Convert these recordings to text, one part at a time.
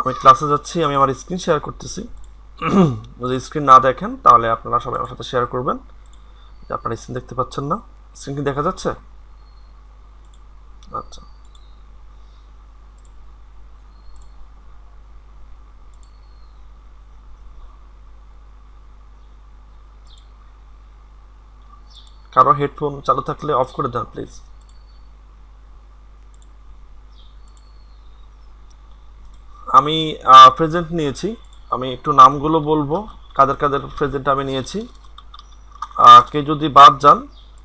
আমি ক্লাসে যাচ্ছি, আমি আমার স্ক্রিন শেয়ার করতেছি। যদি স্ক্রিন না দেখেন তাহলে আপনারা সবাই আমার সাথে শেয়ার করবেন যে আপনারা স্ক্রিন দেখতে পাচ্ছেন না। স্ক্রিন কি দেখা যাচ্ছে? আচ্ছা, কারো হেডফোন চালু থাকলে অফ করে দেন প্লিজ। আমি প্রেজেন্ট নিয়েছি, আমি একটু নামগুলো বলবো কাদের কাদের প্রেজেন্ট আমি নিয়েছি। কে যদি বাদ যান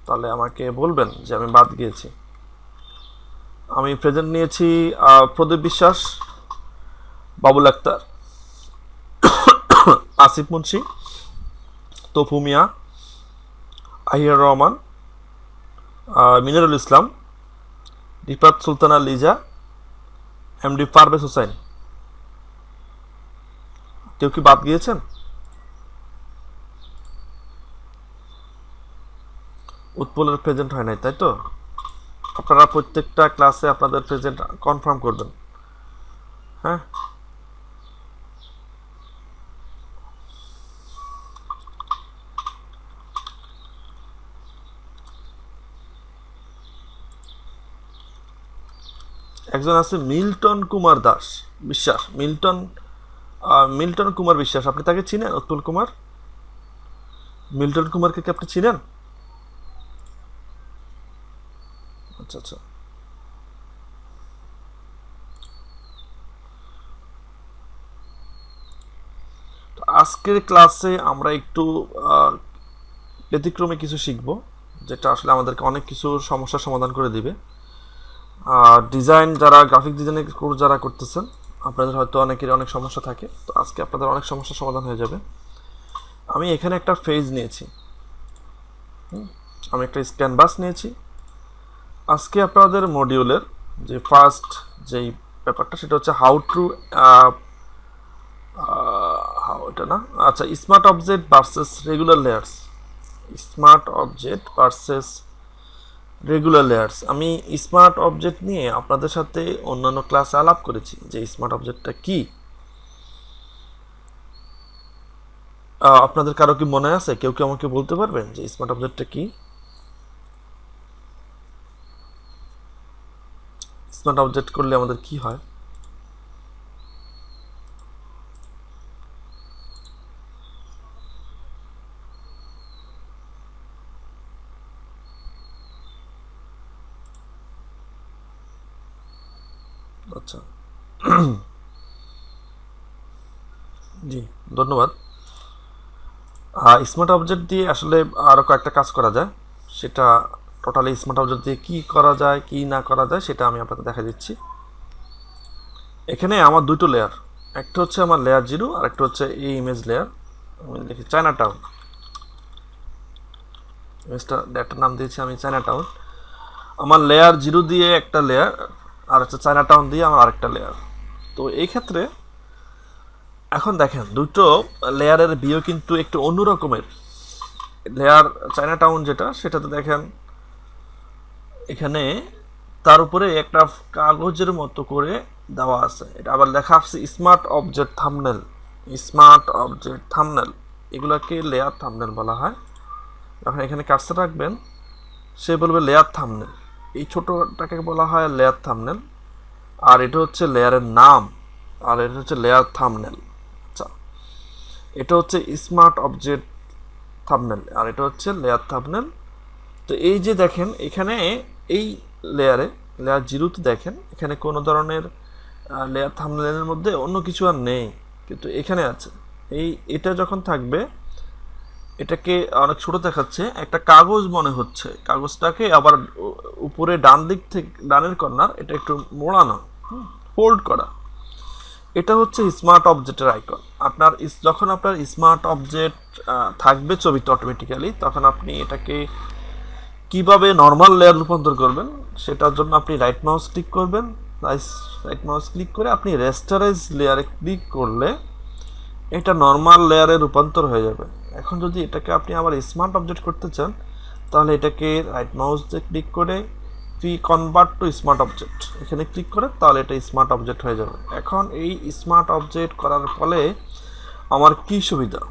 তাহলে আমাকে বলবেন যে আমি বাদ গিয়েছি। আমি প্রেজেন্ট নিয়েছি প্রদীপ বিশ্বাস, বাবুল আক্তার, আসিফ মুন্সি, তপু মিয়া, আহির রহমান, মিনারুল ইসলাম, রিফাত সুলতানা লিজা, এমডি পারভেজ হোসেন। কেউ কি বাদ গিয়েছেন? উৎপলের প্রেজেন্ট হয় নাই তাই তো? আপনারা প্রত্যেকটা ক্লাসে আপনাদের প্রেজেন্ট কনফার্ম করবেন। হ্যাঁ, একজন আছে মিল্টন কুমার দাস বিশ্বাস, মিল্টন কুমার বিশ্বাস, আপনি তাকে চিনেন? উৎপল কুমার, মিল্টন কুমারকে কি আপনি চিনেন? আচ্ছা আচ্ছা, তো আজকের ক্লাসে আমরা একটু ব্যতিক্রমে কিছু শিখব, যেটা আসলে আমাদেরকে অনেক কিছু সমস্যার সমাধান করে দিবে। ডিজাইন যারা গ্রাফিক ডিজাইনের কোর্স যারা করতেছেন, আপনাদের হয়তো অনেকেরই অনেক সমস্যা থাকে, তো আজকে আপনাদের অনেক সমস্যার সমাধান হয়ে যাবে। আমি এখানে একটা ফেজ নিয়েছি, আমি একটা ক্যানভাস নিয়েছি। আজকে আপনাদের মডিউলের যে ফার্স্ট যেই ব্যাপারটা সেটা হচ্ছে হাউ এটা না, আচ্ছা, smart object versus regular layers. Smart object versus regular layers. আমি স্মার্ট অবজেক্ট নিয়ে আপনাদের সাথে অন্যান্য ক্লাসে আলাপ করেছি যে স্মার্ট অবজেক্টটা কি। আপনাদের কারো কি মনে আছে? কেউ কি আমাকে বলতে পারবেন যে স্মার্ট অবজেক্টটা কি? স্মার্ট অবজেক্ট করলে আমাদের কি হয়? আচ্ছা, জি, ধন্যবাদ। স্মার্ট অবজেক্ট দিয়ে আসলে আরও কয়েকটা কাজ করা যায়, সেটা টোটালি স্মার্ট অবজেক্ট দিয়ে কী করা যায় কী না করা যায় সেটা আমি আপনাকে দেখা দিচ্ছি। এখানে আমার দুটো লেয়ার, একটা হচ্ছে আমার লেয়ার 0 আর একটা হচ্ছে এই ইমেজ লেয়ার। আমি দেখি চায়না টাউন, ইমেজটা একটা নাম দিয়েছি আমি চায়না টাউন। আমার লেয়ার 0 দিয়ে একটা লেয়ার আর হচ্ছে চায়না টাউন দিয়ে আমার আরেকটা লেয়ার। তো এই ক্ষেত্রে এখন দেখেন দুটো লেয়ারের ভিউ কিন্তু একটু অন্যরকমের। লেয়ার চায়না টাউন যেটা, সেটাতে দেখেন এখানে তার উপরে একটা কাগজের মতো করে দেওয়া আছে, এটা আবার লেখা আছে smart object thumbnail. Smart object thumbnail, এগুলোকে লেয়ার থাম্বনেল বলা হয়। যখন এখানে কার্সর রাখবেন সে বলবে লেয়ার থাম্বনেল, এই ছোটটাকে বলা হয় লেয়ার থাম্বনেল, আর এটা হচ্ছে লেয়ারের নাম, আর এটা হচ্ছে লেয়ার থাম্বনেল। আচ্ছা, এটা হচ্ছে স্মার্ট অবজেক্ট থাম্বনেল আর এটা হচ্ছে লেয়ার থাম্বনেল। তো এই যে দেখেন এখানে এই লেয়ারে লেয়ার 0তে দেখেন এখানে কোনো ধরনের লেয়ার থাম্বনেলের মধ্যে অন্য কিছু আর নেই, কিন্তু এখানে আছে। এটা যখন থাকবে এটাকে অনেক ছোট দেখাচ্ছে, একটা কাগজ মনে হচ্ছে। কাগজটাকে আবার উপরে ডান দিক থেকে ডানের কর্নার এটা একটু মোড়ানো, ফোল্ড করা, এটা হচ্ছে স্মার্ট অবজেক্টের আইকন। যখন আপনার স্মার্ট অবজেক্ট থাকবে ছবিতে অটোমেটিক্যালি, তখন আপনি এটাকে কিভাবে নর্মাল লেয়ার রূপান্তর করবেন সেটার জন্য আপনি রাইট মাউস ক্লিক করবেন। রাইট মাউস ক্লিক করে আপনি রেস্টারাইজ লেয়ারে ক্লিক করলে এটা নর্মাল লেয়ারে রূপান্তর হয়ে যাবে। এখন যদি এটাকে আপনি আবার স্মার্ট অবজেক্ট করতে চান তাহলে এটাকে রাইট মাউস দিয়ে ক্লিক করে কনভার্ট টু স্মার্ট অবজেক্ট এখানে ক্লিক করে তাহলে এটা স্মার্ট অবজেক্ট হয়ে যাবে। এখন এই স্মার্ট অবজেক্ট করার ফলে আমার কি সুবিধা,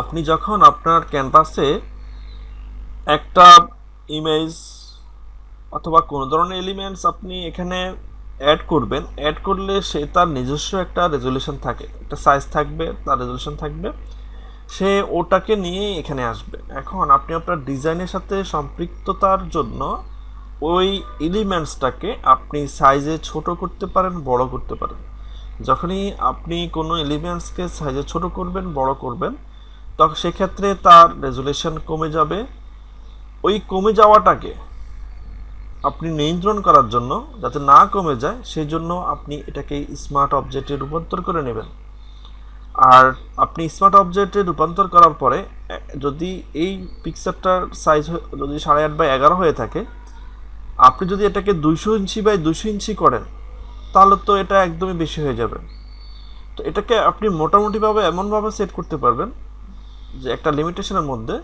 আপনি যখন আপনার ক্যানভাসে একটা ইমেজ অথবা কোনো ধরনের এলিমেন্টস আপনি এখানে অ্যাড করবেন, অ্যাড করলে সে তার নিজস্ব একটা রেজলিউশন থাকে, একটা সাইজ থাকবে, তার রেজলিউশন থাকবে, সে ওটাকে নিয়েই এখানে আসবে। এখন আপনি আপনার ডিজাইনের সাথে সম্পৃক্ততার জন্য ওই এলিমেন্টসটাকে আপনি সাইজে ছোট করতে পারেন, বড় করতে পারেন। যখনই আপনি কোনো এলিমেন্টসকে সাইজে ছোট করবেন, বড় করবেন, তখন সেক্ষেত্রে তার রেজলিউশন কমে যাবে। ওই কমে যাওয়াটাকে আপনি নিয়ন্ত্রণ করার জন্য যাতে না কমে যায় সেই জন্য আপনি এটাকে স্মার্ট অবজেক্টে রূপান্তর করে নেবেন। আর আপনি স্মার্ট অবজেক্টে রূপান্তর করার পরে যদি এই পিকচারটার সাইজ যদি 8.5x11 হয়ে থাকে, আপনি যদি এটাকে 200 ইঞ্চি বাই 200 ইঞ্চি করেন তাহলে তো এটা একদমই বেশি হয়ে যাবে। তো এটাকে আপনি মোটামুটিভাবে এমনভাবে সেট করতে পারবেন যে একটা লিমিটেশনের মধ্যে,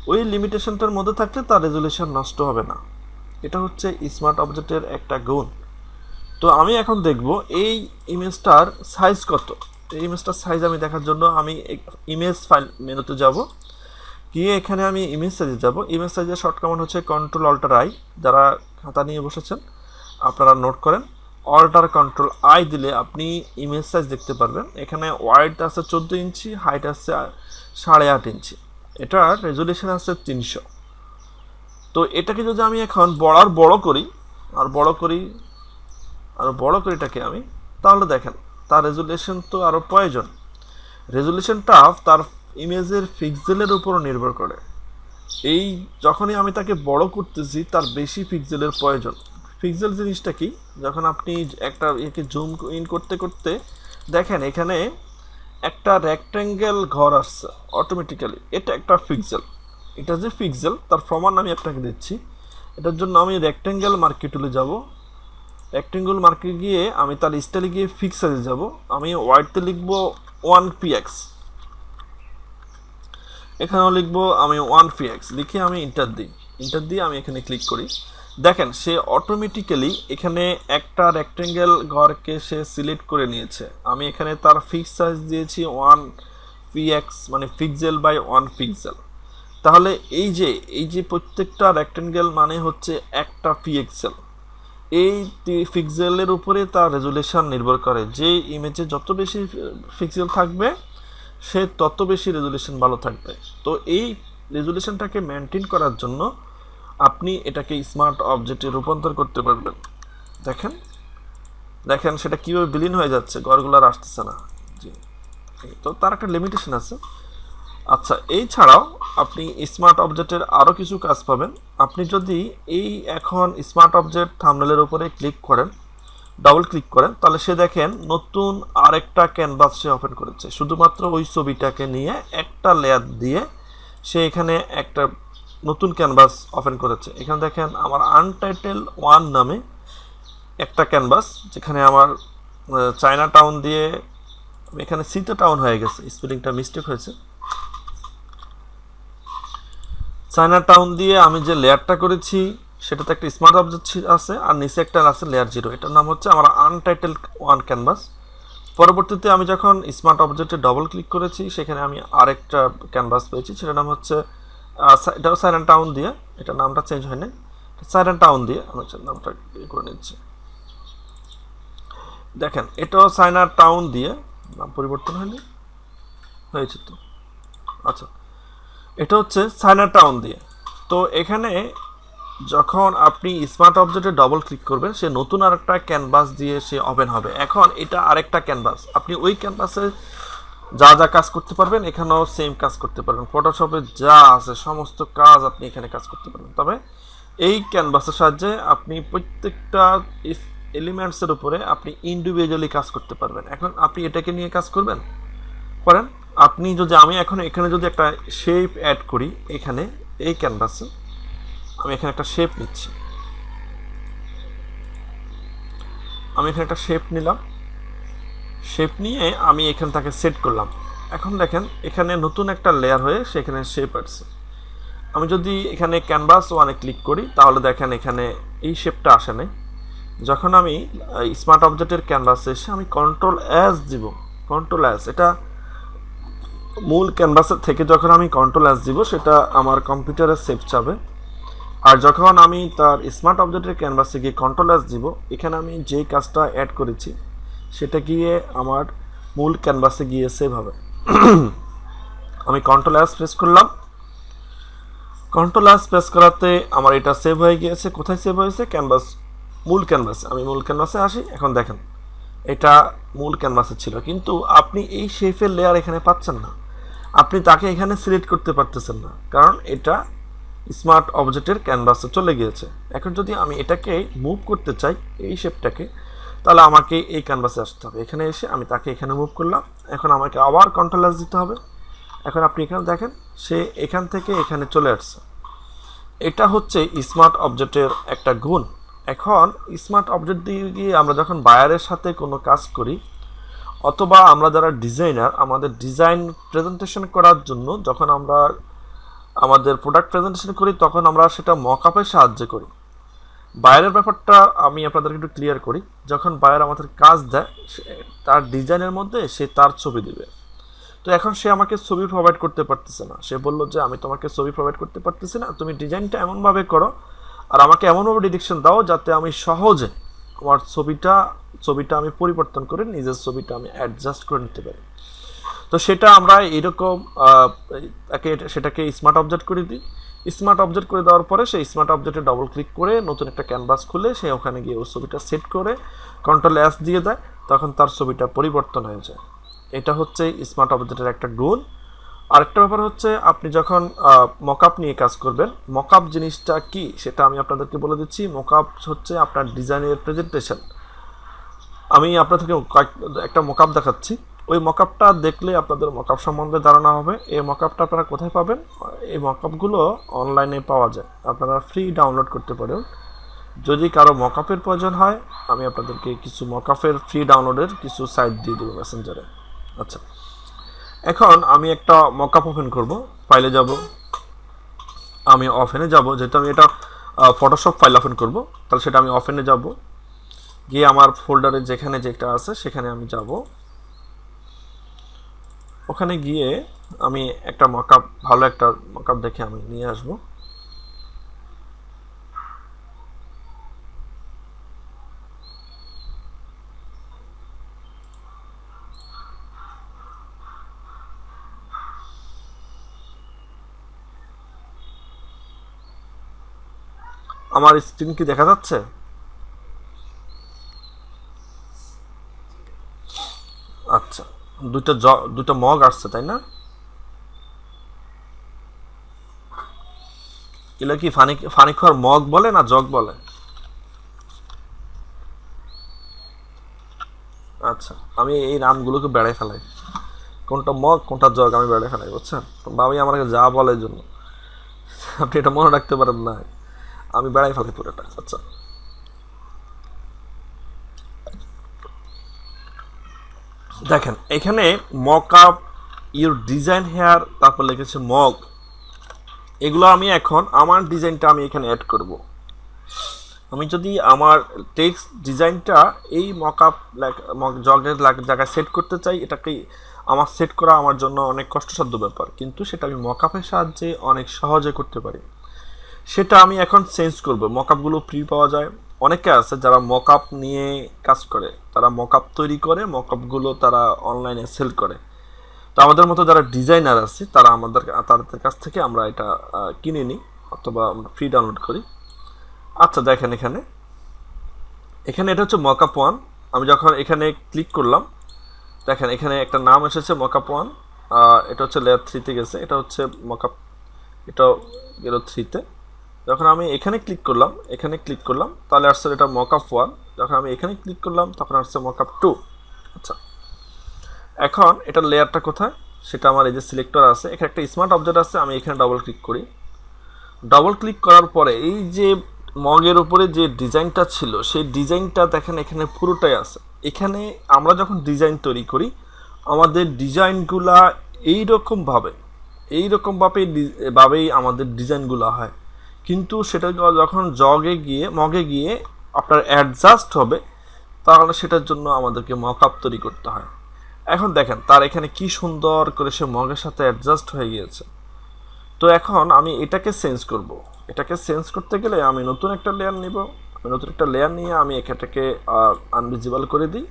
ওই লিমিটেশনটার মধ্যে থাকলে তার রেজলিউশন নষ্ট হবে না। এটা হচ্ছে স্মার্ট অবজেক্টের একটা গুণ। তো আমি এখন দেখব এই ইমেজটার সাইজ কত। এই ইমেজটার সাইজ আমি দেখার জন্য আমি ইমেজ ফাইল মেনুতে যাব, গিয়ে এখানে আমি ইমেজ সাইজে যাব। ইমেজ সাইজের শর্ট কমান্ড হচ্ছে Ctrl-Alt-I। যারা খাতা নিয়ে বসেছেন আপনারা নোট করেন, Alt-Ctrl-I দিলে আপনি ইমেজ সাইজ দেখতে পারবেন। এখানে ওয়াইড আছে 14 ইঞ্চি, হাইট আছে 8.5 ইঞ্চি, এটার রেজলিউশন আছে 300। তো এটাকে যদি আমি এখন বড় করি এটাকে আমি, তাহলে দেখেন তার রেজলিউশন তো আরও প্রয়োজন। রেজলিউশনটা তার ইমেজের পিক্সেলের উপরও নির্ভর করে। এই যখনই আমি তাকে বড় করতেছি তার বেশি পিক্সেলের প্রয়োজন। পিক্সেল জিনিসটা কি, যখন আপনি একটা একে জুম ইন করতে করতে দেখেন এখানে একটা রেক্ট্যাঙ্গেল ঘর আসছে অটোমেটিক্যালি, এটা একটা পিক্সেল। এটা যে পিক্সেল তার প্রমাণ আমি আপনাকে দিচ্ছি। এটার জন্য আমি রেক্ট্যাঙ্গেল মার্কে টুলে যাব, রেক্ট্যাঙ্গেল মার্কে গিয়ে আমি তার স্টাইলে গিয়ে ফিক্স সাইজে যাব। আমি ওয়াইডতে লিখব 1px, এখানেও লিখবো আমি 1px, লিখে আমি ইন্টার দিয়ে আমি এখানে ক্লিক করি। দেখেন সে অটোমেটিক্যালি এখানে একটা রেক্ট্যাঙ্গেল ঘরকে সে সিলেক্ট করে নিয়েছে। আমি এখানে তার ফিক্স সাইজ দিয়েছি 1px, মানে পিক্সেল বাই 1 পিক্সেল। তাহলে এই যে প্রত্যেকটা রেক্ট্যাঙ্গেল মানে হচ্ছে একটা পিক্সেল। এই পিক্সেলের উপরে তার রেজলিউশন নির্ভর করে। যে ইমেজে যত বেশি পিক্সেল থাকবে সে তত বেশি রেজলিউশন ভালো থাকবে। তো এই রেজলিউশনটাকে মেনটেন করার জন্য আপনি এটাকে স্মার্ট অবজেক্টে রূপান্তর করতে পারবেন। দেখেন সেটা কীভাবে বিলীন হয়ে যাচ্ছে, ঘরগুলো আর আসতেছে না। জি, তো তার একটা লিমিটেশন আছে। আচ্ছা, এই ছাড়াও আপনি স্মার্ট অবজেক্টের আরও কিছু কাজ পাবেন। আপনি যদি এই এখন স্মার্ট অবজেক্ট থাম্বনেলের উপরে ক্লিক করেন, ডাবল ক্লিক করেন, তাহলে সে দেখেন নতুন আরেকটা ক্যানভাস সে ওপেন করেছে। শুধুমাত্র ওই ছবিটাকে নিয়ে একটা লেয়ার দিয়ে সে এখানে একটা নতুন ক্যানভাস ওপেন করেছে। এখানে দেখেন আমার আনটাইটেল 1 নামে একটা ক্যানভাস, যেখানে আমার চায়না টাউন দিয়ে এখানে সিতে টাউন হয়ে গেছে, স্পেলিংটা মিস্টেক হয়েছে। চায়না টাউন দিয়ে আমি যে লেয়ারটা করেছি সেটাতে একটা স্মার্ট অবজেক্ট আছে, আর নিচে একটা আছে লেয়ার 0, এটার নাম হচ্ছে আমার আনটাইটেল 1 ক্যানভাস। পরবর্তীতে আমি যখন স্মার্ট অবজেক্টে ডবল ক্লিক করেছি সেখানে আমি আরেকটা ক্যানভাস পেয়েছি, সেটার নাম হচ্ছে এটাও চায়না টাউন দিয়ে, এটা নামটা চেঞ্জ হয়নি, চায়না টাউন দিয়ে আমি নামটা করে নিচ্ছি। দেখেন এটাও চায়না টাউন দিয়ে, নাম পরিবর্তন হয়েছে তো। আচ্ছা, এটা হচ্ছে চায়না টাউন দিয়ে। তো এখানে যখন আপনি স্মার্ট অবজেক্টে ডবল ক্লিক করবেন সে নতুন আরেকটা ক্যানভাস দিয়ে সে ওপেন হবে। এখন এটা আরেকটা ক্যানভাস, আপনি ওই ক্যানভাসে যা যা কাজ করতে পারবেন এখানেও সেম কাজ করতে পারবেন। ফটোশপে যা আছে সমস্ত কাজ আপনি এখানে কাজ করতে পারবেন। তবে এই ক্যানভাসের সাহায্যে আপনি প্রত্যেকটা এলিমেন্টসের উপরে আপনি ইন্ডিভিজুয়ালি কাজ করতে পারবেন। এখন আপনি এটাকে নিয়ে কাজ করেন। আপনি যদি আমি এখন এখানে যদি একটা শেপ অ্যাড করি, এখানে এই ক্যানভাসে আমি এখানে একটা শেপ নিচ্ছি, আমি এখানে একটা শেপ নিলাম, শেপ নিয়ে আমি এখান থেকে সেট করলাম। এখন দেখেন এখানে নতুন একটা লেয়ার হয়ে সেখানে শেপ আসছে। আমি যদি এখানে ক্যানভাস ওয়ানে ক্লিক করি তাহলে দেখেন এখানে এই শেপটা আসে নাই। যখন আমি স্মার্ট অবজেক্টের ক্যানভাসে এসে আমি কন্ট্রোল এস দিব, কন্ট্রোল এস, এটা মূল ক্যানভাসের থেকে যখন আমি কন্ট্রোল এস দিব সেটা আমার কম্পিউটারে সেভ যাবে। আর যখন আমি তার স্মার্ট অবজেক্টের ক্যানভাসে গিয়ে কন্ট্রোল এস দিব, এখানে আমি যেই কাজটা অ্যাড করেছি সেটা গিয়ে আমার মূল ক্যানভাসে গিয়ে সেভ হবে। আমি কন্ট্রোল এস প্রেস করলাম, কন্ট্রোল এস প্রেস করাতে আমার এটা সেভ হয়ে গিয়েছে। কোথায় সেভ হয়েছে? ক্যানভাস, মূল ক্যানভাসে। আমি মূল ক্যানভাসে আসি, এখন দেখেন এটা মূল ক্যানভাসে ছিল, কিন্তু আপনি এই শেপের লেয়ার এখানে পাচ্ছেন না, আপনি তাকে এখানে সিলেক্ট করতে পারতেছেন না, কারণ এটা স্মার্ট অবজেক্টের ক্যানভাসে চলে গিয়েছে। এখন যদি আমি এটাকে মুভ করতে চাই এই শেপটাকে, তাহলে আমাকে এই ক্যানভাসে আসতে হবে। এখানে এসে আমি তাকে এখানে মুভ করলাম, এখন আমাকে আবার কন্ট্রোল এস দিতে হবে। এখন আপনি এখানে দেখেন সে এখান থেকে এখানে চলে আসছে। এটা হচ্ছে স্মার্ট অবজেক্টের একটা গুণ। এখন স্মার্ট অবজেক্ট দিয়ে গিয়ে আমরা যখন বায়ারের সাথে কোনো কাজ করি, অথবা আমরা যারা ডিজাইনার, আমাদের ডিজাইন প্রেজেন্টেশন করার জন্য যখন আমরা আমাদের প্রোডাক্ট প্রেজেন্টেশন করি, তখন আমরা সেটা মকআপের সাহায্যে করি। বায়ারের ব্যাপারটা আমি আপনাদেরকে একটু ক্লিয়ার করি। যখন বায়ার আমাদের কাজ দেয়, তার ডিজাইনের মধ্যে সে তার ছবি দেবে। তো এখন সে আমাকে ছবি প্রোভাইড করতে পারতেছে না, সে বলল যে আমি তোমাকে ছবি প্রোভাইড করতে পারতেছি না, তুমি ডিজাইনটা এমনভাবে করো আর আমাকে এমনভাবে ডিরেকশন দাও যাতে আমি সহজে আমার ছবিটা আমি পরিবর্তন করে নিজের ছবিটা আমি অ্যাডজাস্ট করে নিতে পারি। তো সেটা আমরা এরকম সেটাকে স্মার্ট অবজেক্ট করে দিই। স্মার্ট অবজেক্ট করে দেওয়ার পরে সেই স্মার্ট অবজেক্টে ডবল ক্লিক করে নতুন একটা ক্যানভাস খুলে সে ওখানে গিয়ে ওই ছবিটা সেট করে কন্ট্রোল এস দিয়ে দেয়, তখন তার ছবিটা পরিবর্তন হয়ে যায়। এটা হচ্ছে স্মার্ট অবজেক্টের একটা গুণ। আরেকটা ব্যাপার হচ্ছে, আপনি যখন মকআপ নিয়ে কাজ করবেন, মকআপ জিনিসটা কি সেটা আমি আপনাদেরকে বলে দিচ্ছি। মকআপ হচ্ছে আপনার ডিজাইনের প্রেজেন্টেশন। আমি আপনাদেরকে একটা মকআপ দেখাচ্ছি, ওই মকআপটা দেখলে আপনাদের মকআপ সম্বন্ধে ধারণা হবে। এই মকআপটা আপনারা কোথায় পাবেন? এই মকআপগুলো অনলাইনে পাওয়া যায়, আপনারা ফ্রি ডাউনলোড করতে পারেন। যদি কারো মকআপের প্রয়োজন হয়, আমি আপনাদেরকে কিছু মকআপের ফ্রি ডাউনলোডের কিছু সাইট দিয়ে দেবো মেসেঞ্জারে। আচ্ছা, এখন আমি একটা মকআপ ওপেন করব, ফাইলে যাব, আমি ওপেনে যাব, যেহেতু আমি এটা ফটোশপ ফাইল ওপেন করব, তাহলে সেটা আমি ওপেনে যাব, গিয়ে আমার ফোল্ডারে যেখানে যেটা আছে সেখানে আমি যাব। ওখানে গিয়ে আমি একটা মকআপ, ভালো একটা মকআপ দেখে আমি নিয়ে আসব। আমার স্ক্রিন কি দেখা যাচ্ছে? আচ্ছা, দুটো মগ আসছে, তাই না? এগুলো কি ফানি খাওয়ার মগ বলে না জগ বলে? আচ্ছা, আমি এই নামগুলোকে বেড়াই ফেলাই, কোনটা মগ কোনটা জগ আমি বেড়াই ফেলাই, বুঝছেন? বাবি আমাকে যা বলে এই জন্য আপনি এটা মনে রাখতে পারেন না, আমি বেড়াই ফেলাই পুরোটা। আচ্ছা, দেখেন এখানে মকআপ, ইউর ডিজাইন হেয়ার, তারপর লিখেছে মগ। এগুলো আমি এখন আমার ডিজাইনটা আমি এখানে অ্যাড করব। আমি যদি আমার টেক্সট ডিজাইনটা এই মকআপ জগের জায়গায় সেট করতে চাই, এটাকে আমার সেট করা আমার জন্য অনেক কষ্টসাধ্য ব্যাপার, কিন্তু সেটা আমি মকআপের সাহায্যে অনেক সহজে করতে পারি। সেটা আমি এখন চেঞ্জ করব। মকআপগুলো ফ্রি পাওয়া যায়, অনেকে আছে যারা মকআপ নিয়ে কাজ করে, তারা মকআপ তৈরি করে, মকআপগুলো তারা অনলাইনে সেল করে। তো আমাদের মতো যারা ডিজাইনার আছে তাদের কাছ থেকে আমরা এটা কিনে নিই অথবা ফ্রি ডাউনলোড করি। আচ্ছা, দেখেন এখানে এটা হচ্ছে মকআপ ওয়ান। আমি যখন এখানে ক্লিক করলাম, দেখেন এখানে একটা নাম এসেছে মকআপ ওয়ান, এটা হচ্ছে লেয়ার 3-তে গেছে, এটা হচ্ছে মকআপ, এটা গেল 3-তে। যখন আমি এখানে ক্লিক করলাম তাহলে আসছে এটা মকআপ ওয়ান। যখন আমি এখানে ক্লিক করলাম তখন আসছে মকআপ 2। আচ্ছা, এখন এটার লেয়ারটা কোথায় সেটা আমার এই যে সিলেক্টর আছে, এখানে একটা স্মার্ট অবজেক্ট আছে, আমি এখানে ডাবল ক্লিক করি। ডাবল ক্লিক করার পরে এই যে মগের উপরে যে ডিজাইনটা ছিল সেই ডিজাইনটা দেখেন এখানে পুরোটাই আছে। এখানে আমরা যখন ডিজাইন তৈরি করি, আমাদের ডিজাইনগুলা এইরকমভাবে ভাবেই আমাদের ডিজাইনগুলো হয়, কিন্তু সেটা যখন মগে গিয়ে আপনার অ্যাডজাস্ট হবে, তাহলে সেটার জন্য আমাদেরকে মকআপ তৈরি করতে হয়। এখন দেখেন তার এখানে কি সুন্দর করে সে মগের সাথে অ্যাডজাস্ট হয়ে গিয়েছে। তো এখন আমি এটাকে চেঞ্জ করব। এটাকে চেঞ্জ করতে গেলে আমি নতুন একটা লেয়ার নিব। নতুন একটা লেয়ার নিয়ে আমি এটাকে আনভিজিবল করে দিই।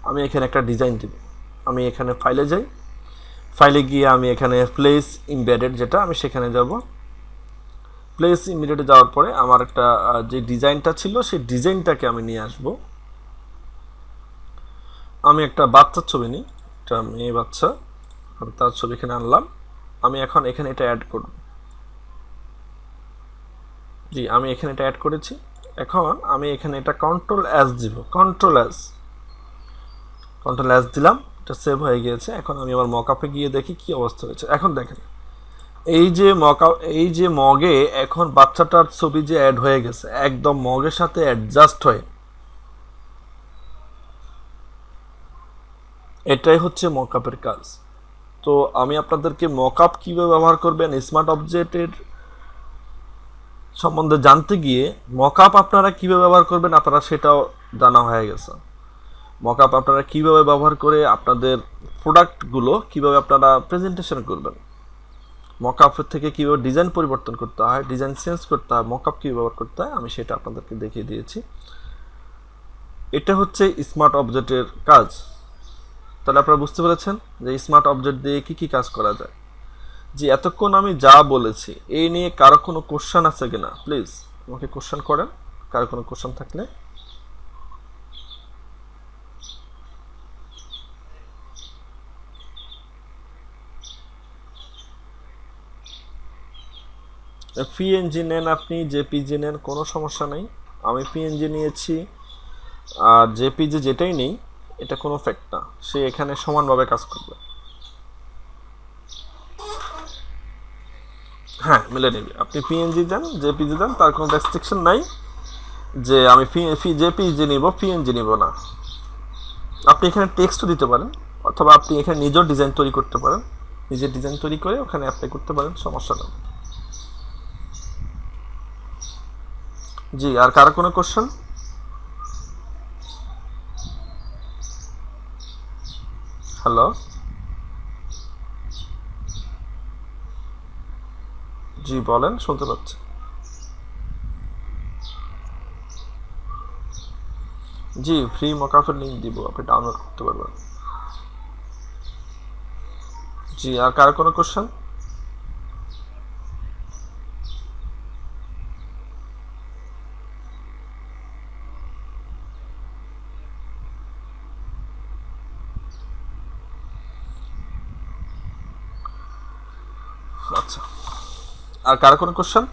আমি এখানে একটা ডিজাইন দিব। আমি এখানে ফাইলে যাই, ফাইলে গিয়ে আমি এখানে প্লেস ইমবেডেড যেটা, আমি সেখানে যাব। প্লেস ইমবেডেডে যাওয়ার পরে আমার একটা যে ডিজাইনটা ছিল সেই ডিজাইনটাকে আমি নিয়ে আসব। আমি একটা বাচ্চার ছবি নিই, একটা মেয়ে বাচ্চা, আমি তার ছবি এখানে আনলাম। আমি এখন এখানে এটা অ্যাড করব। জি, আমি এখানে এটা অ্যাড করেছি। এখন আমি এখানে এটা কন্ট্রোল এস দিব, কন্ট্রোল এস দিলাম, এটা সেভ হয়ে গিয়েছে। এখন আমি আমার মকআপে গিয়ে দেখি কি অবস্থা হয়েছে। এখন দেখেন এই যে মগে এখন বাচ্চাটার ছবি যে অ্যাড হয়ে গেছে একদম মগের সাথে অ্যাডজাস্ট হয়ে, এটাই হচ্ছে মকআপের কাজ। তো আমি আপনাদেরকে মকআপ কীভাবে ব্যবহার করবেন স্মার্ট অবজেক্টের সম্বন্ধে জানতে গিয়ে মকআপ আপনারা কীভাবে ব্যবহার করবেন আপনারা সেটাও জানা হয়ে গেছে। মকআপ আপনারা কীভাবে ব্যবহার করে আপনাদের প্রোডাক্টগুলো কীভাবে আপনারা প্রেজেন্টেশন করবেন, মকআপের থেকে কীভাবে ডিজাইন পরিবর্তন করতে হয়, ডিজাইন চেঞ্জ করতে হয়, মকআপ কীভাবে ব্যবহার করতে হয়, আমি সেটা আপনাদেরকে দেখিয়ে দিয়েছি। এটা হচ্ছে স্মার্ট অবজেক্টের কাজ। তাহলে আপনারা বুঝতে পেরেছেন যে স্মার্ট অবজেক্ট দিয়ে কী কী কাজ করা যায়। জি, এতক্ষণ আমি যা বলেছি এই নিয়ে কারো কোনো কোশ্চেন আছে কিনা প্লিজ আমাকে কোশ্চেন করেন, কারো কোনো কোশ্চেন থাকলে। পিএনজি নেন আপনি, জেপিজি নেন, কোনো সমস্যা নেই। আমি পিএনজি নিয়েছি, আর জেপিজি যেটাই নেই এটা কোনো ফ্যাক্ট না, সে এখানে সমানভাবে কাজ করবে। হ্যাঁ, মিলে নেবে। আপনি পিএনজি দেন, জেপিজি দেন, তার কোনো রেস্ট্রিকশন নাই যে আমি জেপিজি নিব পিএনজি নিব না। আপনি এখানে টেক্সটও দিতে পারেন, অথবা আপনি এখানে নিজের ডিজাইন তৈরি করতে পারেন, নিজের ডিজাইন তৈরি করে ওখানে অ্যাপ্লাই করতে পারেন, সমস্যা নেই। জি, আর কারো কোনো কোশ্চেন? হ্যালো, জি বলেন, শুনতে পাচ্ছি। জি, ফ্রি মকআপের লিঙ্ক দিব, আপনি ডাউনলোড করতে পারবেন। জি, আর কারো কোনো কোশ্চেন? আচ্ছা, আর কারো কোনো কোশ্চেন?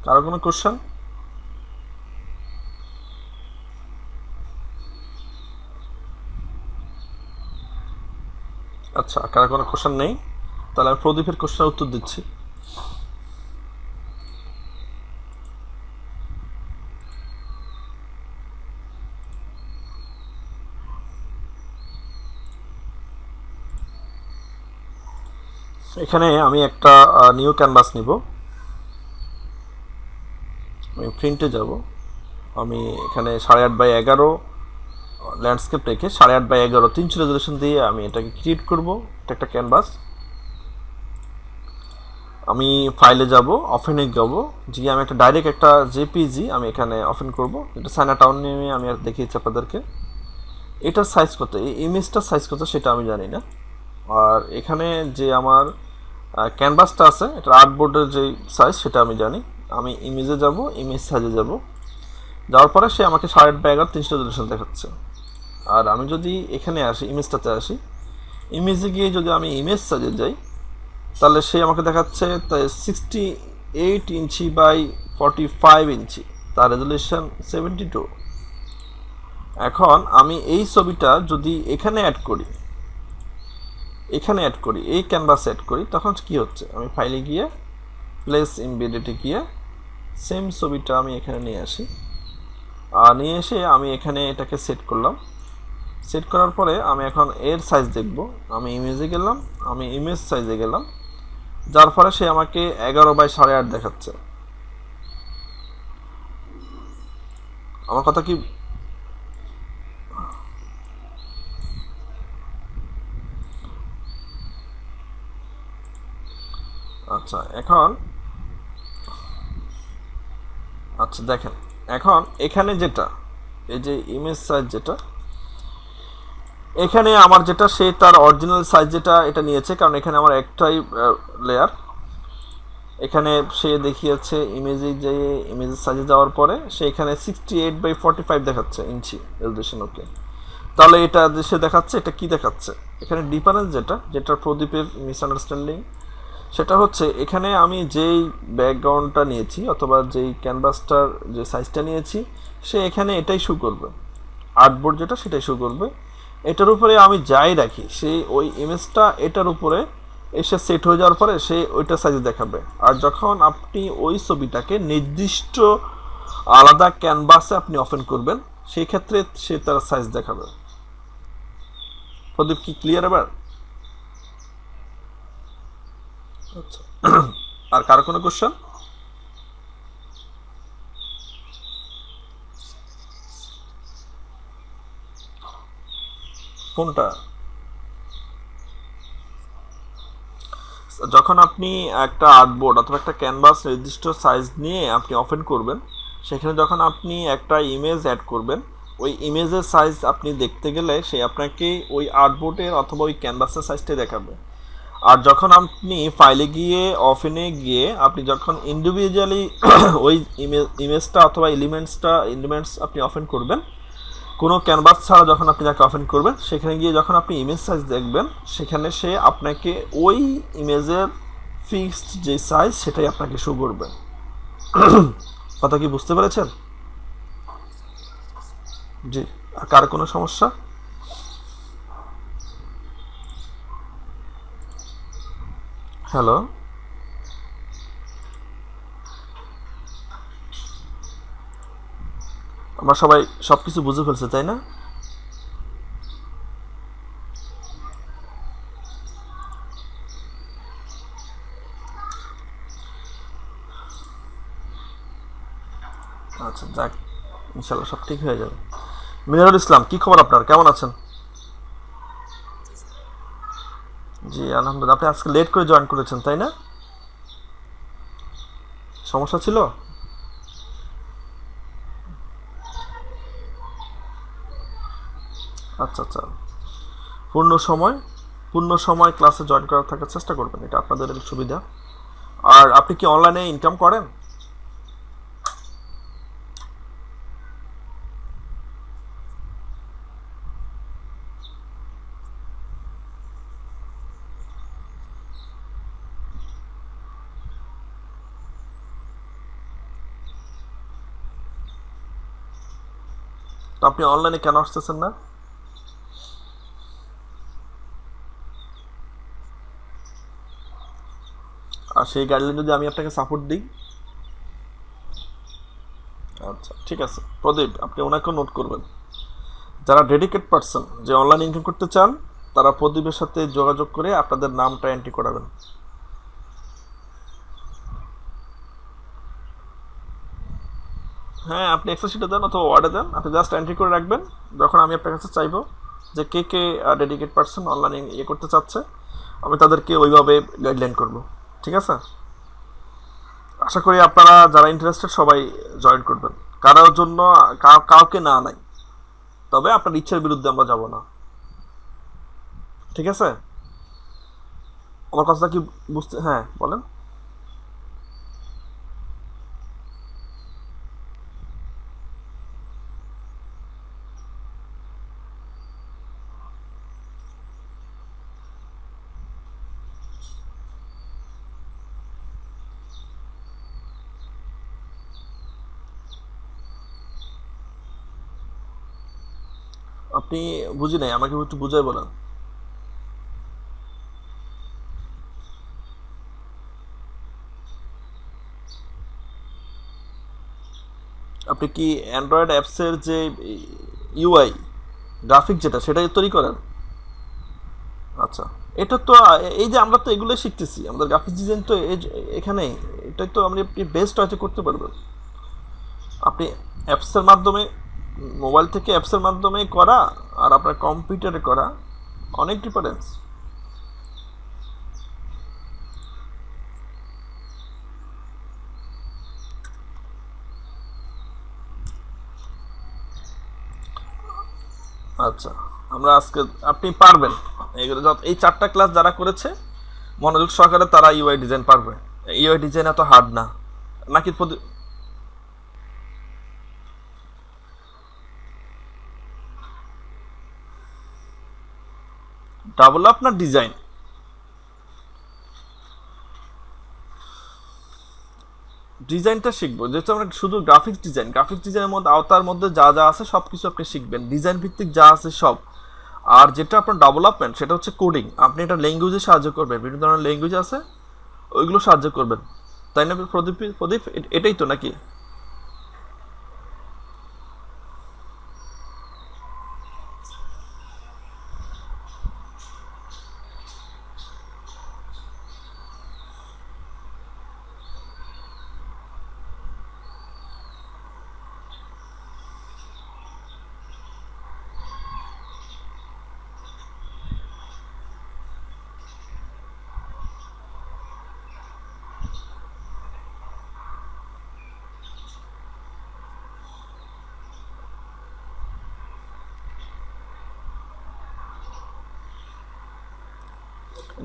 কারো কোনো কোশ্চেন? আচ্ছা, কারো কোনো কোশ্চেন নেই, তাহলে আমি প্রদীপের কোশ্চেনের উত্তর দিচ্ছি। এখানে আমি একটা নিউ ক্যানভাস নিব, আমি প্রিন্টে যাব, আমি এখানে 8.5x11 ল্যান্ডস্কেপ রেখে 8.5x11 300 রেজলিউশন দিয়ে আমি এটাকে ক্রিয়েট করব। এটা একটা ক্যানভাস। আমি ফাইলে যাব, ওপেনে যাব, গিয়ে আমি একটা ডাইরেক্ট একটা জেপিজি আমি এখানে ওপেন করব। এটা চায়নাটাউন নিয়ে আমি আর দেখিয়েছি আপনাদেরকে। এটার সাইজ কত, এই ইমেজটার সাইজ কত সেটা আমি জানি না। আর এখানে যে আমার ক্যানভাসটা আছে এটা আর্টবোর্ডের যে সাইজ সেটা আমি জানি। আমি ইমেজে যাব, ইমেজ সাইজে যাব, যাওয়ার পরে সে আমাকে 8.5x11 300 রেজলিউশন দেখাচ্ছে। আর আমি যদি এখানে আসি, ইমেজটাতে আসি, ইমেজে গিয়ে যদি আমি ইমেজ সাইজে যাই, তাহলে সে আমাকে দেখাচ্ছে 68 ইঞ্চি বাই 45 ইঞ্চি, তার রেজলিউশন 72। এখন আমি এই ছবিটা যদি এখানে অ্যাড করি, এই ক্যানভাসে অ্যাড করি, তখন কি হচ্ছে, আমি ফাইলে গিয়ে প্লেস ইমবেডেডে গিয়ে সেম ছবিটা আমি এখানে নিয়ে আসি, আর নিয়ে এসে আমি এখানে এটাকে সেট করলাম। সেট করার পরে আমি এখন এর সাইজ দেখব। আমি ইমেজে গেলাম, আমি ইমেজ সাইজে গেলাম, যার ফলে সে আমাকে 11/8.5 দেখাচ্ছে। আমার কথা কি আচ্ছা এখন আচ্ছা দেখেন, এখন এখানে যেটা এই যে ইমেজ সাইজ যেটা এখানে আমার যেটা সে তার অরিজিনাল সাইজ যেটা এটা নিয়েছে, কারণ এখানে আমার একটাই লেয়ার। এখানে সে দেখিয়েছে ইমেজে যে ইমেজের সাইজে যাওয়ার পরে সে এখানে 68/45 দেখাচ্ছে ইঞ্চি রেজলিউশন। ওকে, তাহলে এটা যে সে দেখাচ্ছে এটা কি দেখাচ্ছে? এখানে ডিফারেন্স যেটা প্রদীপের মিসআন্ডারস্ট্যান্ডিং, সেটা হচ্ছে এখানে আমি যেই ব্যাকগ্রাউন্ডটা নিয়েছি অথবা যেই ক্যানভাসটার যে সাইজটা নিয়েছি সে এখানে এটাই শো করবে, আর্টবোর্ড যেটা সেটাই শো করবে। এটার উপরে আমি যাই রাখি সে ওই ইমেজটা এটার উপরে এসে সেট হয়ে যাওয়ার পরে সে ওইটা সাইজে দেখাবে। আর যখন আপনি ওই ছবিটাকে নির্দিষ্ট আলাদা ক্যানভাসে আপনি ওপেন করবেন সেই ক্ষেত্রে সে তার সাইজ দেখাবে। প্রদীপ কি ক্লিয়ার এবার? আচ্ছা, আর কারো কোনো কোশ্চেন? কোনটা? যখন আপনি একটা আর্টবোর্ড অথবা একটা ক্যানভাস নির্দিষ্ট সাইজ নিয়ে আপনি ওপেন করবেন, সেখানে যখন আপনি একটা ইমেজ অ্যাড করবেন ওই ইমেজের সাইজ আপনি দেখতে গেলে সে আপনাকে ওই আর্টবোর্ডের অথবা ওই ক্যানভাসের সাইজটাই দেখাবে। আর যখন আপনি ফাইলে গিয়ে ওপেনে গিয়ে আপনি যখন ইন্ডিভিজুয়ালি ওই ইমেজটা অথবা এলিমেন্টস আপনি ওপেন করবেন, কোনো ক্যানভাস ছাড়া যখন আপনি যাকে ওপেন করবেন সেখানে গিয়ে যখন আপনি ইমেজ সাইজ দেখবেন সেখানে সে আপনাকে ওই ইমেজের ফিক্সড যে সাইজ সেটাই আপনাকে শো করবে। কথা কি বুঝতে পেরেছেন? জি। আর কার কোনো সমস্যা? হ্যালো, আমরা সবাই সব কিছু বুঝে ফেলছে তাই না? আচ্ছা যাক, ইনশাল্লাহ সব ঠিক হয়ে যাবে। মিনারুল ইসলাম, কি খবর আপনার, কেমন আছেন? জি আলহামদুলিল্লাহ। আপনি আজকে লেট করে জয়েন করেছেন তাই না? সমস্যা ছিল? আচ্ছা আচ্ছা, পূর্ণ সময় পূর্ণ সময় ক্লাসে জয়েন করার থাকার চেষ্টা করবেন, এটা আপনাদের সুবিধা। আর আপনি কি অনলাইনে ইনকাম করেন? তো আপনি অনলাইনে কেন আসতেছেন না? আর সেই গাইডলাইন যদি আমি আপনাকে সাপোর্ট দিই? আচ্ছা ঠিক আছে প্রদীপ, আপনি ওনাকেও নোট করবেন। যারা ডেডিকেট পারসন যে অনলাইন ইনকাম করতে চান তারা প্রদীপের সাথে যোগাযোগ করে আপনাদের নামটা এন্ট্রি করাবেন। হ্যাঁ, আপনি এক্সেল শিটে দেন অথবা ওয়ার্ডে দেন, আপনি জাস্ট এন্ট্রি করে রাখবেন। যখন আমি আপনার কাছে চাইবো যে কে কে ডেডিকেট পারসন অনলাইন ইয়ে করতে চাচ্ছে আমি তাদেরকে ওইভাবে গাইডলাইন করব। ঠিক আছে? আশা করি আপনারা যারা ইন্টারেস্টেড সবাই জয়েন করবেন। কারোর জন্য কাউকে না নাই, তবে আপনার ইচ্ছার বিরুদ্ধে আমরা যাব না। ঠিক আছে? আমার কথাটা কি বুঝতে? হ্যাঁ বলেন। আপনি বুঝি নাই, আমাকে একটু বুঝাই বলেন। আপনি কি অ্যান্ড্রয়েড অ্যাপসের যে ইউআই গ্রাফিক যেটা সেটাই তৈরি করেন। আচ্ছা, এটা তো এই যে আমরা তো এগুলো শিখতেছি, আমাদের গ্রাফিক ডিজাইন তো এখানে এটাই তো আপনি বেস্ট হয়তো করতে পারবেন। আপনি অ্যাপসের মাধ্যমে, মোবাইল থেকে অ্যাপসের মাধ্যমে করা আর আপনার কম্পিউটারে করা অনেক ডিফারেন্স। আচ্ছা, আমরা আজকে আপনি পারবেন এগুলো, এই 4টা ক্লাস যারা করেছে মনোযোগ সহকারে তারা ইউআই ডিজাইন পারবে। ইউআই ডিজাইন এত হার্ড না নাকি? ডেভেলপ না ডিজাইন? ডিজাইনটা শিখবো, যেহেতু আমরা শুধু গ্রাফিক্স ডিজাইনের মধ্যে আওতার মধ্যে যা যা আছে সব কিছু আপনি শিখবেন, ডিজাইন ভিত্তিক যা আছে সব। আর যেটা আপনার ডেভেলপমেন্ট সেটা হচ্ছে কোডিং, আপনি এটা ল্যাঙ্গুয়েজে সাহায্য করবেন, বিভিন্ন ধরনের ল্যাঙ্গুয়েজ আছে ওইগুলো সাহায্য করবেন, তাই না প্রদীপ? প্রদীপ এটাই তো নাকি?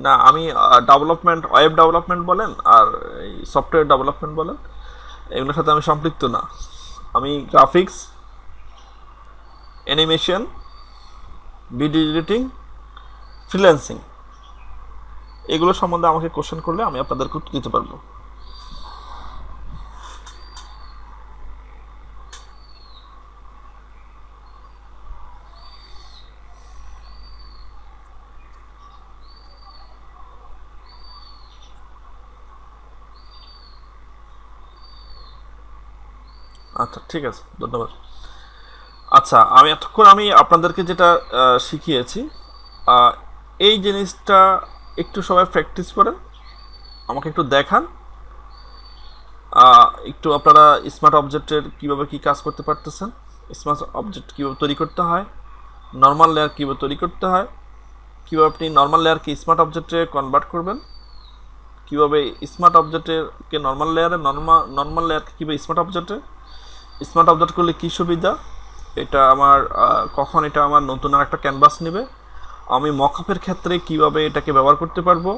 না, আমি ডেভেলপমেন্ট, ওয়েব ডেভেলপমেন্ট বলেন আর এই সফটওয়্যার ডেভেলপমেন্ট বলেন, এগুলোর সাথে আমি সম্পৃক্ত না। আমি graphics, animation, video editing, freelancing, এগুলো সম্বন্ধে আমাকে কোশ্চেন করলে আমি আপনাদেরকে উত্তর দিতে পারবো। আচ্ছা, ঠিক আছে, ধন্যবাদ। আচ্ছা, আমি এতক্ষণ আমি আপনাদেরকে যেটা শিখিয়েছি, আহ, এই জিনিসটা একটু সবাই প্র্যাকটিস করেন, আমাকে একটু দেখান। একটু আপনারা স্মার্ট অবজেক্টের কীভাবে কী কাজ করতে পারতেছেন, স্মার্ট অবজেক্ট কীভাবে তৈরি করতে হয়, নর্মাল লেয়ার কীভাবে তৈরি করতে হয়, কীভাবে আপনি নর্মাল লেয়ারকে স্মার্ট অবজেক্টে কনভার্ট করবেন, কীভাবে স্মার্ট অবজেক্টেরকে নর্মাল লেয়ারে, নর্মাল লেয়ারকে কীভাবে স্মার্ট অবজেক্ট করলে কী সুবিধা, এটা আমার কখন এটা আমার নতুন আর একটা ক্যানভাস নেবে, আমি মকআপের ক্ষেত্রে কিভাবে এটাকে ব্যবহার করতে পারবো,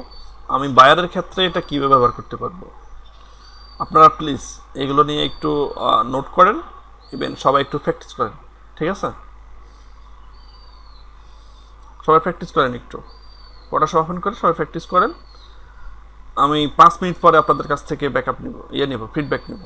আমি বায়ারের ক্ষেত্রে এটা কীভাবে ব্যবহার করতে পারবো। আপনারা প্লিজ এগুলো নিয়ে একটু নোট করেন, ইভেন সবাই একটু প্র্যাকটিস করেন, ঠিক আছে? সবাই প্র্যাকটিস করেন, একটু পড়া সমাপন করে সবাই প্র্যাকটিস করেন। আমি 5 মিনিট পরে আপনাদের কাছ থেকে ব্যাকআপ নেব, নেব, ফিডব্যাক নেব।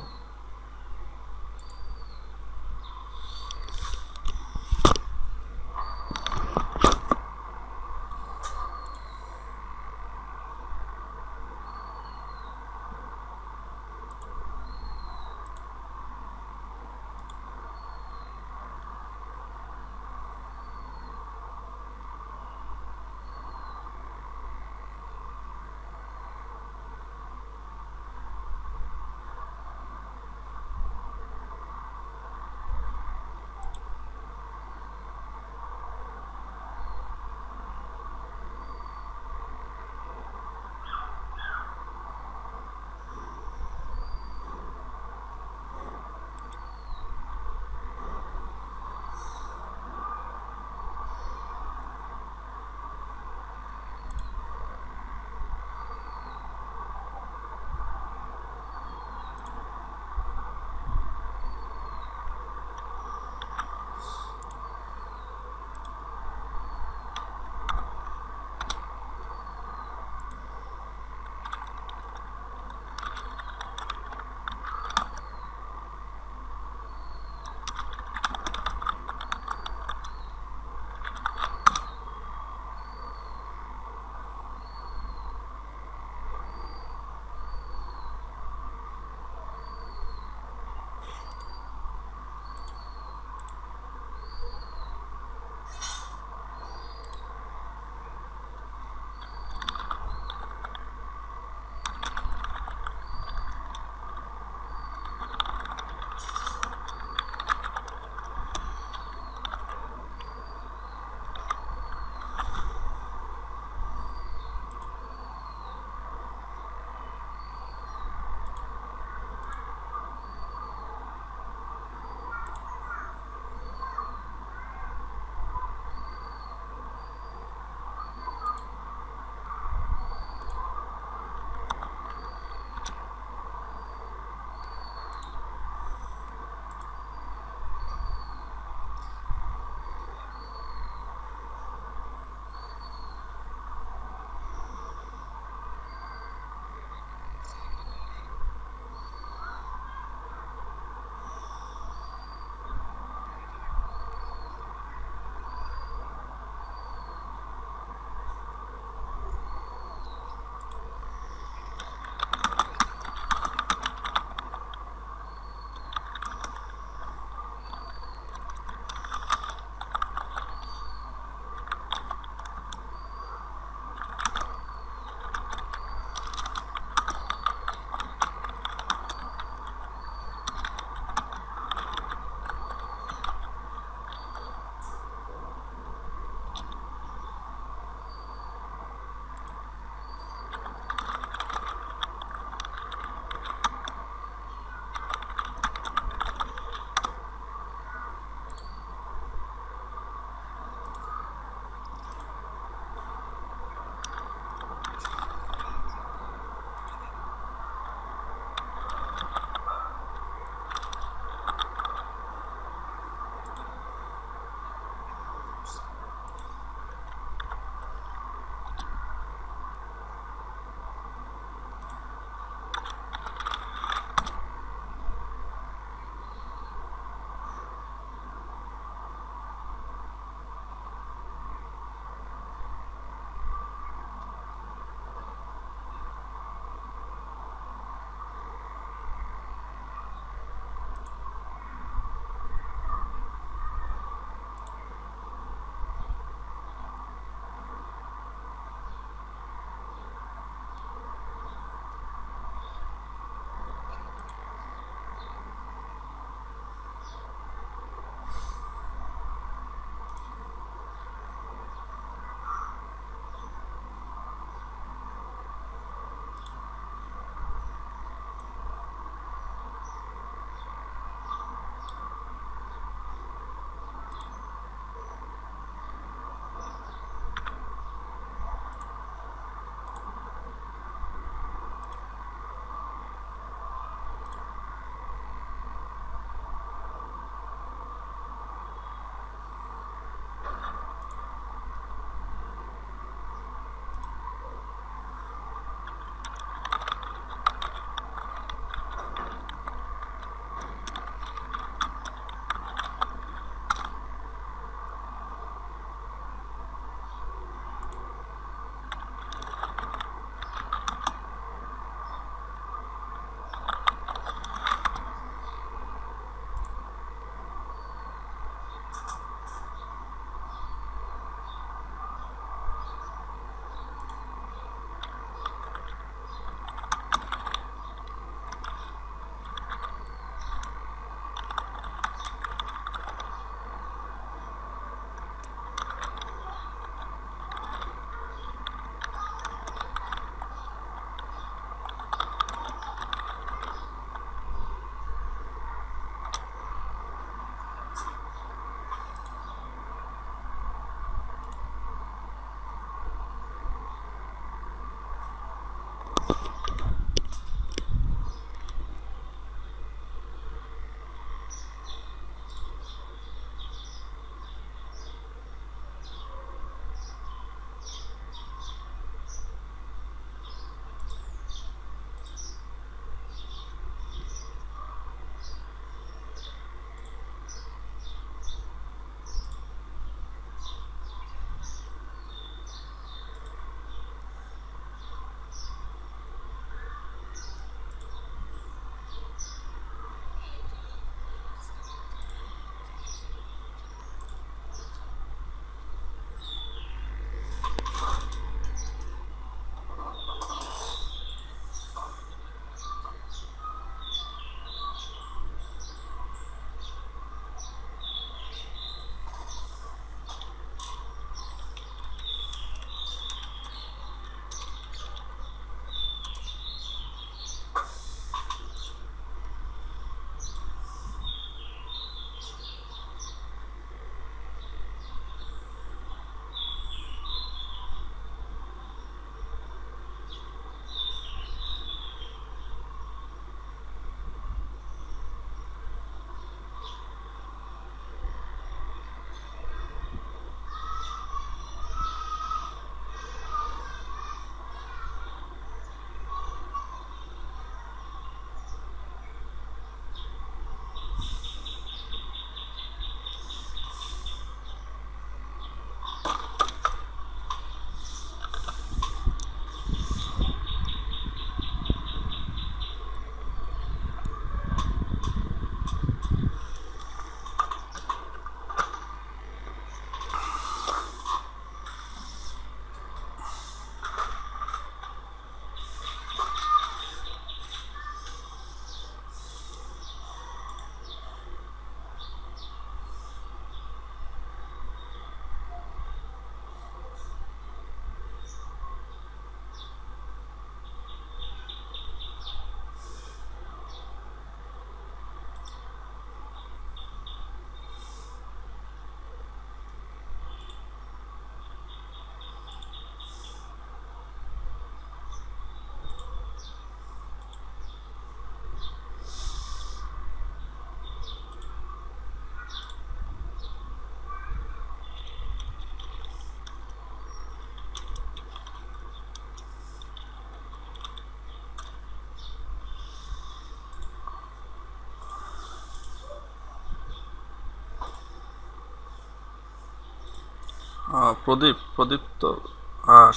প্রদীপ প্রদীপ তো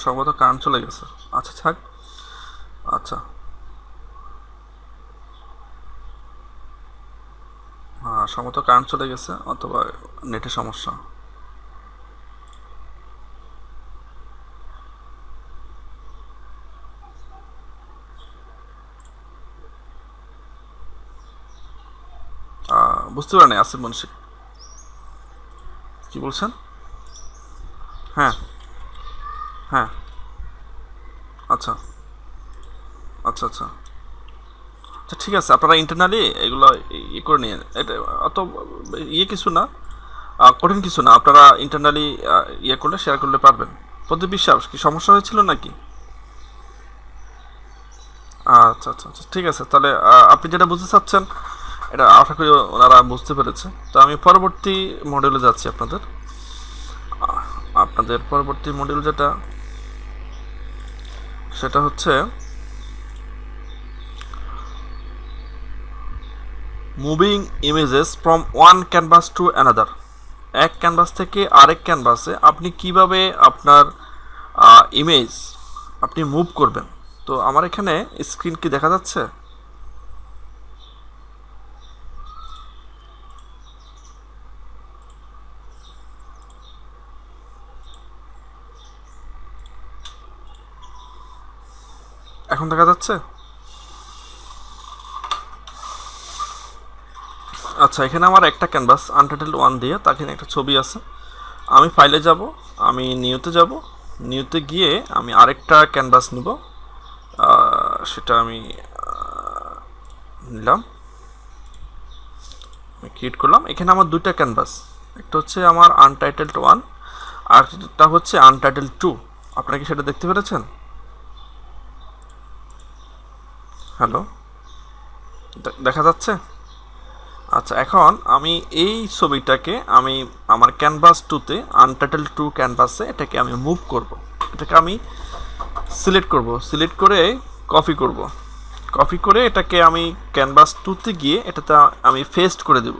সম্ভবত কারেন্ট চলে গেছে। আচ্ছা থাক। আচ্ছা, সম্ভবত কারেন্ট চলে গেছে অথবা নেটের সমস্যা। বুঝতে পারেন আসিফ মুন্সি কি বলছেন? হ্যাঁ, হ্যাঁ। আচ্ছা, আচ্ছা, আচ্ছা। আচ্ছা ঠিক আছে, আপনারা ইন্টারনালি এগুলো করে নিয়ে এটা অত কিছু না, কঠিন কিছু না। আপনারা ইন্টারনালি করলে শেয়ার করলে পারবেন। প্রদীপ বিশ্বাস কি সমস্যা হয়েছিল নাকি? আচ্ছা, আচ্ছা, আচ্ছা, ঠিক আছে। তাহলে আপনি যেটা বুঝতে চাচ্ছেন এটা আশা করি ওনারা বুঝতে পেরেছে। তো আমি পরবর্তী মডেলে যাচ্ছি আপনাদের। আপনাদের পরবর্তী মডেল যেটা, সেটা হচ্ছে moving images from one canvas to another. এক ক্যানভাস থেকে আরেক ক্যানভাসে আপনি কিভাবে আপনার ইমেজ আপনি মুভ করবেন। তো আমার এখানে স্ক্রিন কি দেখা যাচ্ছে? এখন দেখা যাচ্ছে? আচ্ছা, এখানে আমার একটা ক্যানভাস আনটাইটেলড ওয়ান দিয়ে তার এখানে একটা ছবি আছে। আমি ফাইলে যাব, আমি নিউতে যাব, নিউতে গিয়ে আমি আরেকটা ক্যানভাস নিব। সেটা আমি নিলাম, আমি ক্রিয়েট করলাম। এখানে আমার দুইটা ক্যানভাস, একটা হচ্ছে আমার আনটাইটেলড ওয়ান আর একটা হচ্ছে আনটাইটেলড টু। আপনারা কি সেটা দেখতে পেরেছেন? হ্যালো, দেখা যাচ্ছে? আচ্ছা, এখন আমি এই ছবিটাকে আমি আমার ক্যানভাস টুতে আনটাইটেল টু ক্যানভাসে এটাকে আমি মুভ করব। এটাকে আমি সিলেক্ট করব, সিলেক্ট করে কপি করব, কপি করে এটাকে আমি ক্যানভাস টুতে গিয়ে এটাতে আমি পেস্ট করে দেব।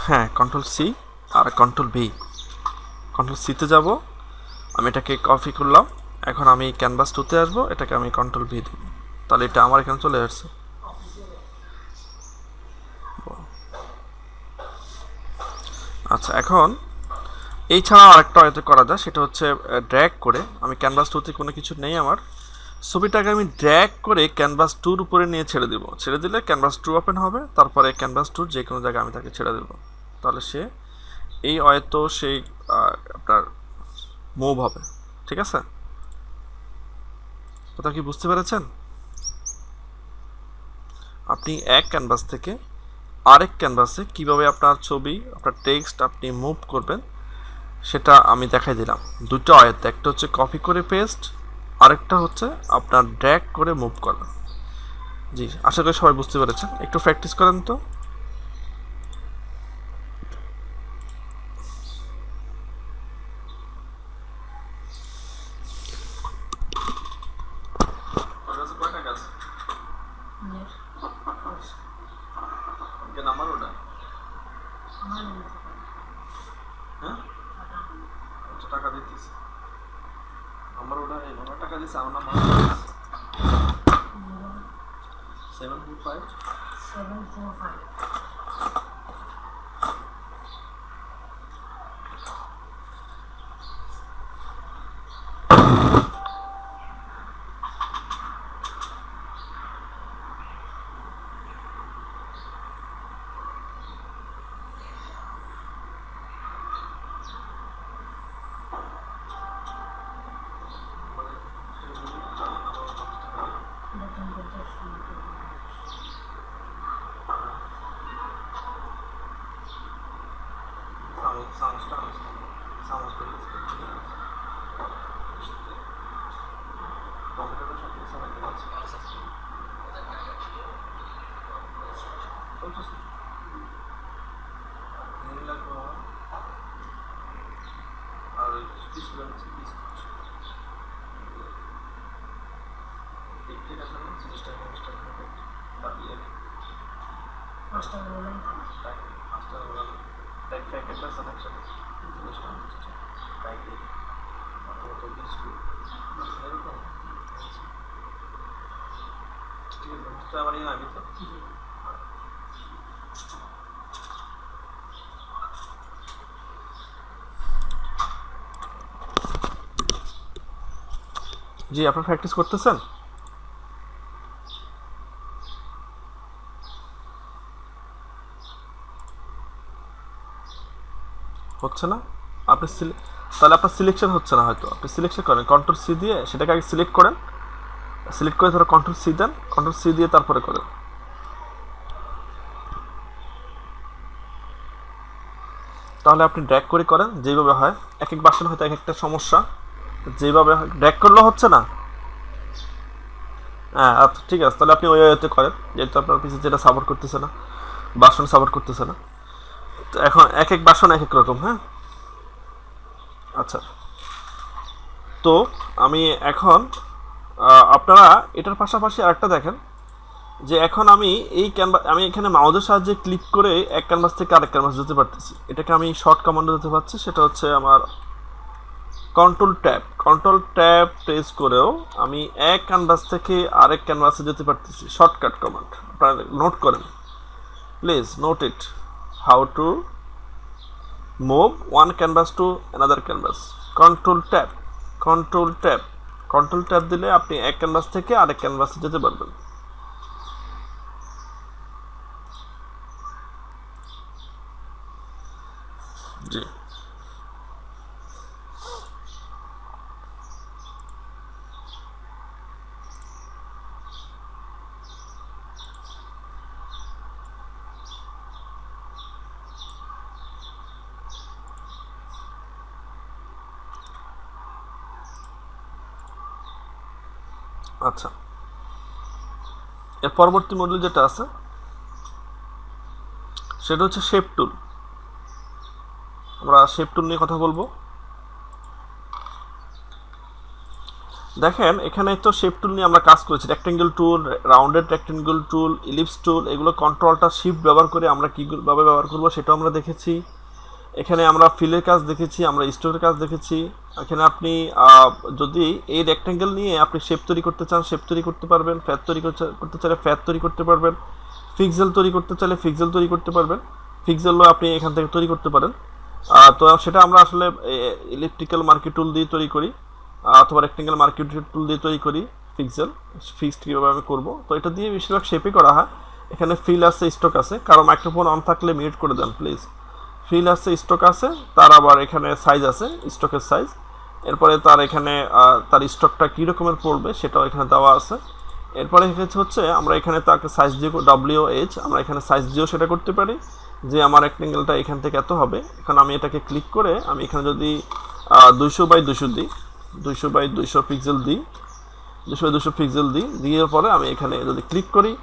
হ্যাঁ, কন্ট্রোল সি আর কন্ট্রোল ভি। কন্ট্রোল সিতে যাব, আমি এটাকে কপি করলাম। এখন আমি ক্যানভাস টুতে আসবো, এটাকে আমি কন্ট্রোল ভি দেব। তাহলে এটা আমার এখানে চলে আসছে। আচ্ছা, এখন এই ছাড়া আরেকটা হয়তো করা যায়, সেটা হচ্ছে ড্র্যাগ করে আমি ক্যানভাস টুতে কোনো কিছু নেই আমার, ছবিটাকে আমি ড্র্যাগ করে ক্যানভাস টুর উপরে নিয়ে ছেড়ে দেবো। ছেড়ে দিলে ক্যানভাস টু ওপেন হবে, তারপরে ক্যানভাস টুর যে কোনো জায়গায় আমি তাকে ছেড়ে দেবো। তাহলে সে এই হয়তো সেই আপনার মুভ হবে। ঠিক আছে, কথা কি বুঝতে পেরেছেন? আপনি এক ক্যানভাস থেকে আরেক ক্যানভাসে কিভাবে আপনার ছবি, আপনার টেক্সট আপনি মুভ করবেন সেটা আমি দেখাই দিলাম। দুটো আয়াত, একটা হচ্ছে কপি করে পেস্ট, আরেকটা হচ্ছে আপনার ড্র্যাগ করে মুভ করা। জি, আশা করি সবাই বুঝতে পেরেছেন। একটু প্র্যাকটিস করেন তো। নাম্বার ওটা, হ্যাঁ টাকা দিতেছি, নাম্বার ওটা, ওনার টাকা দিচ্ছে, আমার নাম্বার 745 আর ঠিক আছে, জিনিসটা জি, আপনারা প্র্যাকটিস করতেছেন? হচ্ছে না? আপনি তাহলে আপনার সিলেকশন হচ্ছে না, হয়তো আপনি সিলেকশন করেন কন্ট্রোল সি দিয়ে, সেটাকে আগে সিলেক্ট করেন, সিলেক্ট করে ধরো কন্ট্রোল সি দেন, কন্ট্রোল সি দিয়ে তারপরে করেন। তাহলে আপনি ড্র্যাগ করে করেন, যেভাবে হয়। এক এক বাসন হয়তো এক একটা সমস্যা, যেভাবে ড্র্যাগ করলেও হচ্ছে না। হ্যাঁ আচ্ছা ঠিক আছে, তাহলে আপনি ওই ওয়েতে করেন, যেহেতু আপনার পিছিয়ে যেটা সাপোর্ট করতেছে না, বাসন সাপোর্ট করতেছে না। তো এখন এক এক বাসন এক এক রকম। হ্যাঁ আচ্ছা, তো আমি এখন আপনারা এটার পাশাপাশি আরেকটা দেখেন, যে এখন আমি এই আমি এখানে মাউসের সাহায্যে ক্লিক করে এক ক্যানভাস থেকে আরেক ক্যানভাস যেতে পারতেছি। এটাকে আমি শর্ট কমান্ডে যেতে পারছি, সেটা হচ্ছে আমার কন্ট্রোল ট্যাব প্রেস করেও আমি এক ক্যানভাস থেকে আরেক ক্যানভাসে যেতে পারতেছি, শর্টকাট কমান্ড। আপনারা নোট করেন, please note it, how to move one canvas to another canvas. Control tab দিলে আপনি এক ক্যানভাস থেকে আরেক ক্যানভাসে যেতে পারবেন। জি আচ্ছা, এর পরবর্তী মডেল যেটা আছে সেটা হচ্ছে শেপ টুল। আমরা শেপ টুল নিয়ে কথা বলবো। দেখেন এখানে তো শেপ টুল নিয়ে আমরা কাজ করেছি, রেক্টেঙ্গেল টুল, রাউন্ডেড রেক্টেঙ্গেল টুল, ইলিপস টুল, এগুলো কন্ট্রোলটা শিফট ব্যবহার করে আমরা কীভাবে ব্যবহার করবো সেটাও আমরা দেখেছি। এখানে আমরা ফিলের কাজ দেখেছি, আমরা স্টোরের কাজ দেখেছি। এখানে আপনি যদি এই রেক্টেঙ্গেল নিয়ে আপনি শেপ তৈরি করতে চান, শেপ তৈরি করতে পারবেন, ফ্যাট তৈরি করতে চাইলে ফ্যাট তৈরি করতে পারবেন, পিক্সেল তৈরি করতে চাইলে পিক্সেল তৈরি করতে পারবেন, পিক্সেলও আপনি এখান থেকে তৈরি করতে পারেন। তো সেটা আমরা আসলে ইলেকট্রিক্যাল মার্কি টুল দিয়ে তৈরি করি, অথবা রেক্টেঙ্গেল মার্কি টুল দিয়ে তৈরি করি। ফিক্সড কীভাবে আমি করবো, তো এটা দিয়ে বেশিরভাগ শেপই করা হয়। এখানে ফিল আছে, স্টক আছে, কারো মাইক্রোফোন অন থাকলে মিউট করে দেন প্লিজ। ফিল আছে, স্টক আছে, তার আবার এখানে সাইজ আছে, স্টকের সাইজ। এরপরে তার এখানে তার স্টকটা কী রকমের পড়বে সেটাও এখানে দেওয়া আছে। এরপরে হচ্ছে আমরা এখানে তাকে সাইজ দিয়ে WH আমরা এখানে সাইজ দিয়েও সেটা করতে পারি, যে আমার রেক্টেঙ্গেলটা এখান থেকে এত হবে। এখন আমি এটাকে ক্লিক করে আমি এখানে যদি 200x200 দিই, 200x200 পিক্সেল দিই, 200x200 পিক্সেল দিই, দিয়ে পরে আমি এখানে যদি ক্লিক করি,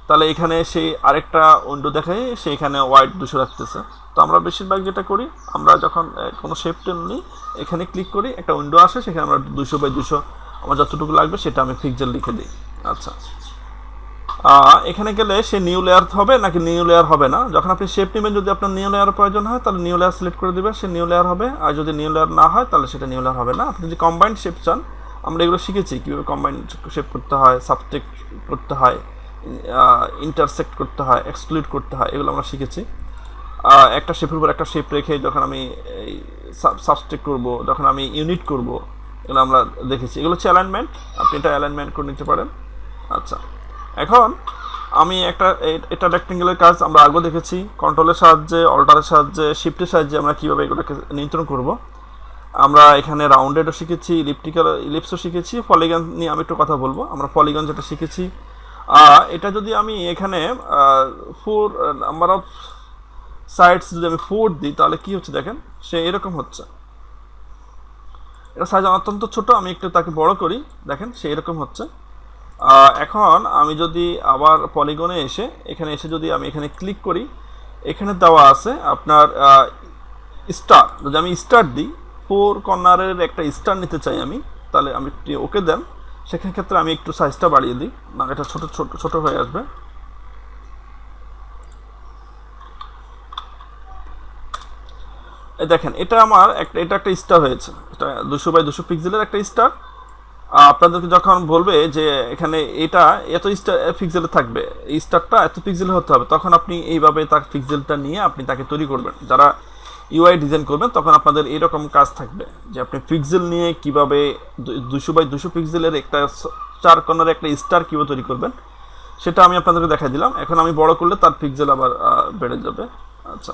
তাহলে এখানে সেই আরেকটা উইন্ডো দেখায়, সেইখানে ওয়াইড 200 রাখতেছে। তো আমরা বেশিরভাগ যেটা করি, আমরা যখন কোনো শেপ টেন নিই, এখানে ক্লিক করি, একটা উইন্ডো আসে, সেখানে আমরা 200x200 আমার যতটুকু লাগবে সেটা আমি পিক্সেল লিখে দিই। আচ্ছা, এখানে গেলে সে নিউ লেয়ার হবে নাকি নিউ লেয়ার হবে না। যখন আপনি শেপ নেবেন, যদি আপনার নিউ লেয়ার প্রয়োজন হয় তাহলে নিউ লেয়ার সিলেক্ট করে দেবে, সে নিউ লেয়ার হবে। আর যদি নিউ লেয়ার না হয় তাহলে সেটা নিউ লেয়ার হবে না। আপনি যদি কম্বাইন্ড শেপ চান, আমরা এগুলো শিখেছি কীভাবে কম্বাইন্ড শেপ করতে হয়, সাবটেক্ট করতে হয়, ইন্টারসেক্ট করতে হয়, এক্সক্লুড করতে হয়, এগুলো আমরা শিখেছি। একটা শেপের উপর একটা শেপ রেখে যখন আমি এই সাবস্টেক্ট করবো, যখন আমি ইউনিট করব, এগুলো আমরা দেখেছি। এগুলো হচ্ছে অ্যালাইনমেন্ট, আপনি এটা অ্যালাইনমেন্ট করে নিতে পারেন। আচ্ছা, এখন আমি এটা রেক্টেঙ্গেলের কাজ আমরা আগেও দেখেছি, কন্ট্রোলের সাহায্যে, অল্টারের সাহায্যে, শিফটের সাহায্যে আমরা কীভাবে এগুলোকে নিয়ন্ত্রণ করব। আমরা এখানে রাউন্ডেডও শিখেছি, ইলিপসও শিখেছি। পলিগন নিয়ে আমি একটু কথা বলবো। আমরা পলিগন যেটা শিখেছি, এটা যদি আমি এখানে 4 নাম্বার অফ সাইডস যদি আমি 4 দিই, তাহলে কী হচ্ছে দেখেন, সে এরকম হচ্ছে। এটা সাইজ অত্যন্ত ছোট, আমি একটু তাকে বড় করি, দেখেন সে এরকম হচ্ছে। এখন আমি যদি আবার পলিগনে এসে যদি আমি এখানে ক্লিক করি, এখানে দেওয়া আছে আপনার স্টার। যদি আমি স্টার দিই, 4 কর্নারের একটা স্টার নিতে চাই আমি, তাহলে আমি ওকে দেন। সেখানে ক্ষেত্রে আমি একটু সাইজটা বাড়িয়ে দিই, না এটা ছোট হয়ে আসবে। এই দেখেন এটা আমার এটা একটা স্টার হয়েছে, এটা 200 বাই 200 পিক্সেলের একটা স্টার। আপনাদেরকে যখন বলবে যে এখানে এটা এত স্টার পিক্সেলে থাকবে, এই স্টারটা এত পিক্সেলে হতে হবে, তখন আপনি এইভাবে তার পিক্সেলটা নিয়ে আপনি তাকে তৈরি করবেন। যারা ইউআই ডিজাইন করবেন তখন আপনাদের এরকম কাজ থাকবে যে আপনি পিক্সেল নিয়ে কিভাবে 200 বাই 200 পিক্সেলের একটা 4 কর্নার একটা স্টার কীভাবে তৈরি করবেন সেটা আমি আপনাদেরকে দেখাই দিলাম। এখন আমি বড় করলে তার পিক্সেল আবার বেড়ে যাবে। আচ্ছা,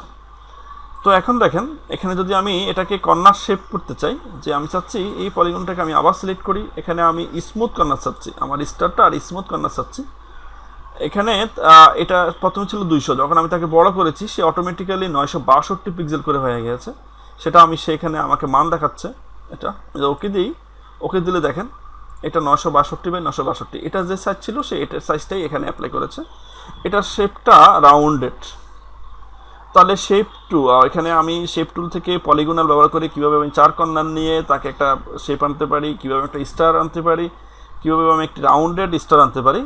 তো এখন দেখেন এখানে যদি আমি এটাকে কর্নার শেপ করতে চাই, যে আমি চাচ্ছি এই পলিগনটাকে আমি আবার সিলেক্ট করি, এখানে আমি স্মুথ কর্নার চাচ্ছি, আমার স্টারটা আর স্মুথ কর্নার চাচ্ছি। এখানে এটা প্রথমে ছিল 200, যখন আমি তাকে বড় করেছি সে অটোমেটিক্যালি 962 পিক্সেল করে হয়ে গেছে। সেটা আমি সেখানে আমাকে মান দেখাচ্ছে, এটা ওকে দিই, ওকে দিলে দেখেন এটা 962 বাই 962, এটা যে সাইজ ছিল সে এটার সাইজটাই এখানে অ্যাপ্লাই করেছে। এটার শেপটা রাউন্ডেড। তাহলে শেপ টু, এখানে আমি শেপ টুল থেকে পলিগোনাল ব্যবহার করে কীভাবে আমি 4 কর্নার নিয়ে তাকে একটা শেপ আনতে পারি, কীভাবে একটা স্টার আনতে পারি, কীভাবে আমি একটি রাউন্ডেড স্টার আনতে পারি,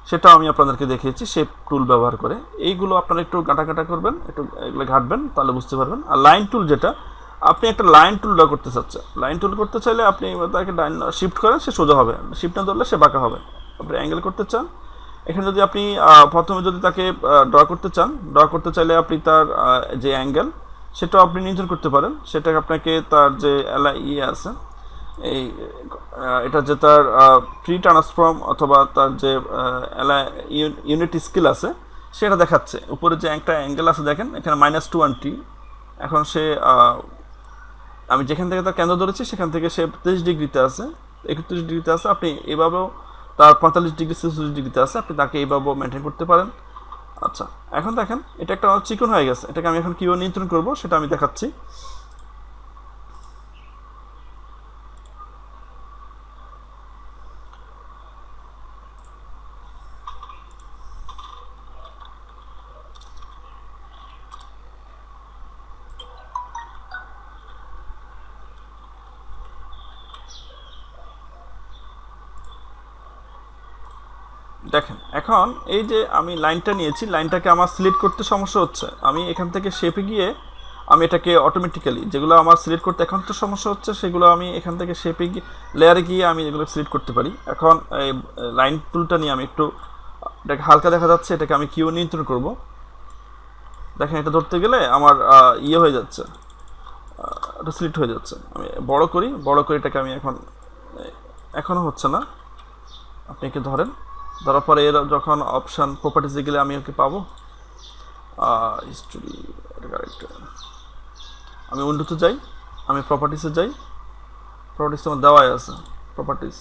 সেটা আমি আপনাদেরকে দেখিয়েছি শেপ টুল ব্যবহার করে। এইগুলো আপনারা একটু ঘাটাঘাটা করবেন, একটু এগুলো ঘাটবেন, তাহলে বুঝতে পারবেন। আর লাইন টুল, যেটা আপনি একটা লাইন টুল ড্র করতে চাচ্ছেন, লাইন টুল করতে চাইলে আপনি তাকে শিফট করেন, সে সোজা হবে, শিফট না ধরলে সে বাঁকা হবে। আপনি অ্যাঙ্গেল করতে চান, এখানে যদি আপনি প্রথমে যদি তাকে ড্র করতে চান, ড্র করতে চাইলে আপনি তার যে অ্যাঙ্গেল সেটাও আপনি নিয়ন্ত্রণ করতে পারেন। সেটা আপনাকে তার যে আছে এই এটা যে তার প্রি ট্রান্সফর্ম অথবা তার যে ইউনিট স্কেল আছে সেটা দেখাচ্ছে। উপরে যে একটা অ্যাঙ্গেল আছে দেখেন এখানে -220, এখন সে আমি যেখান থেকে তার কেন্দ্র ধরেছি সেখান থেকে সে 23 ডিগ্রিতে আছে, 31 ডিগ্রিতে আছে। আপনি এভাবেও তার 45 ডিগ্রি 46 ডিগ্রিতে আছে, আপনি তাকে এইভাবেও মেনটেন করতে পারেন। আচ্ছা, এখন দেখেন এটা একটা চিকন হয়ে গেছে, এটাকে আমি এখন কীভাবে নিয়ন্ত্রণ করবো সেটা আমি দেখাচ্ছি। দেখেন এখন এই যে আমি লাইনটা নিয়েছি, লাইনটাকে আমার সিলেক্ট করতে সমস্যা হচ্ছে। আমি এখান থেকে শেপে গিয়ে আমি এটাকে অটোমেটিক্যালি, যেগুলো আমার সিলেক্ট করতে এখন তো সমস্যা হচ্ছে সেগুলো আমি এখান থেকে শেপে গিয়ে লেয়ারে গিয়ে আমি এগুলো সিলেক্ট করতে পারি। এখন এই লাইন টুলটা নিয়ে আমি একটু, এটাকে হালকা দেখা যাচ্ছে, এটাকে আমি কিউ নিয়ন্ত্রণ করব। দেখেন এটা ধরতে গেলে আমার ইয়ে হয়ে যাচ্ছে, এটা সিলেক্ট হয়ে যাচ্ছে। আমি বড় করি, বড় করে এটাকে আমি এখনও হচ্ছে না। আপনি একে ধরেন, ধরার পরে এর যখন অপশান প্রপার্টিসে গেলে আমি ওকে পাবো হিস্টোরি, আমি উইন্ডোতে যাই, আমি প্রপার্টিসে যাই, প্রপার্টিস আমার দেওয়াই আছে, প্রপার্টিস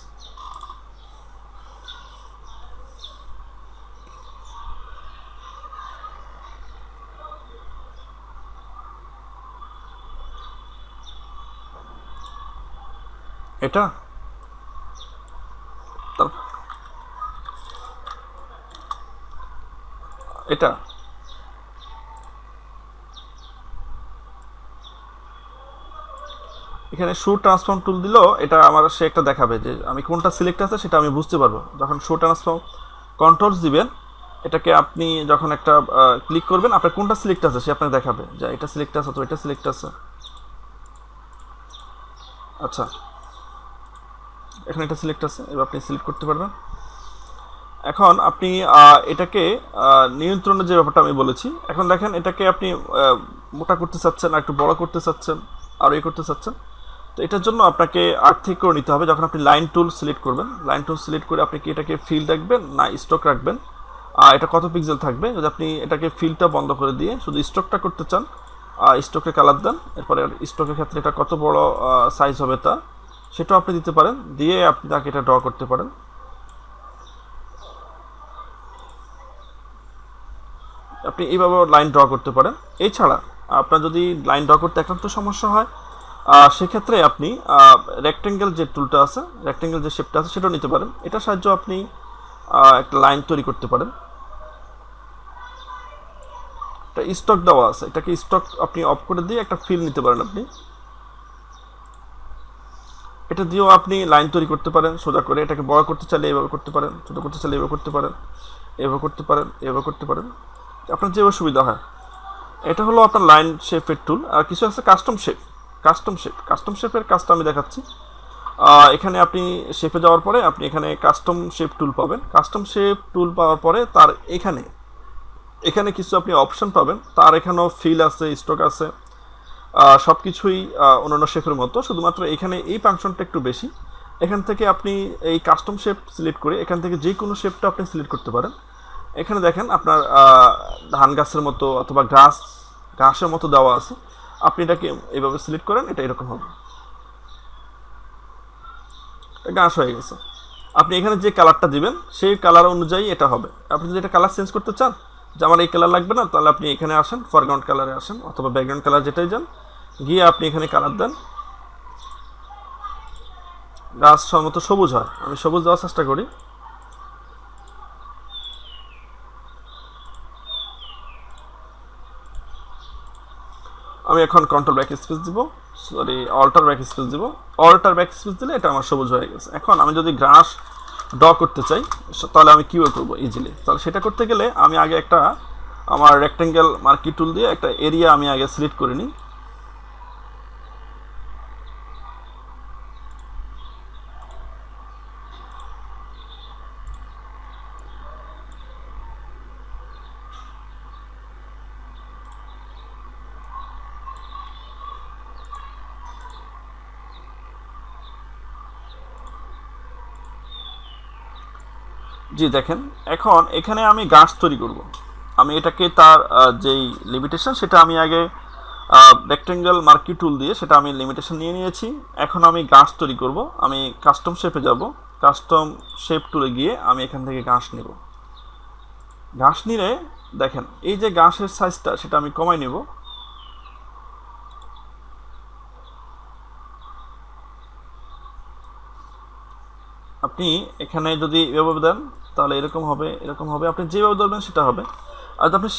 এটা এটা এখানে শো ট্রান্সফর্ম টুল দিল, এটা আমার সে একটা দেখাবে যে আমি কোনটা সিলেক্ট আছে সেটা আমি বুঝতে পারবো। যখন শো ট্রান্সফর্ম কন্ট্রোলস দিবেন, এটাকে আপনি যখন একটা ক্লিক করবেন আপনার কোনটা সিলেক্ট আছে সে আপনাকে দেখাবে যে এটা সিলেক্ট আছে, তো এটা সিলেক্ট আছে। আচ্ছা, এখানে এটা সিলেক্ট আছে, এবার আপনি সিলেক্ট করতে পারবেন। এখন আপনি এটাকে নিয়ন্ত্রণের যে ব্যাপারটা আমি বলেছি, এখন দেখেন এটাকে আপনি মোটা করতে চাচ্ছেন, আর একটু বড় করতে চাচ্ছেন, আর করতে চাচ্ছেন। তো এটার জন্য আপনাকে আর্থিক করে নিতে হবে। যখন আপনি লাইন টুল সিলেক্ট করবেন, লাইন টুল সিলেক্ট করে আপনি কি এটাকে ফিল রাখবেন না স্টক রাখবেন, এটা কত পিক্সেল থাকবে। যদি আপনি এটাকে ফিলটা বন্ধ করে দিয়ে শুধু স্টকটা করতে চান, স্টকে কালার দেন, এরপরে স্টকের ক্ষেত্রে এটা কত বড় সাইজ হবে তা সেটাও আপনি দিতে পারেন, দিয়ে আপনি তাকে এটা ড্র করতে পারেন। আপনি এইভাবে লাইন ড্র করতে পারেন। এছাড়া আপনার যদি লাইন ড্র করতে একান্ত সমস্যা হয় সেক্ষেত্রে আপনি রেক্টেঙ্গেল যে টুলটা আছে, রেক্টেঙ্গেল যে শেপটা আছে সেটাও নিতে পারেন। এটার সাহায্যে আপনি একটা লাইন তৈরি করতে পারেন। একটা স্টক দেওয়া আছে, এটাকে স্টক আপনি অফ করে দিয়ে একটা ফিল নিতে পারেন। আপনি এটা দিয়েও আপনি লাইন তৈরি করতে পারেন সোজা করে। এটাকে বড় করতে চাইলে এভাবে করতে পারেন, ছোটো করতে চাইলে এভাবে করতে পারেন, এভাবে করতে পারেন, এভাবে করতে পারেন, আপনার যেভাবে সুবিধা হয়। এটা হলো আপনার লাইন শেপের টুল। আর কিছু আছে কাস্টম শেপের কাজটা আমি দেখাচ্ছি। এখানে আপনি শেপে যাওয়ার পরে আপনি এখানে কাস্টম শেপ টুল পাবেন। কাস্টম শেপ টুল পাওয়ার পরে তার এখানে কিছু আপনি অপশন পাবেন। তার এখানেও ফিল আছে, স্ট্রোক আছে, সব কিছুই অন্যান্য শেপের মতো, শুধুমাত্র এখানে এই ফাংশনটা একটু বেশি। এখান থেকে আপনি এই কাস্টম শেপ সিলেক্ট করে এখান থেকে যে কোনো শেপটা আপনি সিলেক্ট করতে পারেন। এখানে দেখেন আপনার ধান গাছের মতো অথবা ঘাসের মতো দেওয়া আছে। আপনি এটাকে এইভাবে সিলেক্ট করেন, এটা এরকম হবে, ঘাস হয়ে গেছে। আপনি এখানে যে কালারটা দিবেন সেই কালার অনুযায়ী এটা হবে। আপনি যদি এটা কালার চেঞ্জ করতে চান, যে আমার এই কালার লাগবে না, তাহলে আপনি এখানে আসেন, ফরগ্রাউন্ড কালারে আসেন অথবা ব্যাকগ্রাউন্ড কালার যেটাই যান, গিয়ে আপনি এখানে কালার দেন, গাছ সম্ভবত সবুজ হয়, আমি সবুজ দেওয়ার চেষ্টা করি। আমি এখন কন্ট্রোল ব্যাক স্পেস দিব, সরি অল্টার ব্যাক স্পেস দিব। অল্টার ব্যাক স্পেস দিলে এটা আমার সবুজ হয়ে গেছে। এখন আমি যদি গ্রাস ড্র করতে চাই, তাহলে আমি কীভাবে করবো ইজিলি? তাহলে সেটা করতে গেলে আমি আগে একটা আমার রেক্টেঙ্গেল মার্কি টুল দিয়ে একটা এরিয়া আমি আগে সিলেক্ট করে নিই। জি দেখেন, এখন এখানে আমি গাছ তৈরি করব। আমি এটাকে তার যেই লিমিটেশন সেটা আমি আগে রেক্টেঙ্গেল মার্কি টুল দিয়ে সেটা আমি লিমিটেশন নিয়ে নিয়েছি। এখন আমি গাছ তৈরি করব। আমি কাস্টম শেপে যাব, কাস্টম শেপ টুলে গিয়ে আমি এখান থেকে ঘাস নেব। ঘাস নিলে দেখেন এই যে ঘাসের সাইজটা সেটা আমি কমাই নেব। আপনি এখানে যদি এভাবে দেন তাহলে এরকম হবে, এরকম হবে। আপনি যেভাবে ধরবেন সেটা হবে। আর যদি আপনি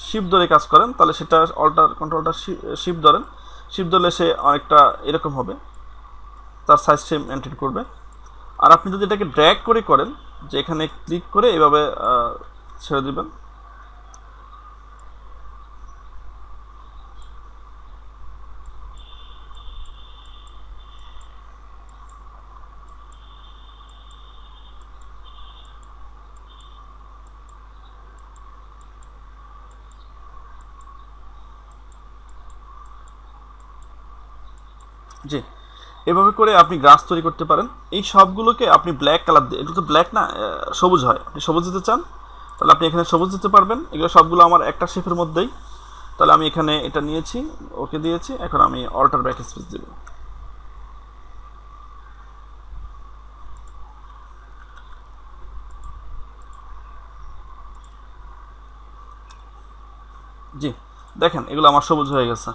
শিফট ধরে কাজ করেন তাহলে সেটা অল্টার কন্ট্রোলটা শিফট ধরেন, শিফট ধরলে সে অনেকটা এরকম হবে, তার সাইজ সে মেনটেন করবে। আর আপনি যদি এটাকে ড্র্যাগ করে করেন, যে এখানে ক্লিক করে এভাবে ছেড়ে দেবেন, জি এভাবে করে আপনি গ্রাস তৈরি করতে পারেন। এই সবগুলোকে আপনি ব্ল্যাক কালার দিয়ে, এগুলো তো ব্ল্যাক না, সবুজ হয়, আপনি সবুজ দিতে চান তাহলে আপনি এখানে সবুজ দিতে পারবেন। এগুলো সবগুলো আমার একটা শেপের মধ্যেই। তাহলে আমি এখানে এটা নিয়েছি, ওকে দিয়েছি। এখন আমি অল্টার ব্যাক স্পেস দেব। জি দেখেন এগুলো আমার সবুজ হয়ে গেছে।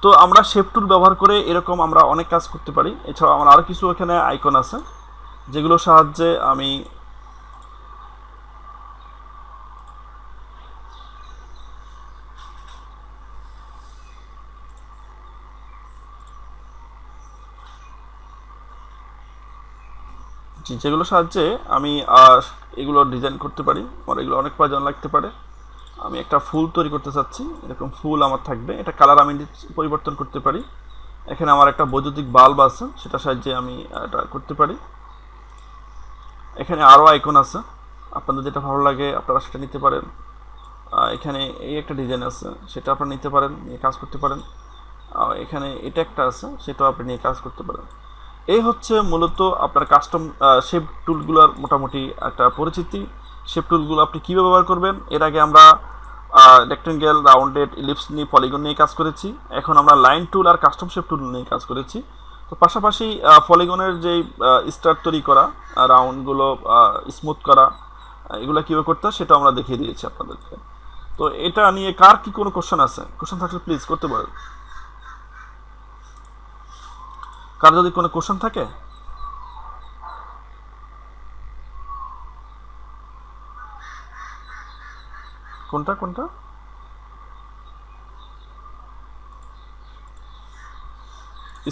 তো আমরা শেপ টুল ব্যবহার করে এরকম আমরা অনেক কাজ করতে পারি। এছাড়াও আমার আরও কিছু এখানে আইকন আছে যেগুলোর সাহায্যে আমি যেগুলোর সাহায্যে আমি এগুলো ডিজাইন করতে পারি। আমার এগুলো অনেক প্রয়োজন লাগতে পারে। আমি একটা ফুল তৈরি করতে চাচ্ছি, এরকম ফুল আমার থাকবে, এটা কালার আমি পরিবর্তন করতে পারি। এখানে আমার একটা বৈদ্যুতিক বাল্ব আছে, সেটার সাহায্যে আমি এটা করতে পারি। এখানে আরও আইকন আছে, আপনাদের যেটা ভালো লাগে আপনারা সেটা নিতে পারেন। এখানে এই একটা ডিজাইন আছে, সেটা আপনারা নিতে পারেন, নিয়ে কাজ করতে পারেন। এখানে এটা একটা আছে, সেটাও আপনি নিয়ে কাজ করতে পারেন। এই হচ্ছে মূলত আপনার কাস্টম শেপ টুলগুলোর মোটামুটি একটা পরিচিতি। শেপ টুলগুলো আপনি কীভাবে ব্যবহার করবেন, এর আগে আমরা রেক্টেঙ্গেল, রাউন্ডেড, ইলিপস নিয়ে, পলিগন নিয়ে কাজ করেছি। এখন আমরা লাইন টুল আর কাস্টম শেপ টুল নিয়ে কাজ করেছি। তো পাশাপাশি পলিগনের যেই স্টার তৈরি করা, রাউন্ডগুলো স্মুথ করা, এগুলো কীভাবে করতে হয় সেটা আমরা দেখিয়ে দিয়েছি আপনাদেরকে। তো এটা নিয়ে কার কি কোনো কোশ্চেন আছে? কোশ্চেন থাকলে প্লিজ করতে পারেন। কার যদি কোনো কোশ্চেন থাকে? কোনটা কোনটা?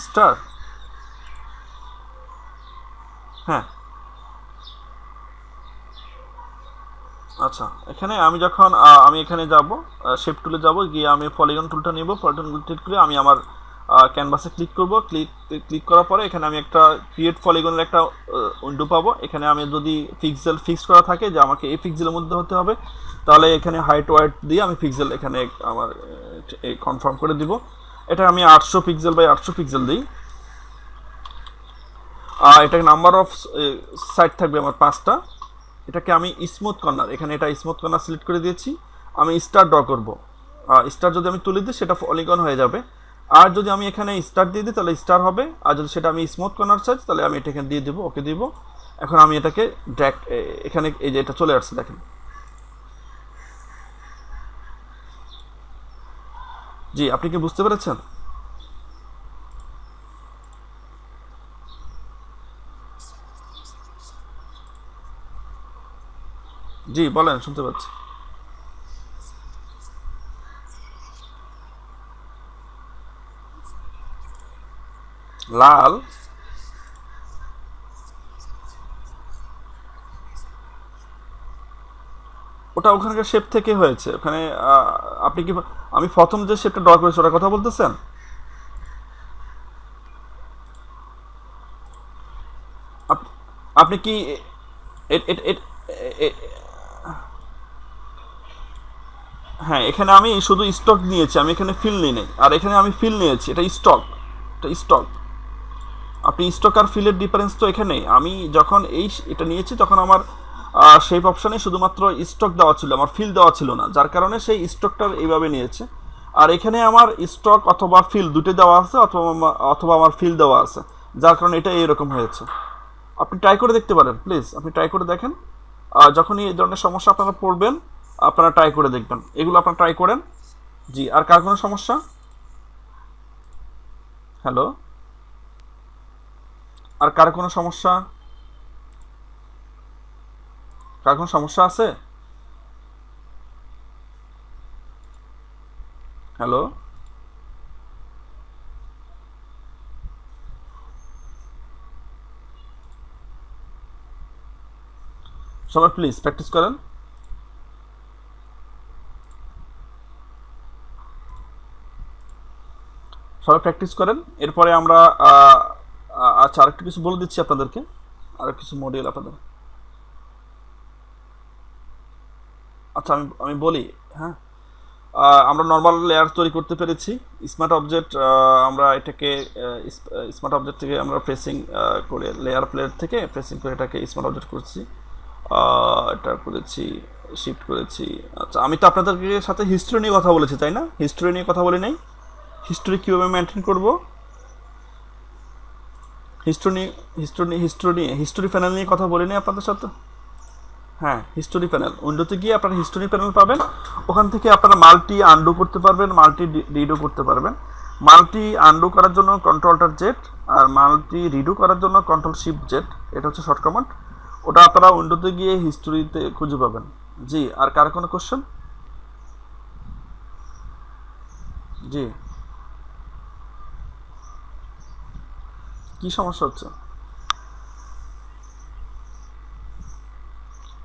স্টার? হ্যাঁ আচ্ছা, এখানে আমি যখন আমি এখানে যাব, শেপ টুলে যাব, গিয়ে আমি পলিগন টুলটা নিব, পলিগন টুল ক্লিক করে আমি আমার ক্যানভাসে ক্লিক করব। ক্লিক করার পরে এখানে আমি একটা ক্রিয়েট পলিগনের একটা উইন্ডো পাবো। এখানে আমি যদি পিক্সেল ফিক্স করা থাকে যে আমাকে এই পিক্সেলের মধ্যে হতে হবে, তাহলে এখানে হাইট ওয়াইট দিয়ে আমি পিক্সেল এখানে আমার কনফার্ম করে দিব। এটা আমি 800 পিক্সেল বাই 800 পিক্সেল দিই। এটা নাম্বার অফ সাইড থাকবে আমার 5টা। এটাকে আমি স্মুথ কর্নার, এখানে এটা স্মুথ কর্নার সিলেক্ট করে দিয়েছি। আমি স্টার ড্র করব। স্টার যদি আমি তুলে দিই সেটা পলিগন হয়ে যাবে। আর যদি আমি এখানে স্টার দিয়ে দিই তাহলে স্টার হবে। আর যদি সেটা আমি স্মুথ কর্নার চাই তাহলে আমি এটা এখানে দিয়ে দেবো, ওকে দিব। এখন আমি এটাকে ড্র্যাগ, এখানে এই যে এটা চলে আসছে দেখেন। জি, আপনি কি বুঝতে পেরেছেন? জি বলেন, শুনতে পাচ্ছি। লাল? ওটা ওখানকার শেপ থেকে হয়েছে। ওখানে আপনি কি, আমি প্রথম যে শেপটা ড্র করেছি ওটার কথা বলতেছেন? আপ- আপনি কি এ- এ- এ- এ- হ্যাঁ, এখানে আমি শুধু স্টক নিয়েছি, আমি এখানে ফিল নিই নাই। আর এখানে আমি ফিল নিয়েছি, এটা স্টক, এটা স্টক। আপনি স্টক আর ফিলের ডিফারেন্স তো এখানেই। আমি যখন এটা নিয়েছি তখন আমার শেপ অপশানে শুধুমাত্র স্টক দেওয়া ছিল, আমার ফিল দেওয়া ছিল না, যার কারণে সেই স্টকটার এইভাবে নিয়েছে। আর এখানে আমার স্টক অথবা ফিল দুটো দেওয়া আছে, অথবা আমার ফিল দেওয়া আছে, যার কারণে এটা এইরকম হয়েছে। আপনি ট্রাই করে দেখতে পারেন, প্লিজ আপনি ট্রাই করে দেখেন। যখনই এই ধরনের সমস্যা আপনারা পড়বেন, আপনারা ট্রাই করে দেখবেন, এগুলো আপনারা ট্রাই করেন। জি, আর কার কোনো সমস্যা? হ্যালো? আর কার কোনো সমস্যা? কার কোনো সমস্যা আছে? হ্যালো? সবাই প্লিজ প্র্যাকটিস করেন। সবাই প্র্যাকটিস করেন। এরপরে আমরা আচ্ছা, আরেকটু কিছু বলে দিচ্ছি আপনাদেরকে, আরও কিছু মডিউল আপনাদের। আচ্ছা, আমি আমি বলি। হ্যাঁ, আমরা নর্মাল লেয়ার তৈরি করতে পেরেছি। স্মার্ট অবজেক্ট, আমরা এটাকে স্মার্ট অবজেক্ট থেকে আমরা প্রেসিং করে, লেয়ার প্লেয়ার থেকে প্রেসিং করে এটাকে স্মার্ট অবজেক্ট করছি। এটা করেছি, শিফট করেছি। আচ্ছা, আমি তো আপনাদেরকে সাথে হিস্ট্রি নিয়ে কথা বলেছি, তাই না? হিস্ট্রি নিয়ে কথা বলি নাই? হিস্ট্রি কীভাবে মেনটেন করব? হিস্ট্রি হিস্ট্রি প্যানেল নিয়ে কথা বলিনি আপনাদের সাথে? হ্যাঁ, হিস্টোরি প্যানেল, উইন্ডোতে গিয়ে আপনারা হিস্টোরি প্যানেল পাবেন। ওখান থেকে আপনারা মাল্টি আন্ডু করতে পারবেন, মাল্টি রিডো করতে পারবেন। মাল্টি আন্ডু করার জন্য কন্ট্রোলটার জেড, আর মাল্টি রিডো করার জন্য কন্ট্রোল শিফট জেড, এটা হচ্ছে শর্ট কমান্ড। ওটা আপনারা উইন্ডোতে গিয়ে হিস্টোরিতে খুঁজে পাবেন। জি, আর কার কোনো কোশ্চেন? জি, কি সমস্যা হচ্ছে?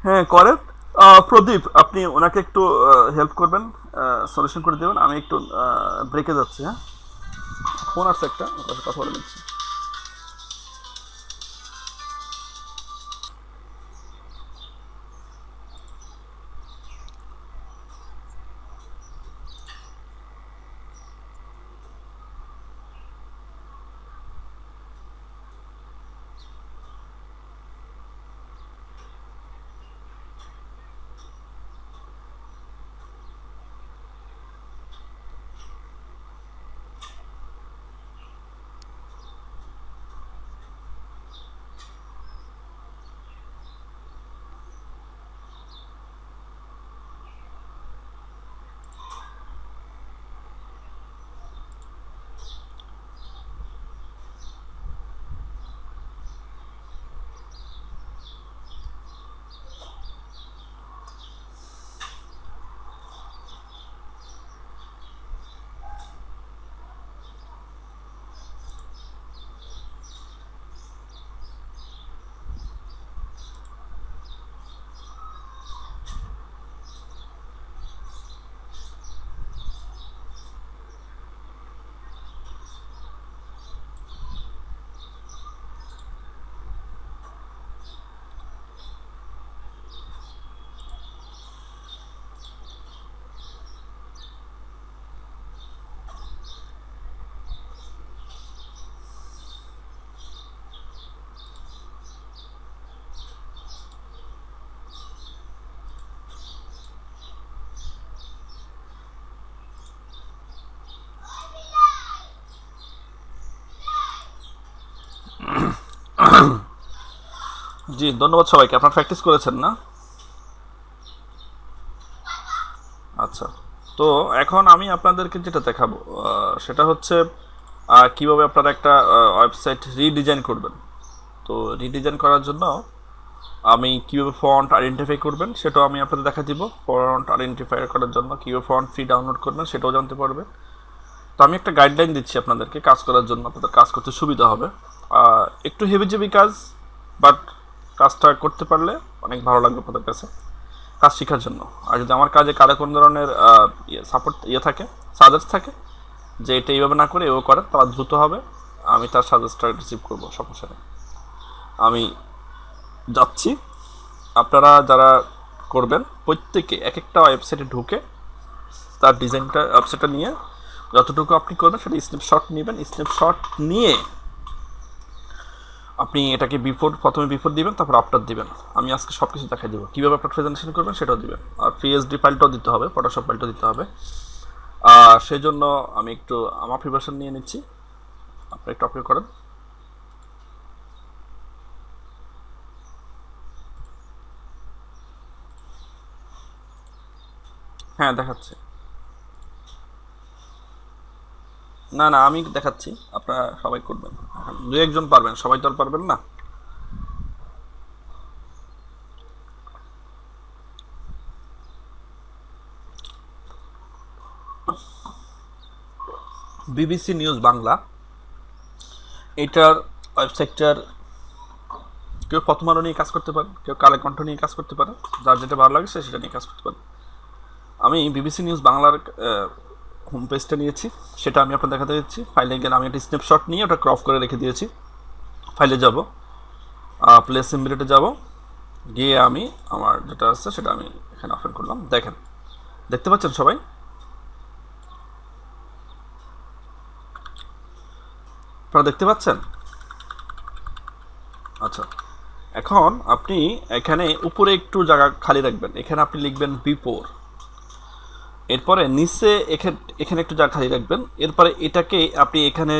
হ্যাঁ, করেন। প্রদীপ, আপনি ওনাকে একটু হেল্প করবেন, সলিউশন করে দেবেন। আমি একটু ব্রেকে যাচ্ছি। হ্যাঁ, ফোন আসছে একটা, ওর সাথে কথা বলে নিচ্ছি। জি, ধন্যবাদ সবাইকে। আপনারা প্র্যাকটিস করেছেন না? আচ্ছা, তো এখন আমি আপনাদেরকে যেটা দেখাবো সেটা হচ্ছে কিভাবে আপনারা একটা ওয়েবসাইট রিডিজাইন করবেন। তো রিডিজাইন করার জন্য আমি কীভাবে ফন্ট আইডেন্টিফাই করবেন সেটাও আমি আপনাদের দেখা দিব। ফন্ট আইডেন্টিফাই করার জন্য কীভাবে ফন্ট ফ্রি ডাউনলোড করবেন সেটাও জানতে পারবে। তো আমি একটা গাইডলাইন দিচ্ছি আপনাদেরকে কাজ করার জন্য, আপনাদের কাজ করতে সুবিধা হবে। একটু হেভিজেবি কাজ, বাট কাজটা করতে পারলে অনেক ভালো লাগবে আপনাদের কাছে কাজ শেখার জন্য। আর যদি আমার কাজে কারো কোনো ধরনের সাপোর্ট থাকে, সাজেস্ট থাকে যে এটা এইভাবে না করে এও করে, তারা দ্রুত হবে, আমি তার সাজেস্টটা রিসিভ করবো, সমস্যা নেই। আমি যাচ্ছি, আপনারা যারা করবেন প্রত্যেকে এক একটা ওয়েবসাইটে ঢুকে তার ডিজাইনটা ওয়েবসাইটটা নিয়ে যতটুকু আপনি করবেন সেটা স্ন্যাপশট নেবেন। স্ন্যাপশট নিয়ে আপনি এটাকে প্রথমে বিফোর দিবেন, তারপর আফটার দিবেন। আমি আজকে সব কিছু দেখাই দেবো কীভাবে আপনার প্রেজেন্টেশন করবেন সেটাও দিবেন। আর পিএসডি ফাইলটাও দিতে হবে, ফটোশপ ফাইলটাও দিতে হবে। সেই জন্য আমি একটু আমার প্রিপারেশন নিয়ে নিচ্ছি, আপনি একটু অপেক্ষা করেন। হ্যাঁ, দেখাচ্ছি। না না, আমি দেখাচ্ছি, আপনারা সবাই করবেন। দু একজন পারবেন, সবাই তো আর পারবেন না। বিবিসি নিউজ বাংলা, এটার ওয়েবসাইটটার কেউ প্রথম আলো নিয়ে কাজ করতে পারেন, কেউ কালে কণ্ঠ নিয়ে কাজ করতে পারে, যার যেটা ভালো লাগে সেটা নিয়ে কাজ করতে পারেন। আমি বিবিসি নিউজ বাংলার হোম পেজটা নিয়েছি, সেটা আমি আপনার দেখাতে দিচ্ছি। ফাইলে গেলে আমি একটা স্ন্যাপশট নিয়ে ওটা ক্রপ করে রেখে দিয়েছি। ফাইলে যাব, প্লে সিম্বলেটে যাব, গিয়ে আমি আমার যেটা আছে সেটা আমি এখানে ওপেন করলাম। দেখেন, দেখতে পাচ্ছেন সবাই? আপনারা দেখতে পাচ্ছেন? আচ্ছা, এখন আপনি এখানে উপরে একটু জায়গা খালি রাখবেন, এখানে আপনি লিখবেন বিফোর। এরপরে নিচে এখানে একটু জায়গা খালি রাখবেন। এরপরে এটাকে আপনি এখানে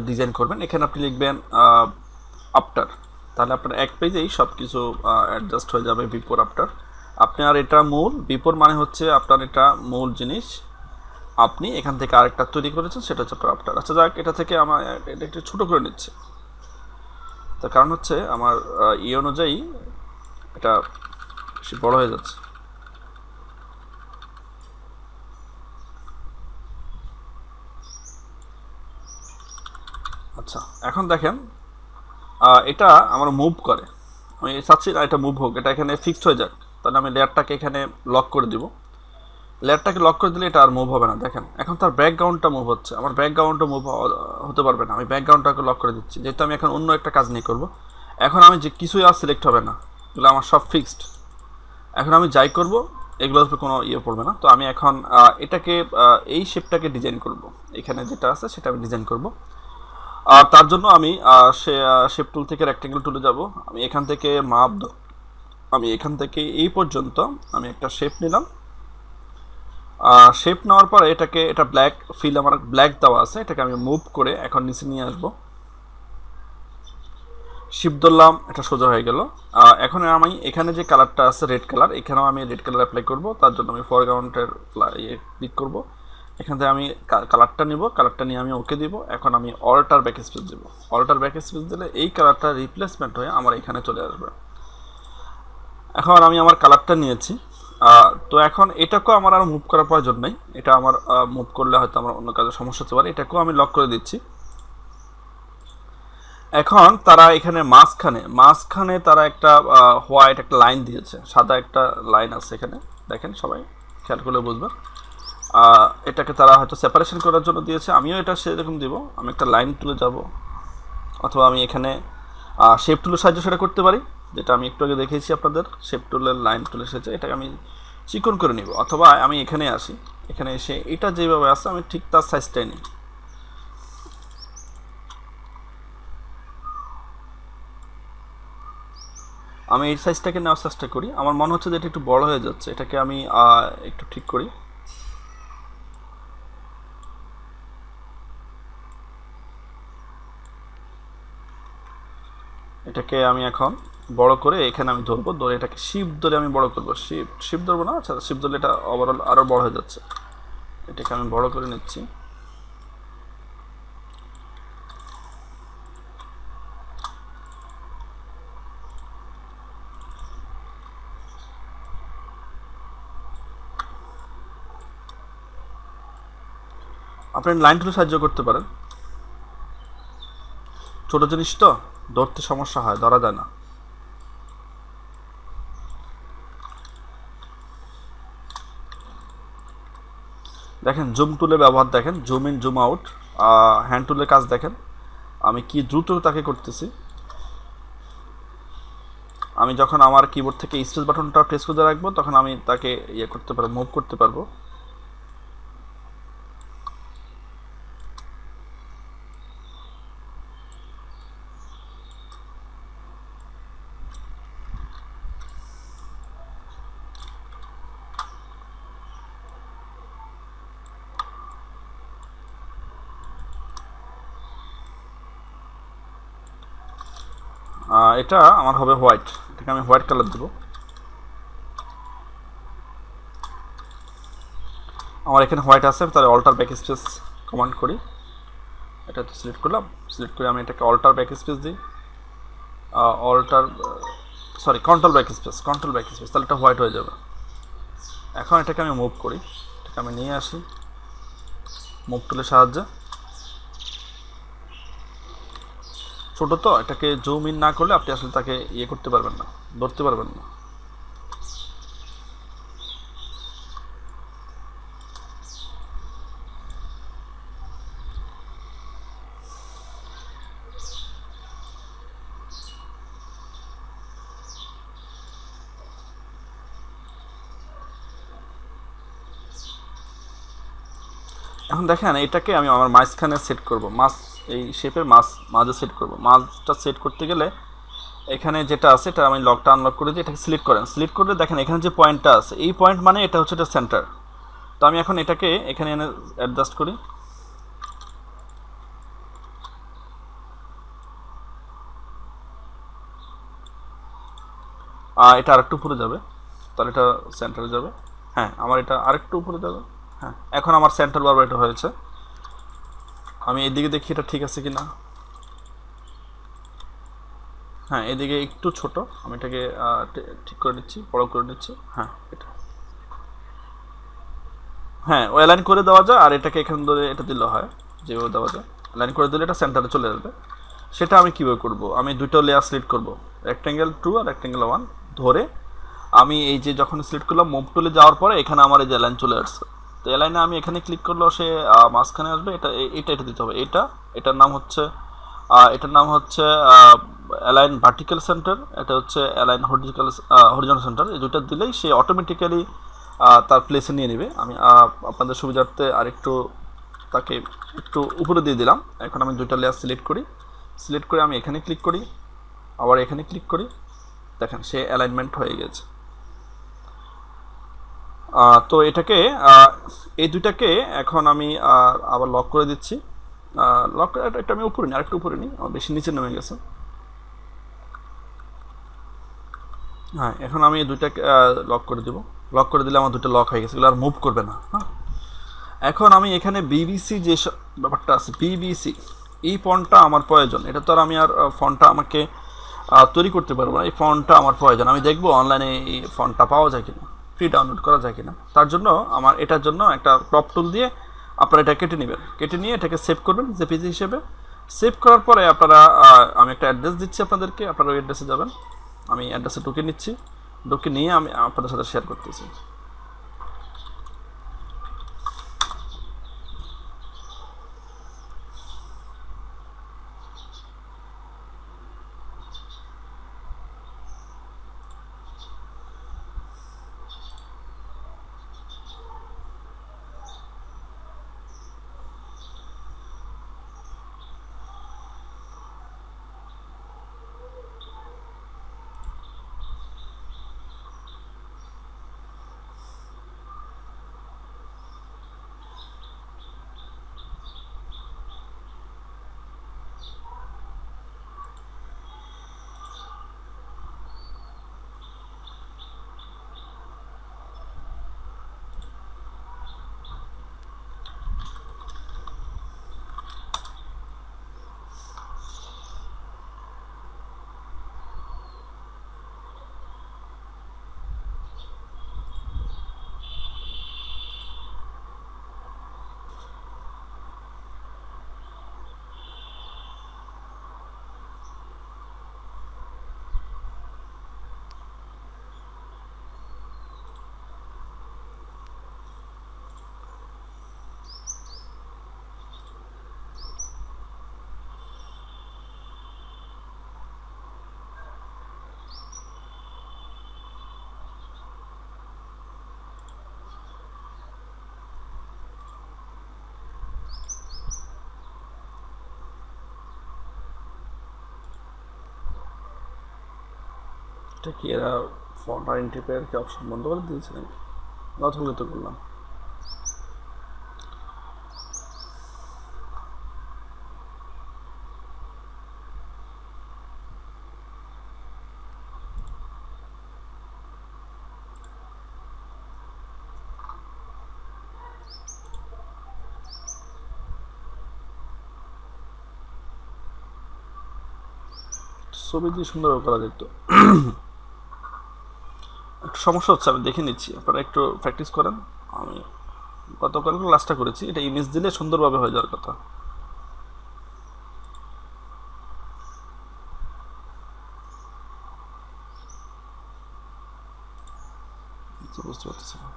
ডিজাইন করবেন, এখানে আপনি লিখবেন আফটার। তাহলে আপনার এক পেজেই সব কিছু অ্যাডজাস্ট হয়ে যাবে বিফোর আফটার। আপনার এটা মূল, বিফোর মানে হচ্ছে আপনার এটা মূল জিনিস, আপনি এখান থেকে আরেকটা তৈরি করেছেন সেটা হচ্ছে আপনার আফটার। আচ্ছা যাক, এটা থেকে আমার এটা একটু ছোটো করে নিচ্ছে, তার কারণ হচ্ছে আমার অনুযায়ী এটা বেশি বড় হয়ে যাচ্ছে। আচ্ছা, এখন দেখেন এটা আমার মুভ করে, আমি চাচ্ছি না এটা মুভ হোক, এটা এখানে ফিক্সড হয়ে যাক। তাহলে আমি লেয়ারটাকে এখানে লক করে দিব। লেয়ারটাকে লক করে দিলে এটা আর মুভ হবে না। দেখেন এখন তার ব্যাকগ্রাউন্ডটা মুভ হচ্ছে, আমার ব্যাকগ্রাউন্ডটা মুভ হতে পারবে না। আমি ব্যাকগ্রাউন্ডটাকে লক করে দিচ্ছি, যেহেতু আমি এখন অন্য একটা কাজ নিয়ে করব। এখন আমি যে কিছুই আর সিলেক্ট হবে না, এগুলো আমার সব ফিক্সড। এখন আমি যাই করব এগুলোর উপর কোনো ইয়ে পড়বে না। তো আমি এখন এটাকে এই শেপটাকে ডিজাইন করব, এখানে যেটা আছে সেটা আমি ডিজাইন করব। আর তার জন্য আমি শেপ টুল থেকে রেক্টেঙ্গেল টুলে যাব। আমি এখান থেকে আমি এখান থেকে এই পর্যন্ত আমি একটা শেপ নিলাম। শেপ নেওয়ার পরে এটা ব্ল্যাক ফিল আমার ব্ল্যাক দেওয়া আছে, এটাকে আমি মুভ করে এখন নিচে নিয়ে আসবো। শিপ ধরলাম, এটা সোজা হয়ে গেল। এখন আমি এখানে যে কালারটা আছে রেড কালার, এখানেও আমি রেড কালার অ্যাপ্লাই করব। তার জন্য আমি ফরগ্রাউন্ডের ক্লিক করব, এখান থেকে আমি কালারটা নিব, কালারটা নিয়ে আমি ওকে দিব। এখন আমি অল্টার ব্যাক স্পেস দেবো। অল্টার ব্যাক স্পেস দিলে এই কালারটা রিপ্লেসমেন্ট হয়ে আমার এখানে চলে আসবে। এখন আমি আমার কালারটা নিয়েছি। তো এখন এটাকেও আমার আর মুভ করার প্রয়োজন নেই, এটা আমার মুভ করলে হয়তো আমার অন্য কাজে সমস্যা হতে পারে। এটাকেও আমি লক করে দিচ্ছি। এখন তারা এখানে মাঝখানে তারা একটা হোয়াইট একটা লাইন দিয়েছে, সাদা একটা লাইন আছে এখানে, দেখেন সবাই খেয়াল করলে বুঝবেন। এটাকে তারা হয়তো সেপারেশন করার জন্য দিয়েছে, আমিও এটা সেরকম দিব। আমি একটা লাইন তুলে যাব, অথবা আমি এখানে শেপ টুলের সাহায্যে সেটা করতে পারি, যেটা আমি একটু আগে দেখিয়েছি আপনাদের। শেপ টুলের লাইন তুলে এসেছে, এটাকে আমি চিকন করে নিব। অথবা আমি এখানে আসি, এখানে এসে এটা যেভাবে আছে আমি ঠিক তার সাইজটাই নিই। আমি এই সাইজটাকে নেওয়ার চেষ্টা করি। আমার মনে হচ্ছে যে এটা একটু বড় হয়ে যাচ্ছে, এটাকে আমি একটু ঠিক করি। এটাকে আমি এখন বড় করে এখানে আমি ধরবো, ধরে এটাকে শিফট ধরে আমি বড় করবো। শিফট ধরবো না, আচ্ছা শিফট ধরলে এটা ওভারঅল আরও বড় হয়ে যাচ্ছে। এটাকে আমি বড় করে নিচ্ছি। আপনি লাইন টুলে সাহায্য করতে পারেন, ছোট জিনিস তো ধরতে সমস্যা হয়, ধরা যায় না। দেখেন জুম টুলের ব্যবহার দেখেন, zoom in zoom out, hand টুলের কাজ দেখেন আমি কি দ্রুত তাকে করতেছি। আমি যখন আমার কিবোর্ড থেকে স্পেস বাটনটা প্রেস করে রাখবো তখন আমি তাকে ইয়ে করতে পারবো, মুভ করতে পারবো। এটা আমার হবে হোয়াইট, এটাকে আমি হোয়াইট কালার দেবো। আমার এখানে হোয়াইট আছে, তাহলে অল্টার ব্যাক স্পেস কমান্ড করি, এটা তো সিলেক্ট করলাম, সিলেক্ট করে আমি এটাকে অল্টার ব্যাক স্পেস দিই, alter sorry control back space, control back space, তাহলে এটা হোয়াইট হয়ে যাবে। এখন এটাকে আমি মুভ করি, এটাকে আমি নিয়ে আসি মুভ টুলের সাহায্যে। ছোটো তো এটাকে জুম ইন না করলে আপনি আসলে তাকে ইয়ে করতে পারবেন না, ধরতে পারবেন না। এখন দেখেন এটাকে আমি আমার মাঝখানে সেট করব, মাছ এই শেপের মাঝে সেট করব। মাছটা সেট করতে গেলে এখানে যেটা আছে এটা আমি লকটা আনলক করে দিই, এটাকে সিলেক্ট করেন, সিলেক্ট করে দেখেন এখানে যে পয়েন্টটা আছে এই পয়েন্ট মানে এটা হচ্ছে এটা সেন্টার। তো আমি এখন এটাকে এখানে এনে অ্যাডজাস্ট করি। এটা আরেকটু উপরে যাবে, তাহলে এটা সেন্টারে যাবে। হ্যাঁ আমার এটা আরেকটু উপরে যাবে। হ্যাঁ এখন আমার সেন্টার বারবার এটা হয়েছে। আমি এদিকে দেখি এটা ঠিক আছে কিনা। হ্যাঁ এদিকে একটু ছোট, আমি এটাকে ঠিক করে নিচ্ছি, বড় করে নিচ্ছি। হ্যাঁ এটা হ্যাঁ ও অ্যালাইন করে দেওয়া যায়, আর এটাকে এখান ধরে এটা দিলে হয়, যেভাবে দেওয়া যায় অ্যালাইন করে দিলে এটা সেন্টারে চলে আসবে। সেটা আমি কীভাবে করব, আমি দুটো লেয়ার সিলেক্ট করব, রেক্টেঙ্গেল 2 আর রেক্টেঙ্গেল 1 ধরে আমি এই যে যখন সিলেক্ট করলাম মুভ টুলে যাওয়ার পরে এখানে আমার এই যে অ্যালাইন চলে আসছে। তো অ্যালাইনে আমি এখানে ক্লিক করলেও সে মাঝখানে আসবে। এটা দিতে হবে, এটার নাম হচ্ছে অ্যালাইন ভার্টিক্যাল সেন্টার, এটা হচ্ছে অ্যালাইন হরিজন্টাল সেন্টার। এই দুটো দিলেই সে অটোমেটিক্যালি তার প্লেসে নিয়ে নেবে। আমি আপনাদের সুবিধার্থে আরেকটু তাকে একটু উপরে দিয়ে দিলাম। এখন আমি দুইটা লেয়ার সিলেক্ট করি, সিলেক্ট করে আমি এখানে ক্লিক করি, আবার এখানে ক্লিক করি, দেখেন সে অ্যালাইনমেন্ট হয়ে গেছে। তো এটাকে এই দুইটাকে এখন আমি আবার লক করে দিচ্ছি। লক করে এটা আমি উপরে নিই, আরেকটু উপরে নিই, আমার বেশি নিচে নেমে গেছে। হ্যাঁ এখন আমি এই দুইটাকে লক করে দেবো, লক করে দিলে আমার দুটো লক হয়ে গেছে, এগুলো আর মুভ করবে না। হ্যাঁ এখন আমি এখানে বিবিসি যে ব্যাপারটা আছে, বিবিসি এই ফন্টটা আমার প্রয়োজন। এটা তো আর আমি আর ফন্টটা আমাকে তৈরি করতে পারবো না, এই ফন্টটা আমার প্রয়োজন। আমি দেখবো অনলাইনে এই ফন্টটা পাওয়া যায় কিনা, ফ্রি ডাউনলোড করা যায় কিনা। তার জন্য আমার এটার জন্য একটা ক্রপ টুল দিয়ে আপনারা এটা কেটে নেবেন, কেটে নিয়ে এটাকে সেভ করবেন জেপিজি হিসেবে। সেভ করার পরে আপনারা আমি একটা অ্যাড্রেস দিচ্ছি আপনাদেরকে, আপনারা ওই অ্যাড্রেসে যাবেন। আমি অ্যাড্রেসে ঢুকে নিচ্ছি, ঢুকে নিয়ে আমি আপনাদের সাথে শেয়ার করতেছি। এটা কি এরা ফন্ট আর ইন্টারপ্রেটার কি অপশন বন্ধ করে দিয়েছে নাকি? নতুন তো করলাম। ছবি দিয়ে সুন্দর করা যেত। একটু সমস্যা হচ্ছে, আমি দেখে নিচ্ছি, আপনারা একটু প্র্যাকটিস করেন। আমি গতকাল ক্লাসটা করেছি, এটা ইমেজ দিলে সুন্দরভাবে হয়ে যাওয়ার কথা। বুঝতে পারতেছি না।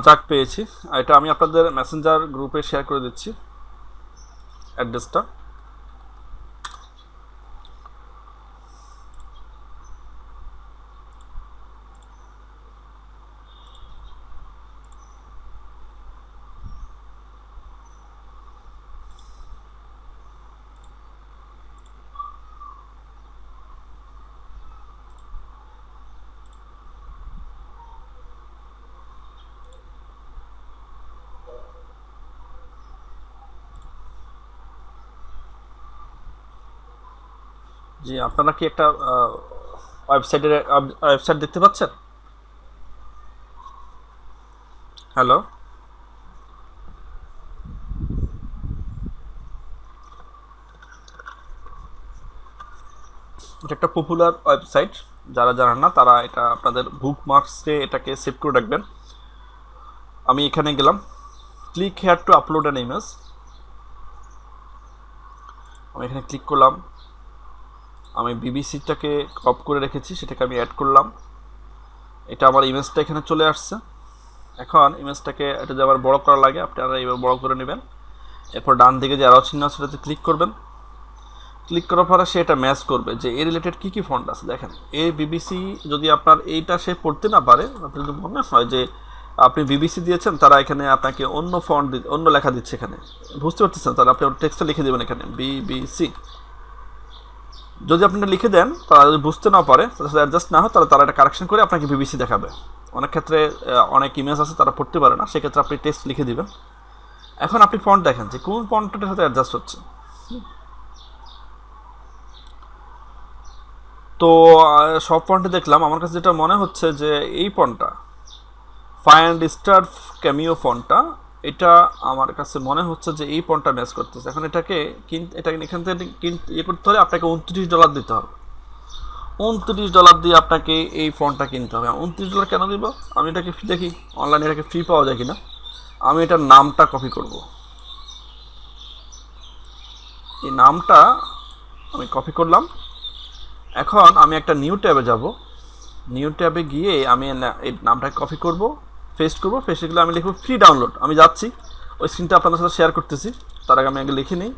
যাক, পেয়েছি। এটা আমি আপনাদের মেসেঞ্জার গ্রুপে শেয়ার করে দিচ্ছি অ্যাড্রেসটা। জি, আপনারা কি একটা ওয়েবসাইট দেখতে পাচ্ছেন? হ্যালো, এটা একটা পপুলার ওয়েবসাইট। যারা জানেন না তারা এটা আপনাদের বুকমার্কসে এটাকে সেভ করে রাখবেন। আমি এখানে গেলাম, click here two upload an image. আমি এখানে ক্লিক করলাম, আমি বিবিসিটাকে ক্রপ করে রেখেছি, সেটাকে আমি অ্যাড করলাম। এটা আমার ইমেজটা এখানে চলে আসছে। এখন ইমেজটাকে এটা যে আবার বড় করা লাগে, আপনারা এইভাবে বড় করে নেবেন। এরপর ডান দিকে যে আরও চিহ্ন আছে সেটাতে ক্লিক করবেন। ক্লিক করার পরে সে এটা ম্যাচ করবে যে এর রিলেটেড কী কী ফন্ট আছে। দেখেন, এই বিবিসি যদি আপনার এইটা সে পড়তে না পারে, আপনার যদি মনে হয় যে আপনি বিবিসি দিয়েছেন, তারা এখানে আপনাকে অন্য ফন্ট অন্য লেখা দিচ্ছে এখানে, বুঝতে পারতেছেন? তাহলে আপনি টেক্সটটা লিখে দেবেন এখানে বিবিসি। যদি আপনি লিখে দেন, তারা যদি বুঝতে না পারে, অ্যাডজাস্ট না হয়, তাহলে তারা এটা কারেকশন করে আপনাকে বিবিসি দেখাবে। অনেক ক্ষেত্রে অনেক ইমেজ আছে তারা পড়তে পারে না, সেক্ষেত্রে আপনি টেক্সট লিখে দিবেন। এখন আপনি ফন্ট দেখেন যে কোন ফন্টটার সাথে অ্যাডজাস্ট হচ্ছে। তো সব ফন্টে দেখলাম, আমার কাছে যেটা মনে হচ্ছে যে এই ফন্টটা ফাইন্ড স্টার ক্যামিও ফন্টটা, এটা আমার কাছে মনে হচ্ছে যে এই ফন্টটা ম্যাচ করতেছে। এখন এটাকে এখান থেকে ইয়ে করতে হলে আপনাকে $29 দিতে হবে। $29 দিয়ে আপনাকে এই ফন্টটা কিনতে হবে। $29 কেন দিব? আমি এটাকে দেখি অনলাইনে এটাকে ফ্রি পাওয়া যায় কিনা। আমি এটার নামটা কপি করব। এই নামটা আমি কপি করলাম। এখন আমি একটা নিউ ট্যাবে যাব। নিউ ট্যাবে গিয়ে আমি এই নামটাকে কপি করব, পেস্ট করব। পেস্ট গেলে আমি লিখব ফ্রি ডাউনলোড। আমি যাচ্ছি, ওই স্ক্রিনটা আপনাদের সাথে শেয়ার করতেছি। তার আগে আমি আগে লিখে নিই।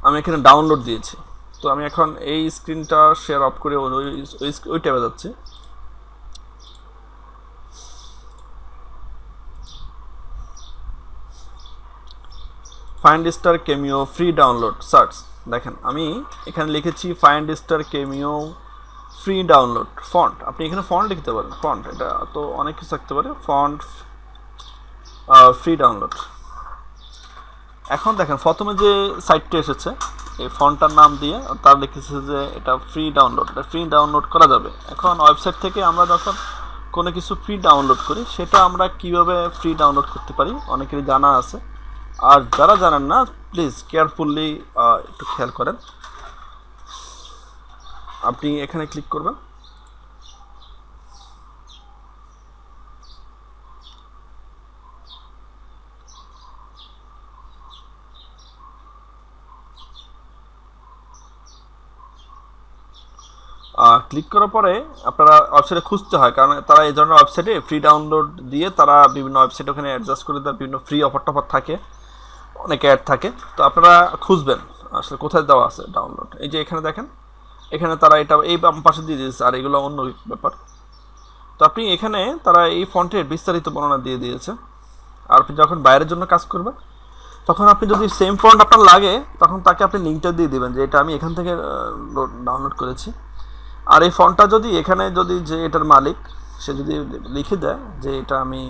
আমি এখানে ডাউনলোড দিয়েছি। তো আমি এখন এই স্ক্রিনটা শেয়ার অফ করে ওই ট্যাবে যাচ্ছি। Find star cameo free download search. দেখেন, আমি এখানে লিখেছি find star cameo free download font. আপনি এখানে ফন্ট লিখতে পারেন, ফন্ট এটা তো অনেক কিছু থাকতে পারে। Font free download. এখন দেখেন, প্রথমে যে সাইটটি এসেছে এই ফন্টটার নাম দিয়ে, তার লিখেছে যে এটা ফ্রি ডাউনলোড, এটা ফ্রি ডাউনলোড করা যাবে। এখন ওয়েবসাইট থেকে আমরা যখন কোনো কিছু ফ্রি ডাউনলোড করি, সেটা আমরা কিভাবে ফ্রি ডাউনলোড করতে পারি অনেকেরই জানা আছে। আর যারা জানেন না, প্লিজ কেয়ারফুলি একটু খেয়াল করেন। আপনি এখানে ক্লিক করবেন। ক্লিক করার পরে আপনারা ওয়েবসাইটে খুঁজতে হয়, কারণ তারা এই ধরনের ওয়েবসাইটে ফ্রি ডাউনলোড দিয়ে তারা বিভিন্ন ওয়েবসাইট ওখানে অ্যাডজাস্ট করে দেয়, বিভিন্ন ফ্রি অফার টফার থাকে, অনেক অ্যাড থাকে। তো আপনারা খুঁজবেন আসলে কোথায় দেওয়া আছে ডাউনলোড, এই যে এখানে দেখেন, এখানে তারা এটা এই বাম পাশে দিয়ে দিয়েছে, আর এগুলো অন্য ব্যাপার। তো আপনি এখানে তারা এই ফন্টের বিস্তারিত বর্ণনা দিয়ে দিয়েছে। আর আপনি যখন বাইরের জন্য কাজ করবেন তখন আপনি যদি সেম ফন্ট আপনার লাগে তখন তাকে আপনি লিঙ্কটা দিয়ে দেবেন যে এটা আমি এখান থেকে ডাউনলোড করেছি। আর এই ফন্টটা যদি এখানে যদি যে এটার মালিক সে যদি লিখে দেয় যে এটা আমি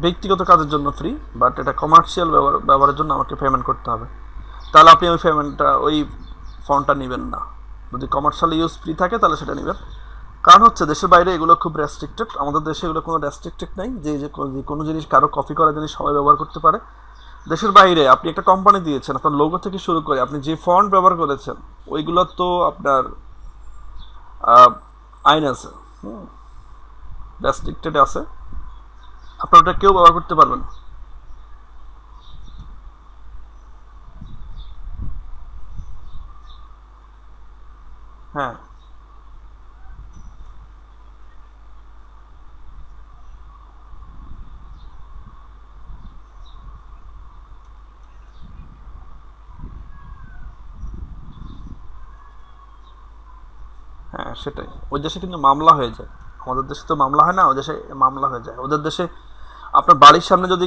ব্যক্তিগত কাজের জন্য ফ্রি, বাট এটা কমার্শিয়াল ব্যবহারের জন্য আমাকে পেমেন্ট করতে হবে, তাহলে আপনি ওই পেমেন্টটা ওই ফন্টটা নেবেন না। যদি কমার্শিয়াল ইউজ ফ্রি থাকে তাহলে সেটা নেবেন। কারণ হচ্ছে দেশের বাইরে এগুলো খুব রেস্ট্রিক্টেড, আমাদের দেশে এগুলো কোনো রেস্ট্রিক্টেড নেই যে কোনো জিনিস কারো কপি করা জিনিস সবাই ব্যবহার করতে পারে। দেশের বাইরে আপনি একটা কোম্পানি দিয়েছেন, আপনার লোগো থেকে শুরু করে আপনি যে ফন্ট ব্যবহার করেছেন ওইগুলো তো আপনার আইন আছে, রেস্ট্রিক্টেড আছে, আপনার ওটা কেউ ব্যবহার করতে পারবেন। হ্যাঁ হ্যাঁ সেটাই, ওই দেশে কিন্তু মামলা হয়ে যায়, আমাদের দেশে তো মামলা হয় না, ওই দেশে মামলা হয়ে যায়। ওদের দেশে আপনার বাড়ির সামনে যদি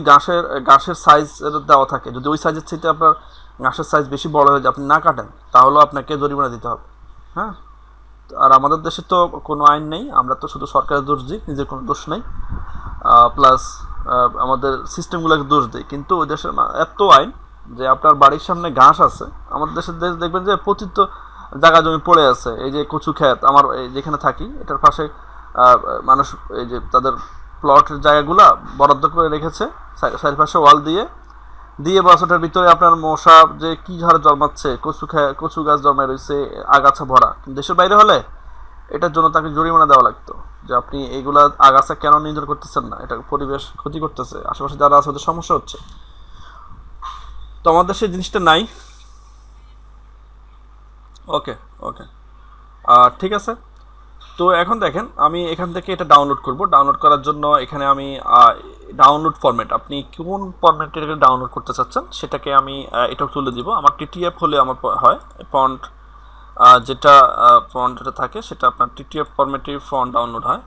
ঘাসের সাইজ দেওয়া থাকে, যদি ওই সাইজের থেকে আপনার ঘাসের সাইজ বেশি বড় হয়ে যায় আপনি না কাটেন তাহলেও আপনাকে জরিমানা দিতে হবে। হ্যাঁ, আর আমাদের দেশে তো কোনো আইন নেই, আমরা তো শুধু সরকারের দোষ দিই, নিজের কোনো দোষ নেই। প্লাস আমাদের সিস্টেমগুলোকে দোষ দিই, কিন্তু ওই দেশের এত আইন যে আপনার বাড়ির সামনে ঘাস আছে, আমাদের দেশের দেখবেন যে পতিত জায়গা জমি পড়ে আছে, এই যে কচু ক্ষেত, আমার যেখানে থাকি এটার পাশে মানুষ এই যে তাদের প্লটের জায়গাগুলা বরাদ্দ করে রেখেছে, চারিপাশে ওয়াল দিয়ে দিয়ে বছরটার ভিতরে আপনার মশা যে কি হারে জন্মাচ্ছে, কচু গাছ জন্মায় রয়েছে আগাছা ভরা। দেশের বাইরে হলে এটার জন্য তাকে জরিমানা দেওয়া লাগতো যে আপনি এইগুলা আগাছা কেন নিয়ন্ত্রণ করতেছেন না, এটা পরিবেশ ক্ষতি করতেছে, আশেপাশে যারা আছে ওদের সমস্যা হচ্ছে। তো আমাদের সেই জিনিসটা নাই। ওকে ওকে, ঠিক আছে। তো এখন দেখেন আমি এখান থেকে এটা ডাউনলোড করব, ডাউনলোড করার জন্য এখানে আমি ডাউনলোড ফরম্যাট, আপনি কোন ফরম্যাটে ডাউনলোড করতে চাচ্ছেন সেটাকে আমি এটাও তুলে দিব। আমার টিটিএফ হলে আমার হয় ফন্ট, যেটা ফন্ট যেটা থাকে সেটা আপনার টিটিএফ ফরম্যাটে ফন্ট ডাউনলোড হয়।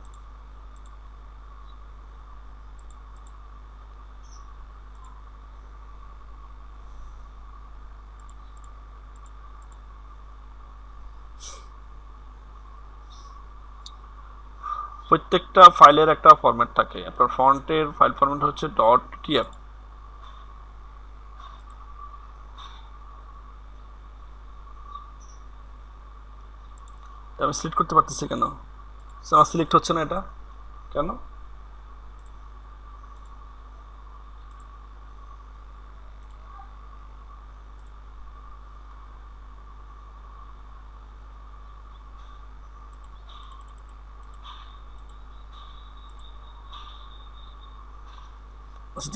প্রত্যেকটা ফাইলের একটা ফরম্যাট থাকে, আপনার ফন্টের ফাইল ফরম্যাট হচ্ছে ডট টিএফ। আমি সিলেক্ট করতে পারতেছি কেন, আমার সিলেক্ট হচ্ছে না এটা কেন?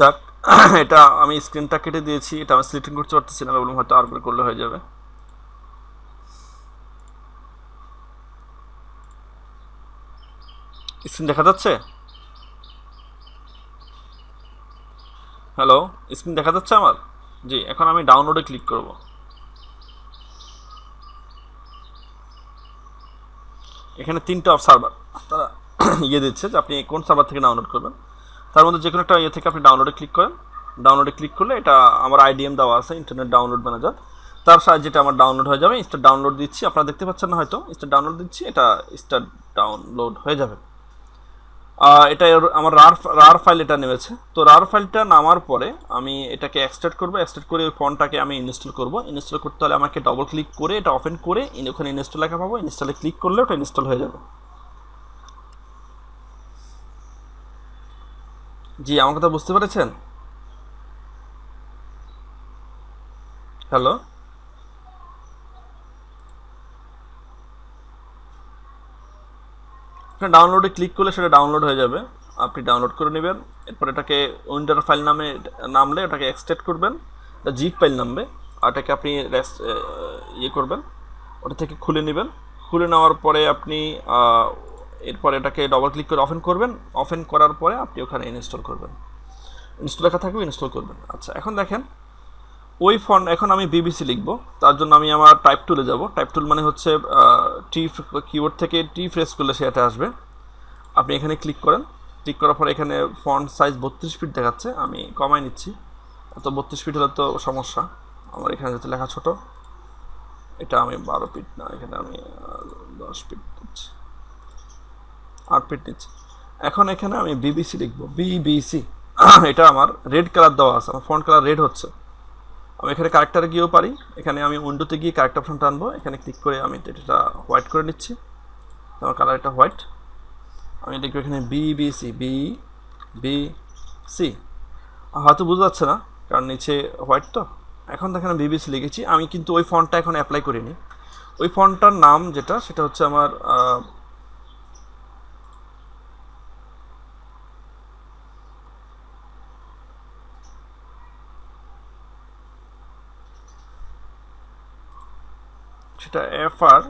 যাক, এটা আমি স্ক্রিনটা কেটে দিয়েছি, এটা আমি সিলেক্ট করতে পারতেছি না, বললাম হয়তো আর করলে হয়ে যাবে। স্ক্রিন দেখা যাচ্ছে? হ্যালো, স্ক্রিন দেখা যাচ্ছে আমার? জি, এখন আমি ডাউনলোডে ক্লিক করব। এখানে 3টা সার্ভার তারা দিচ্ছে যে আপনি কোন সার্ভার থেকে ডাউনলোড করবেন, তার মধ্যে যে কোনো একটা থেকে আপনি ডাউনলোডে ক্লিক করেন। ডাউনলোডে ক্লিক করলে এটা আমার আইডিএম দেওয়া আছে, ইন্টারনেট ডাউনলোড ম্যানেজার, তার সাহায্যে এটা আমার ডাউনলোড হয়ে যাবে। স্টার্ট ডাউনলোড দিচ্ছি, আপনারা দেখতে পাচ্ছেন না হয়তো, স্টার্ট ডাউনলোড দিচ্ছি, এটা স্টার্ট ডাউনলোড হয়ে যাবে। এটা আমার রার ফাইল এটা নেমেছে। তো রার ফাইলটা নামার পরে আমি এটাকে এক্সট্রাক্ট করবো, এক্সট্রাক্ট করে ওই ফন্টটাকে আমি ইনস্টল করব। ইনস্টল করতে হলে আমাকে ডবল ক্লিক করে এটা ওপেন করে ওখানে ইনস্টল লেখা পাবো, ইনস্টলে ক্লিক করলে ওটা ইনস্টল হয়ে যাবে। জি, আমার কথা বুঝতে পেরেছেন? হ্যালো, ডাউনলোডে ক্লিক করলে সেটা ডাউনলোড হয়ে যাবে, আপনি ডাউনলোড করে নেবেন। এরপর এটাকে উইন্ডোর ফাইল নামলে ওটাকে এক্সট্রাক্ট করবেন, এটা জিপ ফাইল নামবে, আর এটাকে আপনি ইয়ে করবেন, ওটা থেকে খুলে নেবেন। খুলে নেওয়ার পরে আপনি এরপর এটাকে ডবল ক্লিক করে ওপেন করবেন, ওপেন করার পরে আপনি ওখানে ইনস্টল করবেন, ইনস্টল লেখা থাকবে ইনস্টল করবেন। আচ্ছা, এখন দেখেন ওই ফন্ট এখন আমি বিবিসি লিখব, তার জন্য আমি আমার টাইপ টুলে যাব। টাইপ টুল মানে হচ্ছে টি কিবোর্ড থেকে টি প্রেস করলে সেটা আসবে। আপনি এখানে ক্লিক করেন, ক্লিক করার পর এখানে ফন্ট সাইজ 32 ফিট দেখাচ্ছে, আমি কমাই নিচ্ছি। তো 32 ফিট হলে তো সমস্যা, আমার এখানে যাতে লেখা ছোট, এটা আমি 12 ফিট না, এখানে আমি 10 ফিট দিচ্ছি, 8 ফিট নিচ্ছি। এখন এখানে আমি বিবিসি লিখবো, বিবিসি। এটা আমার রেড কালার দেওয়া আছে, আমার ফন্ট কালার রেড হচ্ছে। আমি এখানে কারেক্টারে গিয়েও পারি, এখানে আমি উইন্ডোতে গিয়ে কারেক্ট অপশনটা আনবো, এখানে ক্লিক করে আমি এটা হোয়াইট করে নিচ্ছি, আমার কালার এটা হোয়াইট। আমি লিখবো এখানে বিবিসি, বিবিসি। হয়তো বুঝতে পারছে না কারণ নিচে হোয়াইট তো। এখন দেখেন বিবিসি লিখেছি, আমি কিন্তু ওই ফন্টটা এখন অ্যাপ্লাই করিনি। ওই ফন্টটার নাম যেটা, সেটা হচ্ছে আমার সেটা FR।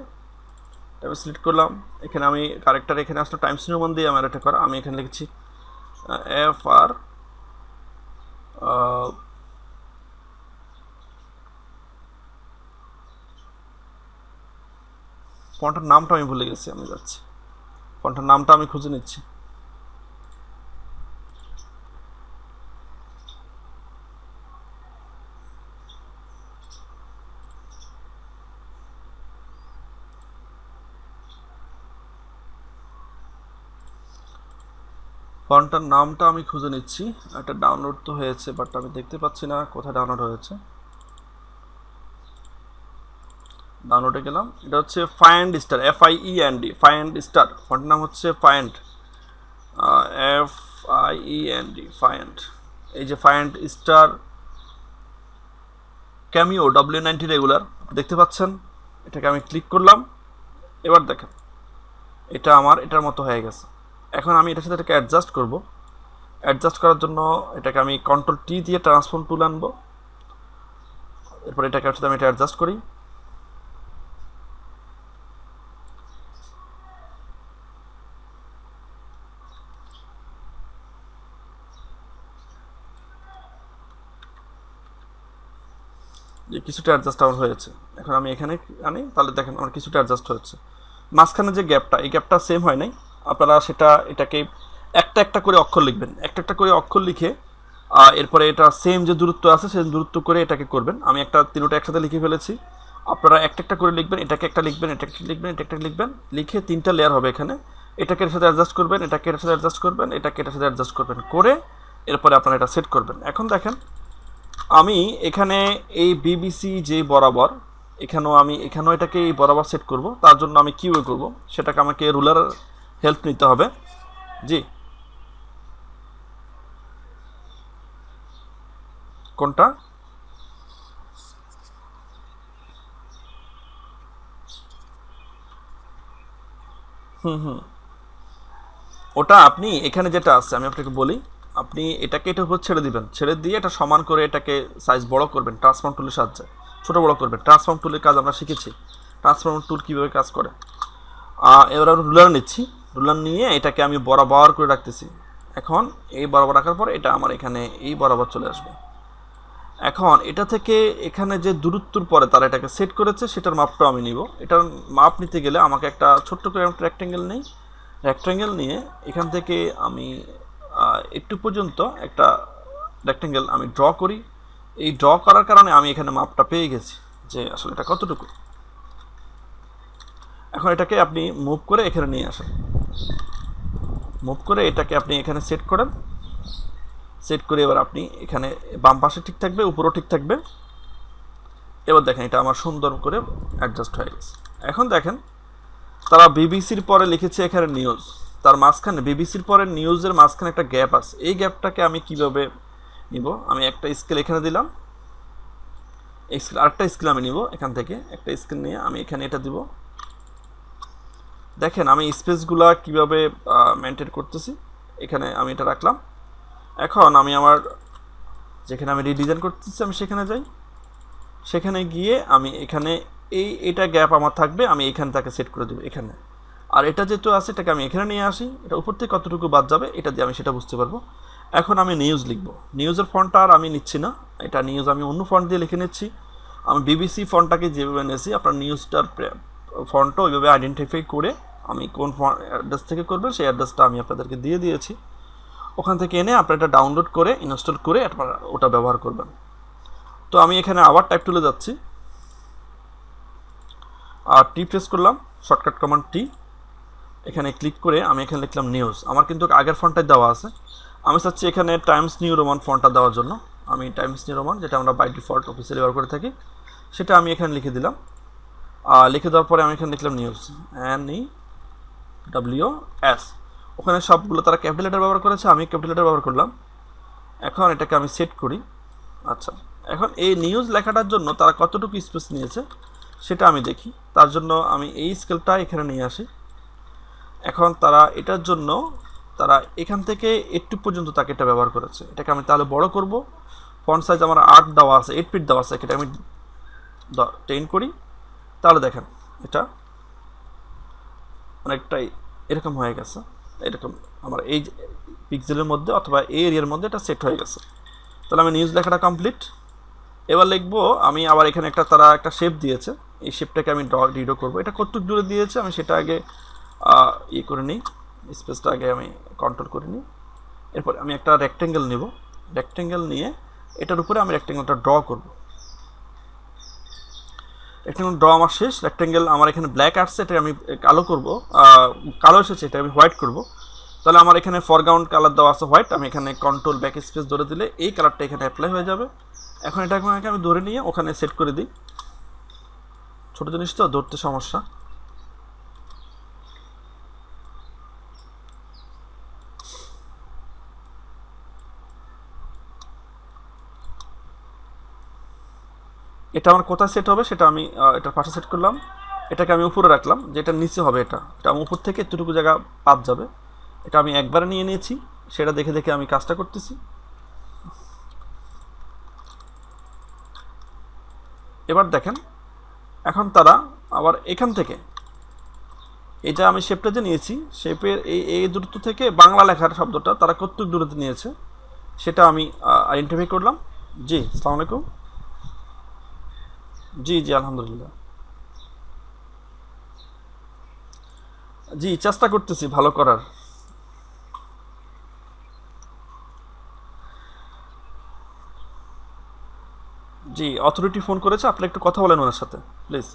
আমি সিলেক্ট করলাম, এখানে আমি কারেক্টার এখানে আসলে টাইমস নিউমান দিয়ে আমার এটা করা, আমি এখানে লিখেছি FR। ফন্টের নামটা আমি ভুলে গেছি, আমি যাচ্ছি, ফন্টের নামটা আমি খুঁজে নিচ্ছি। ফন্টটার নামটা আমি খুঁজে নিচ্ছি, একটা ডাউনলোড তো হয়েছে বাট আমি দেখতে পাচ্ছি না কোথায় ডাউনলোড হয়েছে। ডাউনলোডে গেলাম, এটা হচ্ছে find star, FIEND, find star. ফন্টের নাম হচ্ছে ফাইন্ড, FIEND, ফাইন্ড। এই যে find star cameo W90 regular দেখতে পাচ্ছেন, এটাকে আমি ক্লিক করলাম। এবার দেখেন এটা আমার এটার মতো হয়ে গেছে। এখন আমি এটার সাথে এটাকে অ্যাডজাস্ট করব। অ্যাডজাস্ট করার জন্য এটাকে আমি Ctrl+T দিয়ে ট্রান্সফর্ম টুল আনবো, এরপর এটাকে সাথে আমি এটা অ্যাডজাস্ট করি। যে কিছুটা অ্যাডজাস্ট আমার হয়েছে, এখন আমি এখানে আনি, তাহলে দেখেন আমার কিছুটা অ্যাডজাস্ট হয়েছে। মাঝখানে যে গ্যাপটা, এই গ্যাপটা সেম হয় নাই, আপনারা সেটা এটাকে একটা একটা করে অক্ষর লিখবেন, একটা একটা করে অক্ষর লিখে এরপরে এটা সেম যে দূরত্ব আছে সেই দূরত্ব করে এটাকে করবেন। আমি একটা তিনটা একসাথে লিখে ফেলেছি, আপনারা একটা একটা করে লিখবেন, এটাকে একটা লিখবেন, এটা একটা লিখবেন, এটা একটা লিখবেন, লিখে 3টা লেয়ার হবে এখানে। এটাকে এর সাথে অ্যাডজাস্ট করবেন, এটাকে এর সাথে অ্যাডজাস্ট করবেন, এটাকে এটার সাথে অ্যাডজাস্ট করবেন, করে এরপরে আপনারা এটা সেট করবেন। এখন দেখেন আমি এখানে এই বিবিসি যে বরাবর, এখানেও এটাকে এই বরাবর সেট করব, তার জন্য আমি কিভাবে করব, সেটাকে আমাকে রুলার হেল্প নিতে হবে। জি, কোনটা? ওটা আপনি এখানে যেটা আছে আমি আপনাকে বলি, আপনি এটাকে এটার উপর ছেড়ে দিবেন, ছেড়ে দিয়ে এটা সমান করে এটাকে সাইজ বড় করবেন ট্রান্সফর্ম টুলের সাহায্যে, ছোট বড় করবেন। ট্রান্সফর্ম টুলের কাজ আমরা শিখেছি, ট্রান্সফর্ম টুল কীভাবে কাজ করে। এবার আমি রুলার নিচ্ছি, রুলার নিয়ে এটাকে আমি বরাবর করে রাখতেছি। এখন এই বরাবর রাখার পর এটা আমার এখানে এই বরাবর চলে আসবে। এখন এটা থেকে এখানে যে দূরত্বর পরে তারা এটাকে সেট করেছে সেটার মাপটাও আমি নিব। এটার মাপ নিতে গেলে আমাকে একটা ছোট্ট করে একটা রেক্ট্যাঙ্গেল নেই, রেক্ট্যাঙ্গেল নিয়ে এখান থেকে আমি একটু পর্যন্ত একটা রেক্ট্যাঙ্গেল আমি ড্র করি। এই ড্র করার কারণে আমি এখানে মাপটা পেয়ে গেছি যে আসলে এটা কতটুকু। এখন এটাকে আপনি মুভ করে এখানে নিয়ে আসেন, মুভ করে এটাকে আপনি এখানে সেট করেন, সেট করে এবার আপনি এখানে বাম পাশে ঠিক থাকবে, উপরেও ঠিক থাকবে। এবার দেখেন এটা আমার সুন্দর করে অ্যাডজাস্ট হয়ে গেছে। এখন দেখেন তারা বিবিসির পরে লিখেছে এখানে নিউজ, তার মাঝখানে বিবিসির পরে নিউজের মাঝখানে একটা গ্যাপ আছে। এই গ্যাপটাকে আমি কিভাবে নিব, আমি একটা স্কেল এখানে দিলাম, আরেকটা স্কেল আমি নিব, এখান থেকে একটা স্কেল নিয়ে আমি এখানে এটা দিব। দেখেন আমি স্পেসগুলা কিভাবে মেনটেন করতেছি, এখানে আমি এটা রাখলাম। এখন আমি আমার যেখানে আমি রিডিজাইন করতেছি আমি সেখানে যাই, সেখানে গিয়ে আমি এখানে এটা গ্যাপ আমার থাকবে, আমি এখান থেকে সেট করে দেবো এখানে। আর এটা যেহেতু আছে এটাকে আমি এখানে নিয়ে আসি, এটা উপর থেকে কতটুকু বাদ যাবে এটা দিয়ে আমি সেটা বুঝতে পারবো। এখন আমি নিউজ লিখবো, নিউজের ফন্টটা আর আমি নিচ্ছি না, এটা নিউজ আমি অন্য ফন্ট দিয়ে লিখে নিচ্ছি। আমি বিবিসি ফন্টটাকে যেভাবে নিয়েছি, আপনার নিউজটার ফন্টও ওইভাবে আইডেন্টিফাই করে আমি কোন অ্যাড্রেস থেকে করবেন সেই অ্যাড্রেসটা আমি আপনাদেরকে দিয়ে দিয়েছি। ওখান থেকে এনে আপনারা এটা ডাউনলোড করে ইনস্টল করে আপনারা ওটা ব্যবহার করবেন। তো আমি এখানে আবার টাইপ টুলে যাচ্ছি, আর টি প্রেস করলাম, শর্টকাট কমান্ড টি। এখানে ক্লিক করে আমি এখানে লিখলাম নিউজ। আমার কিন্তু আগের ফন্টটাই দেওয়া আছে, আমি চাচ্ছি এখানে টাইমস নিউ রোমান ফন্টটা দেওয়ার জন্য। আমি টাইমস নিউ রোমান, যেটা আমরা বাই ডিফল্ট অফিসিয়ালি ব্যবহার করে থাকি, সেটা আমি এখানে লিখে দিলাম। লিখে দেওয়ার পরে আমি এখানে লিখলাম নিউজ, NEWS। ওখানে সবগুলো তারা ক্যাপিটাল লেটার ব্যবহার করেছে, আমি ক্যাপিটাল লেটার ব্যবহার করলাম। এখন এটাকে আমি সেট করি। আচ্ছা, এখন এই নিউজ লেখাটার জন্য তারা কতটুকু স্পেস নিয়েছে সেটা আমি দেখি। তার জন্য আমি এই স্কেলটা এখানে নিয়ে আসি। এখন তারা এটার জন্য তারা এখান থেকে 8 পর্যন্ত তাকে এটা ব্যবহার করেছে। এটাকে আমি তাহলে বড় করব। ফন্ট সাইজ আমার 8 দেওয়া আছে, 8 ফিট দেওয়া আছে, এটা আমি 10 করি। তাহলে দেখেন এটা অনেকটাই এরকম হয়ে গেছে। এরকম আমার এই পিক্সেলের মধ্যে অথবা এই এরিয়ার মধ্যে এটা সেট হয়ে গেছে। তাহলে আমি নিউজ লেখাটা কমপ্লিট। এবার লিখবো আমি আবার এখানে তারা একটা শেপ দিয়েছে, এই শেপটাকে আমি রিডো করবো। এটা কতটুকু দূরে দিয়েছে আমি সেটা আগে করে নিই, স্পেসটা আগে আমি কন্ট্রোল করে নিই। এরপর আমি একটা রেক্টেঙ্গেল নেব, রেক্টেঙ্গেল নিয়ে এটার উপরে আমি রেক্টেঙ্গেলটা ড্র করব। রেক্টেঙ্গেল ড্র আমার শেষ। রেক্টেঙ্গেল আমার এখানে ব্ল্যাক আসছে, এটা আমি কালো করব, কালো এসেছে, এটা আমি হোয়াইট করব। তাহলে আমার এখানে ফরগ্রাউন্ড কালার দেওয়া আছে হোয়াইট, আমি এখানে কন্ট্রোল ব্যাক স্পেস ধরে দিলে এই কালারটা এখানে অ্যাপ্লাই হয়ে যাবে। এখন এটা আমি ধরে নিয়ে ওখানে সেট করে দিই। ছোটো জিনিস তো ধরতে সমস্যা। এটা আমার কোথায় সেট হবে সেটা আমি এটার পাশে সেট করলাম। এটাকে আমি উপরে রাখলাম, যেটা নিচে হবে এটা আমি উপর থেকে এতটুকু জায়গা বাদ যাবে। এটা আমি একবারে নিয়ে নিয়েছি, সেটা দেখে দেখে আমি কাজটা করতেছি। এবার দেখেন, এখন তারা আবার এখান থেকে এটা আমি শেপটা যে নিয়েছি, শেপের এই দূরত্ব থেকে বাংলা লেখার শব্দটা তারা কতটুকু দূরত্বে নিয়েছে সেটা আমি আইডেন্টিফাই করলাম। জি, আসসালামু আলাইকুম। জি জি, আলহামদুলিল্লাহ। জি, চেষ্টা করতেছি ভালো করার। জি, অথরিটি ফোন করেছে, আপনি একটু কথা বলেন ওনার সাথে প্লিজ।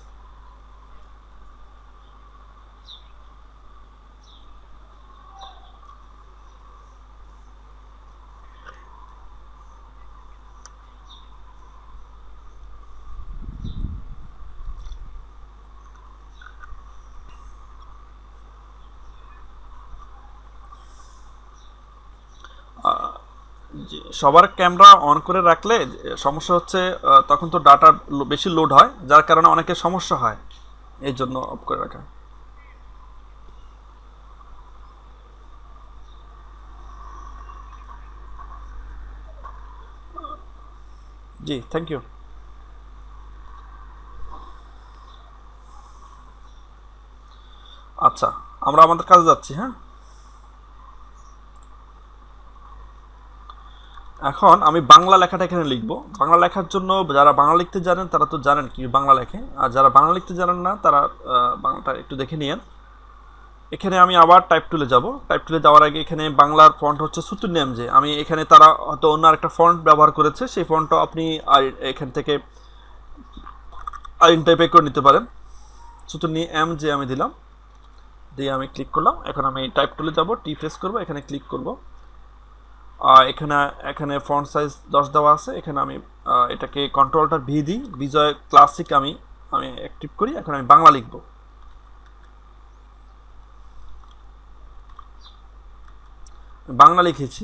সবার ক্যামেরা অন করে রাখলে সমস্যা হচ্ছে তখন তো ডাটা বেশি লোড হয়, যার কারণে অনেকের সমস্যা হয়, এই জন্য অফ করে রাখা। জি, থ্যাংক ইউ। আচ্ছা, আমরা আমাদের কাজে যাচ্ছি। হ্যাঁ, এখন আমি বাংলা লেখাটা এখানে লিখবো। বাংলা লেখার জন্য যারা বাংলা লিখতে জানেন তারা তো জানেন কি বাংলা লেখে, আর যারা বাংলা লিখতে জানেন না তারা বাংলাটা একটু দেখে নিয়েন। এখানে আমি আবার টাইপ টুলে যাব। টাইপ টুলে যাওয়ার আগে এখানে বাংলার ফন্ট হচ্ছে সুতুনিয়াম, যে আমি এখানে তারা হয়তো অন্য আরেকটা ফন্ট ব্যবহার করেছে, সেই ফন্টটা আপনি এখান থেকে আইডেন্টিফাই করে নিতে পারেন। সুতুনিয়াম যে আমি দিলাম, দিয়ে আমি ক্লিক করলাম। এখন আমি টাইপ টুলে যাব, টি প্রেস করবো, এখানে ক্লিক করব। এখানে এখানে ফন্ট সাইজ 10 দেওয়া আছে। এখানে আমি এটাকে কন্ট্রোলটার ভি দিই, বিজয় ক্লাসিক আমি অ্যাক্টিভ করি। এখন আমি বাংলা লিখব। বাংলা লিখেছি,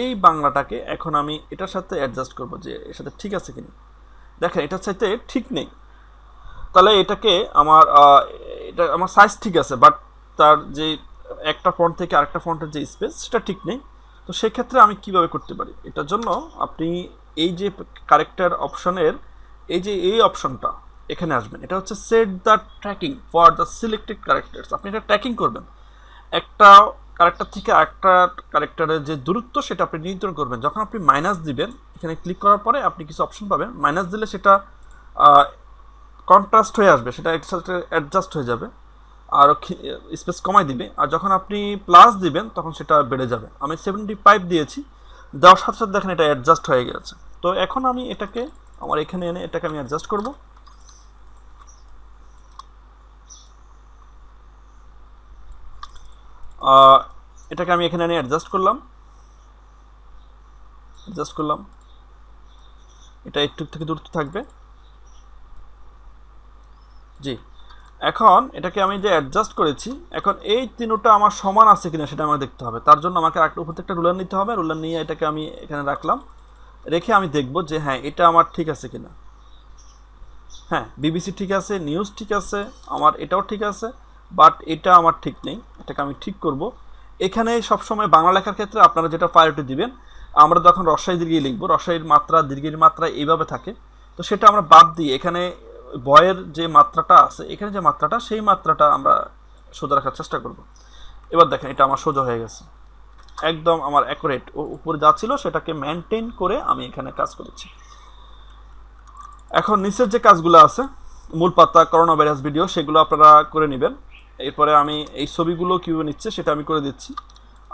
এই বাংলাটাকে এখন আমি এটার সাথে অ্যাডজাস্ট করব যে এর সাথে ঠিক আছে কিনা। দেখেন এটার সাথে ঠিক নেই, তাহলে এটাকে এটা আমার সাইজ ঠিক আছে, বাট তার যে একটা ফন্ট থেকে আরেকটা ফন্টের যে স্পেস সেটা ঠিক নেই। তো সেক্ষেত্রে আমি কিভাবে করতে পারি, এটার জন্য আপনি এই যে ক্যারেক্টার অপশনের এই অপশনটা এখানে আসবেন। এটা হচ্ছে set the tracking for the selected characters. আপনি এটা ট্র্যাকিং করবেন। একটা ক্যারেক্টার থেকে আরেকটা ক্যারেক্টারের যে দূরত্ব সেটা আপনি নিয়ন্ত্রণ করবেন। যখন আপনি মাইনাস দিবেন, এখানে ক্লিক করার পরে আপনি কিছু অপশন পাবেন, মাইনাস দিলে সেটা কন্ট্রাস্ট হয়ে আসবে, সেটা একসাথে অ্যাডজাস্ট হয়ে যাবে আর স্পেস কমাই দিবে। আর যখন আপনি প্লাস দিবেন তখন সেটা বেড়ে যাবে। আমি 75 দিয়েছি, দেওয়ার সাথে সাথে দেখেন এটা অ্যাডজাস্ট হয়ে গেছে। তো এখন আমি এটাকে আমার এখানে এনে এটাকে আমি অ্যাডজাস্ট করব। এটাকে আমি এখানে এনে অ্যাডজাস্ট করলাম, এটা একটু থেকে দূরত্ব থাকবে। জি, এখন এটাকে আমি যে অ্যাডজাস্ট করেছি, এখন এই তিনটা আমার সমান আছে কিনা সেটা আমাকে দেখতে হবে। তার জন্য আমাকে একটা উপর থেকে একটা রুলার নিতে হবে। রুলার নিয়ে এটাকে আমি এখানে রাখলাম, রেখে আমি দেখব যে হ্যাঁ এটা আমার ঠিক আছে কিনা। হ্যাঁ, বিবিসি ঠিক আছে, নিউজ ঠিক আছে, আমার এটাও ঠিক আছে, বাট এটা আমার ঠিক নেই, এটাকে আমি ঠিক করব। এখানে সবসময় বাংলা লেখার ক্ষেত্রে আপনারা যেটা প্রায়োরিটি দিবেন, আমরা যখন রসাই দীর্ঘই লিখবো, রসাইয়ের মাত্রা দীর্ঘের মাত্রা এইভাবে থাকে, তো সেটা আমরা বাদ দিয়ে এখানে বয়ের যে মাত্রাটা আছে, এখানে যে মাত্রাটা, সেই মাত্রাটা আমরা সোজা রাখার চেষ্টা করব। এবার দেখেন এটা আমার সোজা হয়ে গেছে, একদম আমার অ্যাকুরেট। উপরে যা ছিল সেটাকে মেনটেন করে আমি এখানে কাজ করেছি। এখন নিচের যে কাজগুলো আছে, মূল পাতা, করোনা ভাইরাস ভিডিও, সেগুলো আপনারা করে নেবেন। এরপরে আমি এই ছবিগুলো কীভাবে নিচ্ছে সেটা আমি করে দিচ্ছি।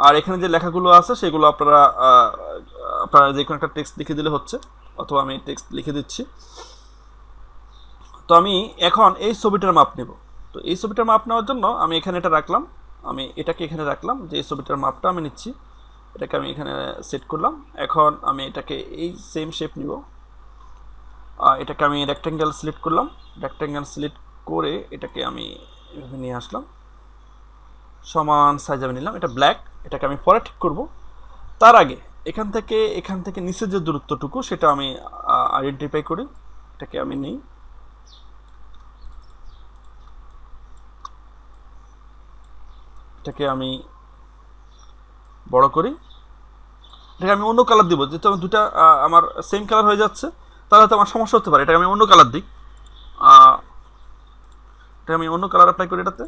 আর এখানে যে লেখাগুলো আছে সেগুলো আপনারা যে কোনো একটা টেক্সট লিখে দিলে হচ্ছে, অথবা আমি টেক্সট লিখে দিচ্ছি। তো আমি এখন এই ছবিটার মাপ নেব। তো এই ছবিটার মাপ নেওয়ার জন্য আমি এখানে এটা রাখলাম, আমি এটাকে এখানে রাখলাম যে এই ছবিটার মাপটা আমি নিচ্ছি, এটাকে আমি এখানে সেট করলাম। এখন আমি এটাকে এই সেম শেপ নিব, এটাকে আমি রেক্ট্যাঙ্গেল সিলেক্ট করলাম, রেক্ট্যাঙ্গেল সিলেক্ট করে এটাকে আমি এভাবে নিয়ে আসলাম, সমান সাইজ আমি নিলাম। এটা ব্ল্যাক, এটাকে আমি পরে ঠিক করব। তার আগে এখান থেকে নিচের যে দূরত্বটুকু সেটা আমি আইডেন্টিফাই করি, এটাকে আমি নিই, এটাকে আমি বড় করি, এটাকে আমি অন্য কালার দিব, যেহেতু আমি দুটা আমার সেম কালার হয়ে যাচ্ছে, তাহলে হয়তো আমার সমস্যা হতে পারে। এটাকে আমি অন্য কালার দিই, এটা আমি অন্য কালার অ্যাপ্লাই করি এটাতে,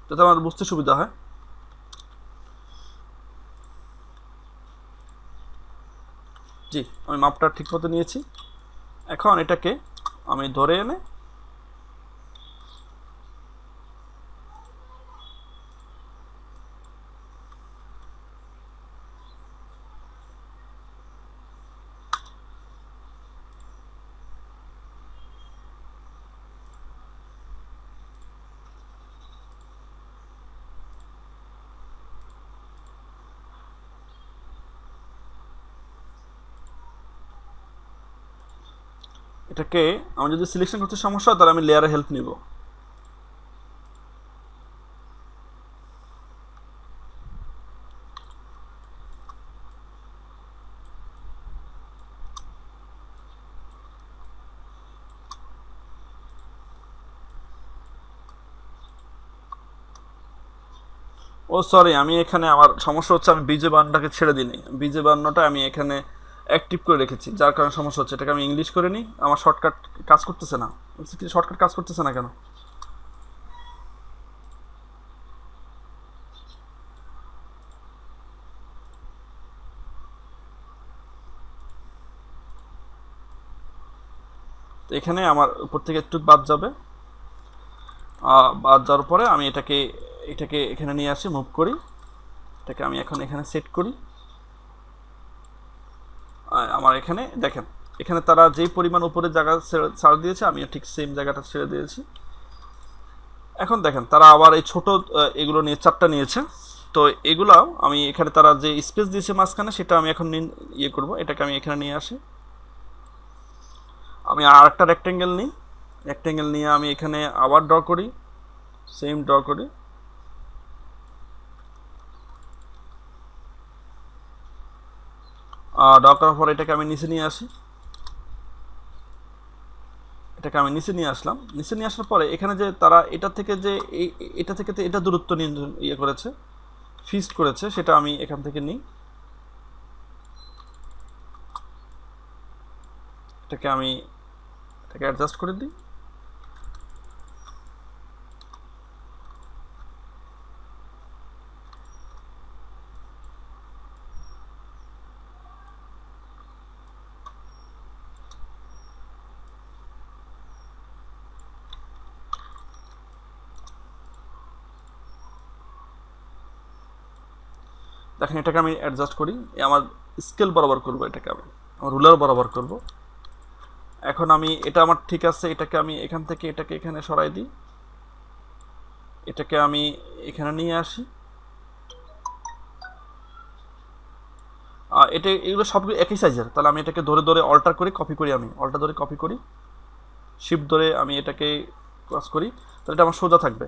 যাতে আমার বুঝতে সুবিধা হয়। জি, আমি মাপটা ঠিক মতো নিয়েছি। এখন এটাকে আমি ধরে এনে এটাকে আমি যদি সিলেকশন করতে সমস্যা হয় তাহলে আমি লেয়ারে হেল্প নিব। ও সরি, আমি এখানে আমার সমস্যা হচ্ছে, আমি বিজে বান্নটাকে ছেড়ে দিইনি, বিজে বান্নটা আমি এখানে অ্যাক্টিভ করে রেখেছি, যার কারণে সমস্যা হচ্ছে। এটাকে আমি ইংলিশ করে নিই, আমার শর্টকাট কাজ করতেছে না। শর্টকাট কাজ করতেছে না কেন? তো এখানে আমার উপর থেকে একটু বাদ যাবে, বাদ যাওয়ার পরে আমি এটাকে এখানে নিয়ে আসি, মুভ করি, এটাকে আমি এখন এখানে সেট করি। আমার এখানে দেখেন, এখানে তারা যেই পরিমাণ উপরে জায়গা ছাড় দিয়েছে, আমিও ঠিক সেম জায়গাটা ছেড়ে দিয়েছি। এখন দেখেন তারা আবার এই ছোট এগুলো নিয়ে চারটা নিয়েছে। তো এগুলাও আমি এখানে তারা যে স্পেস দিয়েছে মাঝখানে, সেটা আমি এখন ইয়ে করব। এটাকে আমি এখানে নিয়ে আসি, আমি আর একটা রেক্ট্যাঙ্গেল নিই, রেক্ট্যাঙ্গেল নিয়ে আমি এখানে আবার ড্র করি, সেম ড্র করি। ড্র করার পর এটাকে আমি নিচে নিয়ে আসি, এটাকে আমি নিচে নিয়ে আসলাম। নিচে নিয়ে আসার পরে এখানে যে তারা এটা থেকে যে এটা থেকে এটা দূরত্ব নিয়ে ইয়ে করেছে, ফিক্সড করেছে, সেটা আমি এখান থেকে নিই, এটাকে আমি এটাকে অ্যাডজাস্ট করে দিই। দেখেন এটাকে আমি অ্যাডজাস্ট করি, আমার স্কেল বরাবর করব, এটাকে আমি আমার রুলার বরাবর করব। এখন আমি এটা আমার ঠিক আছে, এটাকে আমি এখান থেকে এটাকে এখানে সরাই দিই, এটাকে আমি এখানে নিয়ে আসি। এটা এগুলো সবগুলো একই সাইজের, তাহলে আমি এটাকে ধরে ধরে অল্টার করে কপি করি, আমি অল্টার ধরে কপি করি, শিফট ধরে আমি এটাকে ক্রস করি, তাহলে এটা আমার সোজা থাকবে।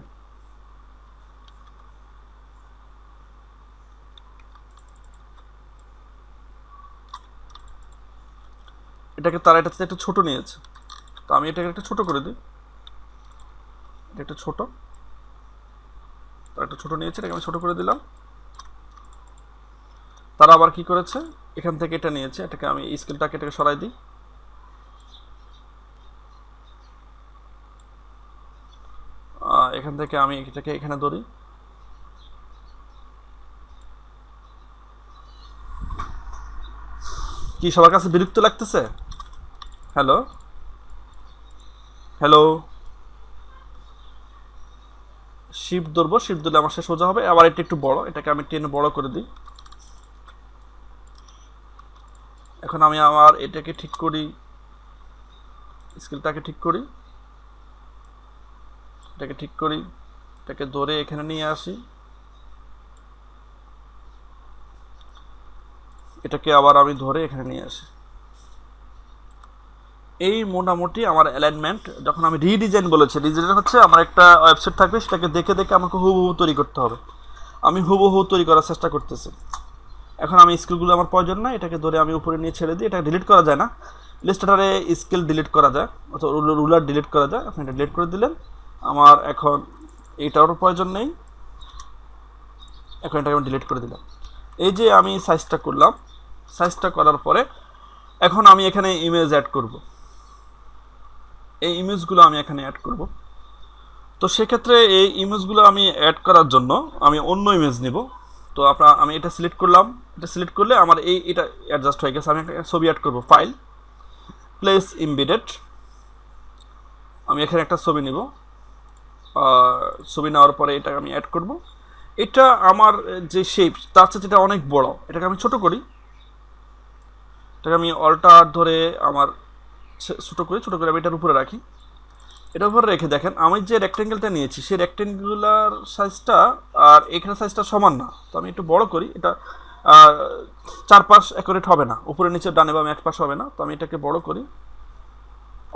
এটাকে তারা এটা একটু ছোট নিয়েছে, তো আমি এটাকে একটু ছোট করে দিই, এটা একটু ছোট, তারা একটু ছোট নিয়েছে, এটাকে আমি ছোট করে দিলাম। তারা আবার কি করেছে, এখান থেকে এটা নিয়েছে, এটাকে আমি স্কেলটাকে এটাকে সরাই দিই, এখান থেকে আমি এটাকে এখানে ধরি। কি সবার কাছে বিরক্ত লাগতেছে? হ্যালো হ্যালো, শিফট ধরবো, শিফট ধরলে আমার সে সোজা হবে। আবার এটা একটু বড়, এটাকে আমি টেনে বড় করে দিই। এখন আমি আমার এটাকে ঠিক করি, স্কেলটাকে ঠিক করি, এটাকে ঠিক করি, এটাকে ধরে এখানে নিয়ে আসি, এটাকে আবার আমি ধরে এখানে নিয়ে আসি। এই মোটামুটি আমার অ্যালাইনমেন্ট। যখন আমি রিডিজাইন বলেছি, রিডিজাইন হচ্ছে আমার একটা ওয়েবসাইট থাকবে, সেটাকে দেখে দেখে আমাকে হুবহু তৈরি করতে হবে। আমি হুবহু তৈরি করার চেষ্টা করতেছি। এখন আমি স্কেলগুলো আমার প্রয়োজন না, এটাকে ধরে আমি উপরে নিয়ে ছেড়ে দিই। এটা ডিলিট করা যায় না, ইলাস্ট্রেটরে স্কেল ডিলিট করা যায় অথবা রুলার ডিলিট করা যায়। আপনি এটা ডিলিট করে দিলেন। আমার এখন এইটারও প্রয়োজন নেই, এখন এটাকে আমি ডিলিট করে দিলাম। এই যে আমি সাইজটা করলাম, সাইজটা করার পরে এখন আমি এখানে ইমেজ অ্যাড করব, এই ইমেজগুলো আমি এখানে অ্যাড করব। তো সেক্ষেত্রে এই ইমেজগুলো আমি অ্যাড করার জন্য আমি অন্য ইমেজ নিব। তো আমি এটা সিলেক্ট করলাম, এটা সিলেক্ট করলে আমার এটা অ্যাডজাস্ট হয়ে গেছে। আমি একটা ছবি অ্যাড করব, ফাইল, প্লেস এমবেডেড। আমি এখানে একটা ছবি নিব, ছবি নেওয়ার পরে এটা আমি অ্যাড করব। এটা আমার যে শেপ তার সাথে এটা অনেক বড়, এটাকে আমি ছোট করি, এটাকে আমি অল্টার ধরে আমার ছোট করে আমি এটার উপরে রাখি। এটার উপরে রেখে দেখেন আমি যে রেক্টেঙ্গেলটা নিয়েছি সেই রেক্টেঙ্গুলার সাইজটা আর এখানে সাইজটা সমান না। তো আমি একটু বড় করি, এটা চারপাশ অ্যাকুরেট হবে না, উপরে নিচে ডানে বামে এক পাশ হবে না। তো আমি এটাকে বড় করি,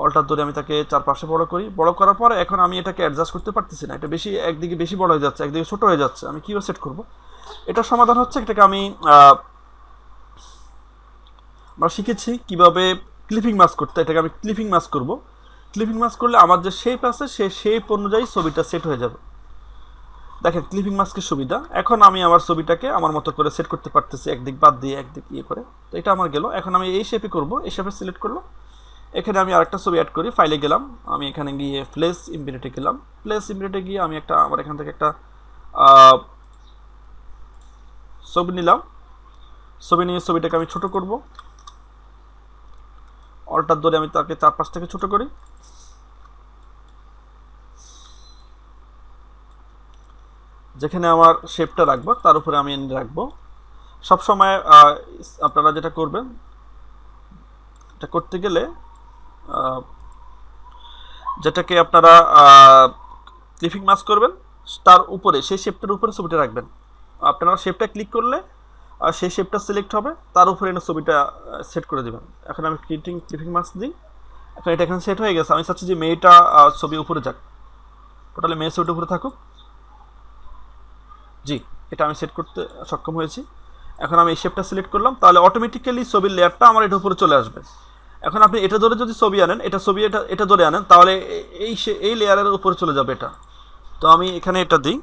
অল্টার ধরে আমি তাকে চারপাশে বড় করি। বড় করার পরে এখন আমি এটাকে অ্যাডজাস্ট করতে পারতেছি না, এটা বেশি একদিকে বেশি বড় হয়ে যাচ্ছে, একদিকে ছোট হয়ে যাচ্ছে। আমি কীভাবে সেট করব? এটার সমাধান হচ্ছে, এটাকে আমি আমরা শিখেছি কিভাবে ক্লিপিং মাস্ক করতে। এটাকে আমি ক্লিপিং মাস্ক করব। ক্লিপিং মাস্ক করলে আমার যে শেপ আছে সেই শেপ অনুযায়ী ছবিটা সেট হয়ে যাবে। দেখেন ক্লিপিং মাস্কের সুবিধা। এখন আমি আমার ছবিটাকে আমার মতো করে সেট করতে পারতেছি, একদিক বাদ দিয়ে একদিক ইয়ে করে। তো এটা আমার গেল। এখন আমি এই শেপে করব, এই শেপে সিলেক্ট করলাম। এখানে আমি আরেকটা ছবি অ্যাড করি, ফাইলে গেলাম, আমি এখানে গিয়ে প্লেস ইমবেডেডে গেলাম। প্লেস ইমবেডেডে গিয়ে আমি আমার এখান থেকে একটা ছবি নিলাম। ছবি নিয়ে ছবিটাকে আমি ছোট করব, অল্টার ধরে আমি তাকে চারপাশ থেকে ছোট করি। যেখানে আমার শেপটা রাখবো তার উপরে আমি এনে রাখবো। সবসময় আপনারা যেটা করবেন, এটা করতে গেলে যেটাকে আপনারা ক্লিপিং মাস্ক করবেন তার উপরে, সেই শেপটার উপরে ছবিটা রাখবেন। আপনারা শেপটা ক্লিক করলে সেই শেপটা সিলেক্ট হবে, তার উপরে এনে ছবিটা সেট করে দেবেন। এখন আমি ক্লিপিং মাস্ক দিই। এখন এটা এখানে সেট হয়ে গেছে। আমি চাচ্ছি যে মেয়েটা ছবি উপরে যাক, টোটালি মেয়ে ছবিটা উপরে থাকুক। জি, এটা আমি সেট করতে সক্ষম হয়েছি। এখন আমি এই শেপটা সিলেক্ট করলাম, তাহলে অটোমেটিক্যালি ছবির লেয়ারটা আমার এটার উপরে চলে আসবে। এখন আপনি এটা ধরে যদি ছবি আনেন, এটা ধরে আনেন, তাহলে এই লেয়ারের উপরে চলে যাবে এটা। তো আমি এখানে এটা দিই,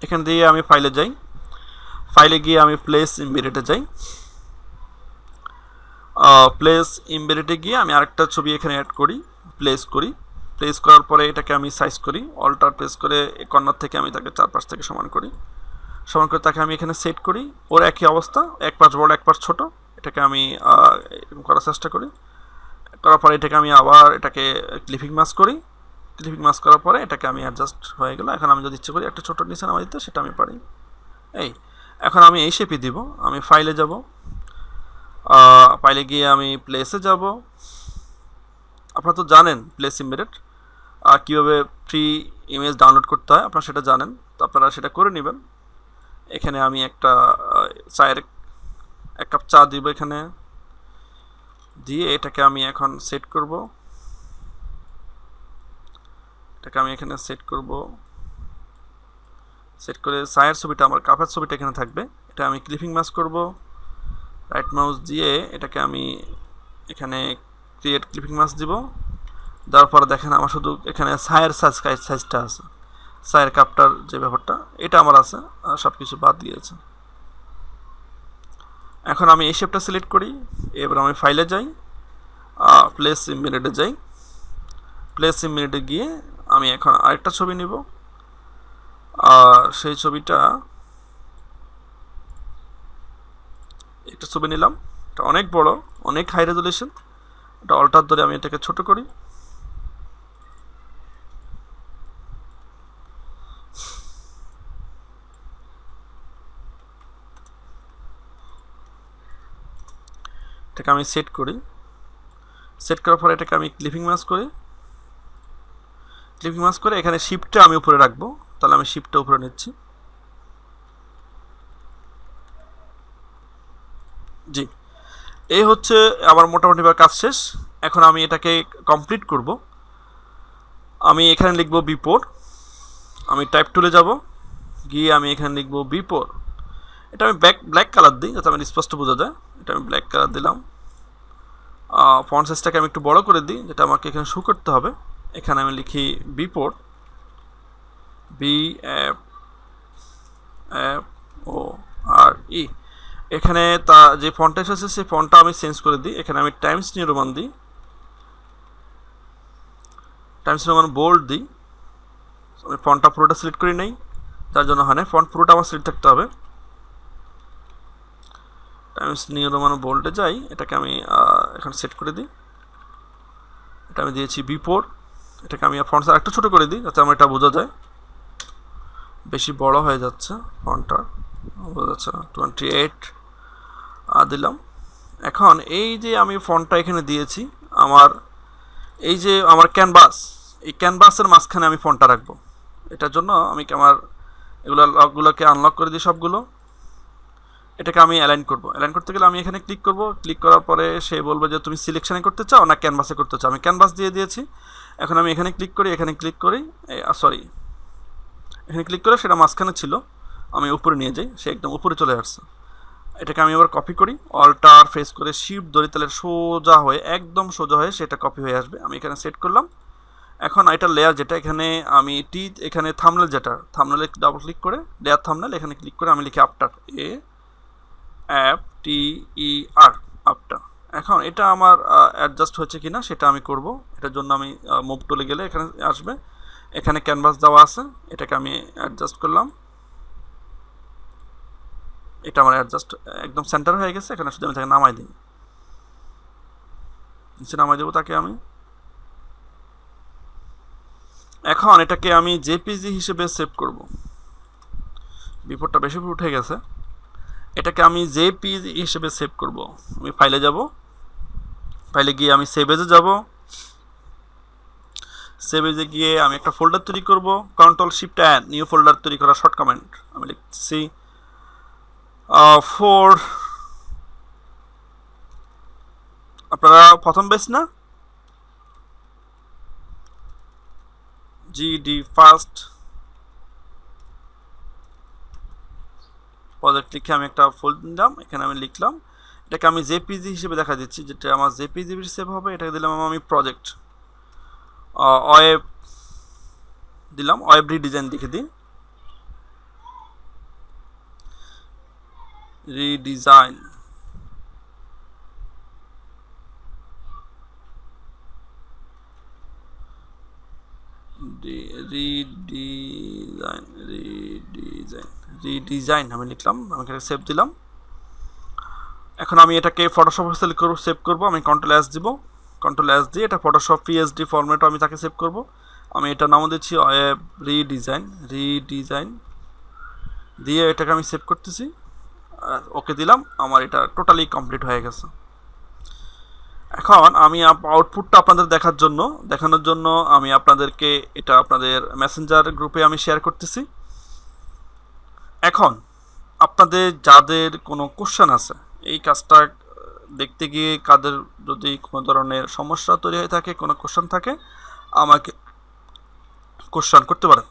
এখান দিয়ে আমি ফাইলে যাই, ফাইলে গিয়ে আমি প্লেস এমবেডেডে যাই। প্লেস এমবেডেডে গিয়ে আমি আরেকটা ছবি এখানে অ্যাড করি, প্লেস করি। প্লেস করার পরে এটাকে আমি সাইজ করি, অল্টার প্রেস করে কর্নার থেকে আমি তাকে চারপাশ থেকে সমান করি। সমান করে তাকে আমি এখানে সেট করি, ওর একই অবস্থা, এক পাশ বড় এক পাশ ছোটো। এটাকে আমি করার চেষ্টা করি। করার পরে এটাকে আমি আবার এটাকে ক্লিপিং মাস্ক করি। ক্লিপিং মাস্ক করার পরে এটাকে আমি অ্যাডজাস্ট হয়ে গেল। এখন আমি যদি ইচ্ছে করি একটা ছোটো নিচে নামা দিতে, সেটা আমি পারি। এই এখন আমি এই শেপই দিব। আমি ফাইলে যাব, ফাইলে গিয়ে আমি প্লেসে যাব। আপনারা তো জানেন প্লেস ইমেজেড কীভাবে ফ্রি ইমেজ ডাউনলোড করতে হয়, আপনারা সেটা জানেন, তো আপনারা সেটা করে নেবেন। এখানে আমি একটা চায়ের 1 কাপ চা দিব, এখানে দিয়ে এটাকে আমি এখন সেট করব। এটাকে আমি এখানে সেট করব, সেট করে চায়ের ছবিটা, আমার কাপের ছবিটা এখানে থাকবে। এটা আমি ক্লিপিং ম্যাচ করব, রাইট মাউস দিয়ে এটাকে আমি এখানে ক্রিয়েট ক্লিপিং ম্যাচ দিব। দেওয়ার পরে দেখেন আমার শুধু এখানে চায়ের সাইজটা আছে, চায়ের কাপটার যে ব্যাপারটা এটা আমার আছে, আর সব কিছু বাদ দিয়েছে। এখন আমি এই শেপটা সিলেক্ট করি, এবার আমি ফাইলে যাই, প্লেস ইমেজে যাই। প্লেস ইমেজে গিয়ে আমি এখন আরেকটা ছবি নিব, সেই ছবিটা একটা ছবি নিলাম, এটা অনেক বড়, অনেক হাই রেজলিউশন। এটা অল্টার ধরে আমি এটাকে ছোট করি। এটাকে আমি সেট করি, সেট করার পরে এটাকে আমি ক্লিপিং ম্যাচ করি। ক্লিপিং ম্যাচ করে এখানে শিফটটা আমি উপরে রাখবো, তাহলে আমি শিফটটা উপরে নিচ্ছি। জি, এই হচ্ছে আমার মোটামুটি কাজ শেষ। এখন আমি এটাকে কমপ্লিট করব। আমি এখানে লিখব বিপোর, আমি টাইপ টুলে যাব, গিয়ে আমি এখানে লিখব বিপোর। এটা আমি ব্ল্যাক কালার দিই যাতে আমার স্পষ্ট বোঝা যায়। এটা আমি ব্ল্যাক কালার দিলাম। ফন্ট সাইজটাকে আমি একটু বড় করে দিই, যেটা আমাকে এখানে শো করতে হবে। এখানে আমি লিখি বিপোর, BFORE। এখানে তা যে ফন্টটা এসেছে সেই ফন্টটা আমি চেঞ্জ করে দিই। এখানে আমি টাইমস নিউ রোমান দিই, টাইমস নিউ রোমান বোল্ড দিই। আমি ফন্টটা পুরোটা সিলেক্ট করি নাই, তার জন্য হয় না, ফন্ট পুরোটা আমার সিলেক্ট থাকতে হবে। টাইমস নিউ রোমান বোল্ডে যাই, এটাকে আমি এখন সেট করে দিই। এটা আমি দিয়েছি বিপোর। এটাকে আমি ফন্ট সাইজ একটু ছোটো করে দিই যাতে আমার এটা বোঝা যায়, বেশি বড় হয়ে যাচ্ছে ফন্টটা, বোঝা যাচ্ছে না। 28 দিলাম। এখন এই যে আমি ফন্টটা এখানে দিয়েছি, আমার এই যে আমার ক্যানভাস, এই ক্যানভাসের মাঝখানে আমি ফন্টটা রাখবো। এটার জন্য আমি আমার এগুলো লকগুলোকে আনলক করে দিই সবগুলো। এটাকে আমি অ্যালাইন করব। অ্যালাইন করতে গেলে আমি এখানে ক্লিক করব। ক্লিক করার পরে সে বলবে যে তুমি সিলেকশনে করতে চাও না ক্যানভাসে করতে চাও। আমি ক্যানভাস দিয়ে দিয়েছি। এখন আমি এখানে ক্লিক করি, এখানে ক্লিক করি, এখানে ক্লিক করে সেটা মাঝখানে ছিল, আমি উপরে নিয়ে যাই, সে একদম উপরে চলে আসছে। এটাকে আমি এবার কপি করি, অল্টার ফেস করে শিফট ধরি, তাহলে সোজা হয়ে একদম সোজা হয়ে সেটা কপি হয়ে আসবে। আমি এখানে সেট করলাম। এখন এটা লেয়ার যেটা এখানে আমি এখানে থাম্বনেল, যেটা থাম্বনেলে ডাবল ক্লিক করে লেয়ার থাম্বনেল, এখানে ক্লিক করে আমি লিখি আফটার, AFTER, আফটার। এখন এটা আমার অ্যাডজাস্ট হয়েছে কিনা সেটা আমি করব। এটার জন্য আমি মুভ টুলে গেলে এখানে আসবে, এখানে ক্যানভাস দেওয়া আছে, এটাকে আমি অ্যাডজাস্ট করলাম। এটা আমার অ্যাডজাস্ট একদম সেন্টার হয়ে গেছে। এখানে শুধু আমি তাকে নামাই দিই, নিচে নামাই দেবো তাকে আমি। এখন এটাকে আমি জেপিজি হিসেবে সেভ করব। বিপদটা বেশি উঠে গেছে, এটাকে আমি জেপিজি হিসেবে সেভ করব। আমি ফাইলে যাব, ফাইলে গিয়ে আমি সেভ এজে যাব। সেভ এজে গিয়ে আমি একটা ফোল্ডার তৈরি করব, Ctrl+Shift+N, নিউ ফোল্ডার তৈরি করার শর্ট কমেন্ট আমি লিখছি 4। আপনারা প্রথম বেস না, GD ফার্স্ট প্রজেক্ট লিখে আমি একটা ফোল্ড নিলাম, এখানে আমি লিখলাম। এটাকে আমি জেপিজি হিসেবে দেখা দিচ্ছি, যেটা আমার জেপিজি সেভ হবে। এটাকে দিলাম আমি প্রজেক্ট ওয়েব দিলাম, ওয়েব রিডিজাইন লিখে দিই, রিডিজাইন। রিডিজাইন আমি লিখলাম, আমি এখানে সেভ দিলাম। এখন আমি এটাকে ফটোশপে সেভ করব। আমি Ctrl+S দিব, Ctrl+S দিয়ে এটা ফটোশপ PSD ফরম্যাটও আমি তাকে সেভ করব। আমি এটা নাম দিচ্ছি ওয়েব রিডিজাইন দিয়ে এটাকে আমি সেভ করতেছি। ওকে দিলাম, আমার এটা টোটালি কমপ্লিট হয়ে গেছে। এখন আমি আউটপুটটা আপনাদের দেখানোর জন্য আমি আপনাদেরকে এটা আপনাদের মেসেঞ্জার গ্রুপে আমি শেয়ার করতেছি। এখন আপনাদের যাদের কোনো কোশ্চেন আছে এই কাজটা দেখতে গিয়ে, কাদের যদি কোনো ধরনের সমস্যা তৈরি হয়ে থাকে, কোনো কোশ্চেন থাকে, আমাকে কোশ্চেন করতে পারেন।